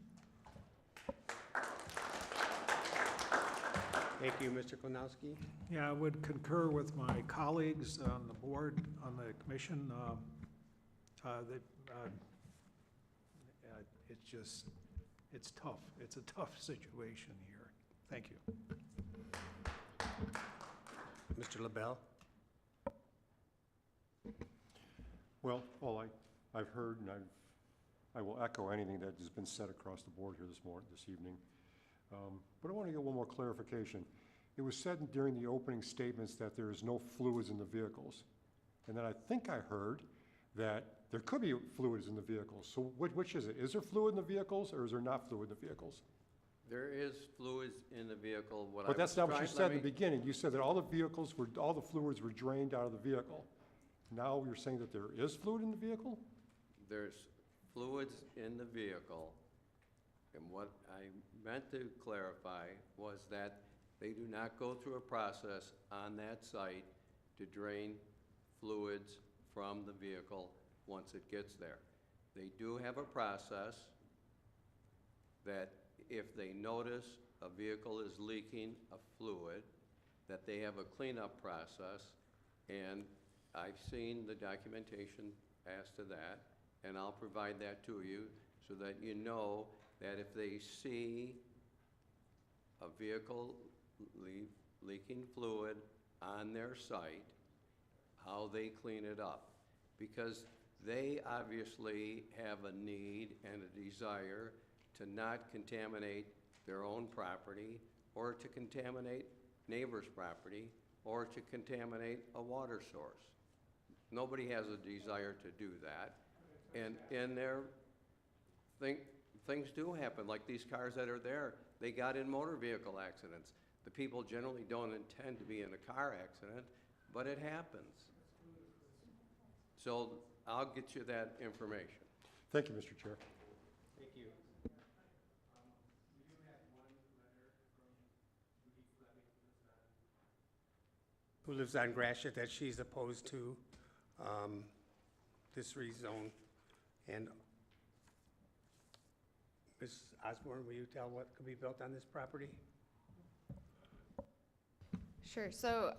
Thank you. Mr. Klonowski? Yeah, I would concur with my colleagues on the board, on the commission. It's tough. It's a tough situation here. Thank you. Mr. LaBelle? Well, all I've heard, and I will echo anything that has been said across the board here this evening. But I want to get one more clarification. It was said during the opening statements that there is no fluids in the vehicles. And then I think I heard that there could be fluids in the vehicles. So which is it? Is there fluid in the vehicles, or is there not fluid in the vehicles? There is fluids in the vehicle. But that's not what you said in the beginning. You said that all the fluids were drained out of the vehicle. Now you're saying that there is fluid in the vehicle? There's fluids in the vehicle And what I meant to clarify was that they do not go through a process on that site to drain fluids from the vehicle once it gets there. They do have a process that if they notice a vehicle is leaking a fluid, that they have a cleanup process, and I've seen the documentation as to that, and I'll provide that to you so that you know that if they see a vehicle leaking fluid on their site, how they clean it up. Because they obviously have a need and a desire to not contaminate their own property or to contaminate neighbor's property or to contaminate a water source. Nobody has a desire to do that. And in there, things do happen, like these cars that are there, they got in motor vehicle accidents. The people generally don't intend to be in a car accident, but it happens. So I'll get you that information. Thank you, Mr. Chair. Thank you. Who lives on Gratiot that she's opposed to this rezone. And Ms. Osborne, will you tell what could be built on this property? Sure. So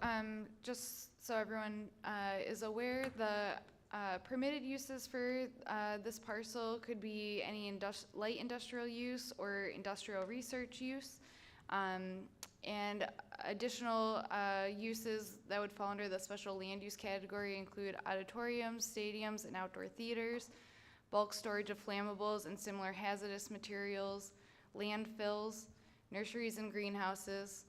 just so everyone is aware, the permitted uses for this parcel could be any light industrial use or industrial research use. And additional uses that would fall under the special land use category include auditoriums, stadiums, and outdoor theaters, bulk storage of flammables and similar hazardous materials, landfills, nurseries and greenhouses,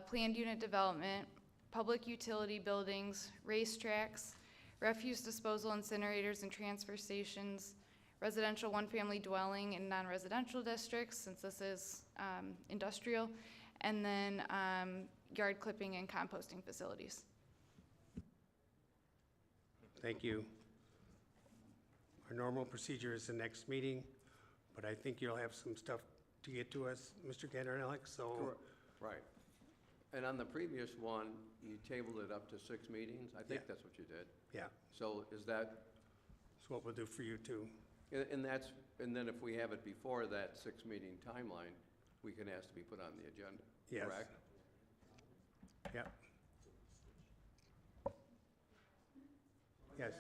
planned unit development, public utility buildings, racetracks, refuse disposal incinerators and transfer stations, residential one-family dwelling and non-residential districts, since this is industrial, and then yard clipping and composting facilities. Thank you. Our normal procedure is the next meeting, but I think you'll have some stuff to get to us, Mr. Ganderlich, so. Right. And on the previous one, you tabled it up to 6 meetings? I think that's what you did. Yeah. So is that? That's what we'll do for you too. And then if we have it before that 6-meeting timeline, we can ask to be put on the agenda, Yes. correct? Yep. Yes.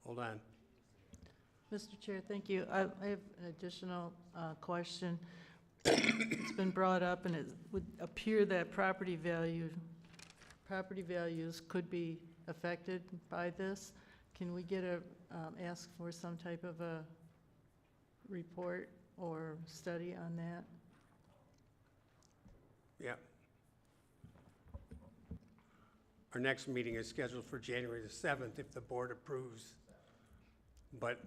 Hold on. Mr. Chair, thank you. I have an additional question. It's been brought up, and it would appear that property values could be affected by this. Can we get ask for some type of a report or study on that? Yeah. Our next meeting is scheduled for January the 7th if the board approves. But,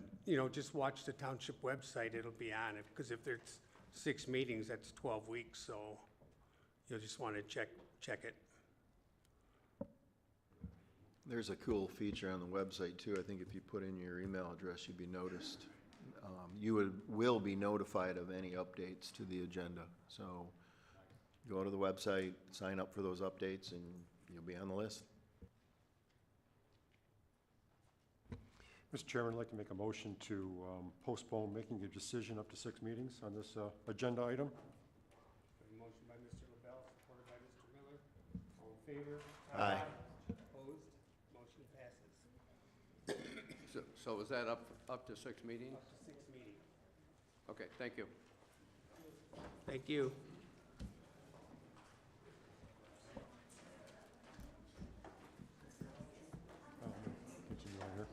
just watch the township website, it'll be on it, because if there's 6 meetings, that's 12 weeks, so you'll just want to check it. There's a cool feature on the website too. I think if you put in your email address, you'd be noticed. You will be notified of any updates to the agenda. So go to the website, sign up for those updates, and you'll be on the list. Mr. Chairman, I'd like to make a motion to postpone making a decision up to 6 meetings on this agenda item. A motion by Mr. LaBelle, supported by Mr. Miller. All in favor? Aye. Opposed? Motion passes. So is that up to 6 meetings? Up to 6 meetings. Okay, thank you. Thank you. Continue on here.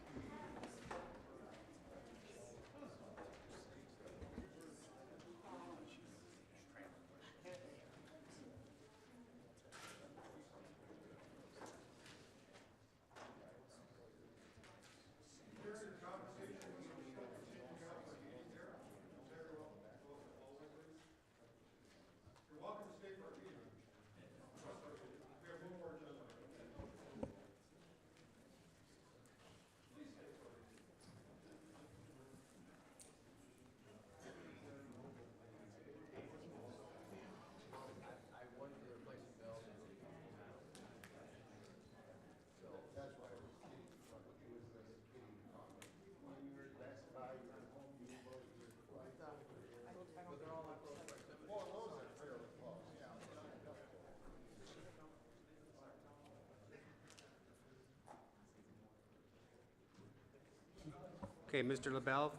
Okay, Mr. LaBelle,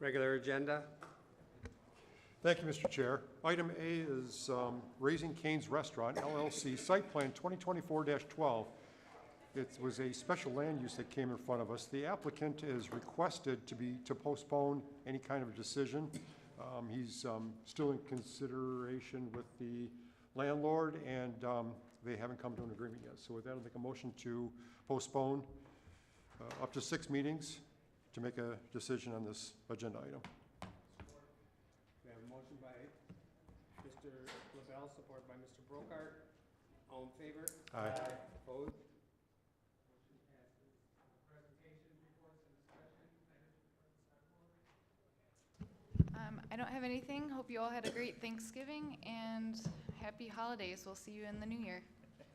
regular agenda. Thank you, Mr. Chair. Item A is Raising Cane's Restaurant LLC, Site Plan 2024-12. It was a special land use that came in front of us. The applicant is requested to postpone any kind of decision. He's still in consideration with the landlord, and they haven't come to an agreement yet. So with that, I'll make a motion to postpone up to 6 meetings to make a decision on this agenda item. We have a motion by Mr. LaBelle, supported by Mr. Brokart. All in favor? Aye. Opposed? I don't have anything. Hope you all had a great Thanksgiving and happy holidays. We'll see you in the new year.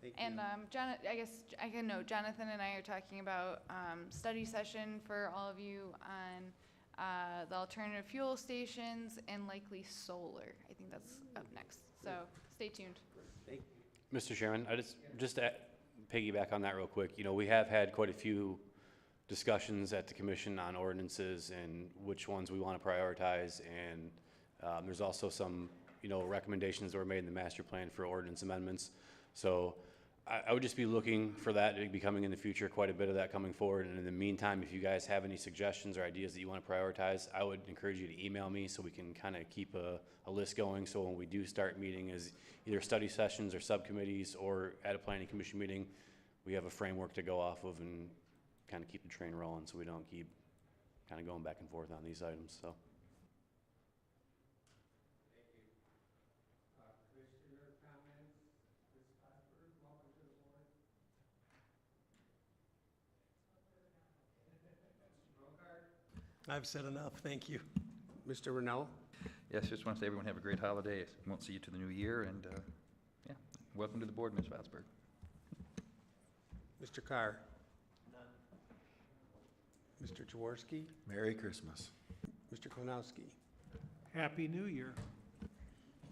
Thank And I guess I can know Jonathan and I are talking about study session for all of you on the alternative fuel stations and likely solar. I think that's up next. So stay tuned. Thank you. Mr. Chairman, I just to piggyback on that real quick. You know, we have had quite a few discussions at the commission on ordinances and which ones we want to prioritize, and there's also some, you know, recommendations that were made in the master plan for ordinance amendments. So I would just be looking for that to be coming in the future, quite a bit of that coming forward. And in the meantime, if you guys have any suggestions or ideas that you want to prioritize, I would encourage you to email me so we can kind of keep a list going. So when we do start meeting as either study sessions or subcommittees or at a planning commission meeting, we have a framework to go off of and kind of keep the train rolling so we don't keep kind of going back and forth on these items. So. I've said enough, thank you. Mr. Renaud? Yes, just want to say everyone have a great holiday. Won't see you to the new year, and yeah, welcome to the board, Ms. Vatsberg. Mr. Carr? Mr. Jaworski? Merry Christmas. Mr. Klonowski? Happy New Year.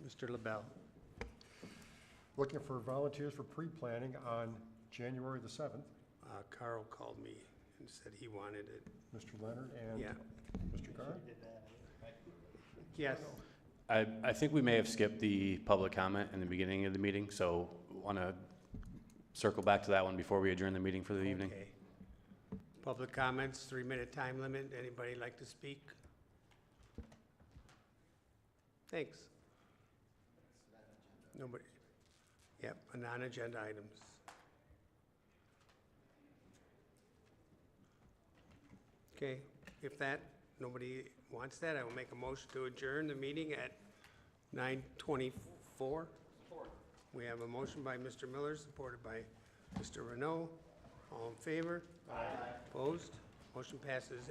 Mr. LaBelle? Looking for volunteers for pre-planning on January the 7th. Carl called me and said he wanted it. Mr. Leonard and Yeah. Mr. Carr? Yes. I think we may have skipped the public comment in the beginning of the meeting, so want to circle back to that one before we adjourn the meeting for the evening. Okay. Public comments, 3-minute time limit. Anybody like to speak? Thanks. Nobody? Yep, non-agenda items. Okay, if nobody wants that, I will make a motion to adjourn the meeting at 9:24. We have a motion by Mr. Miller, supported by Mr. Renaud. All in favor? Aye. Opposed? Motion passes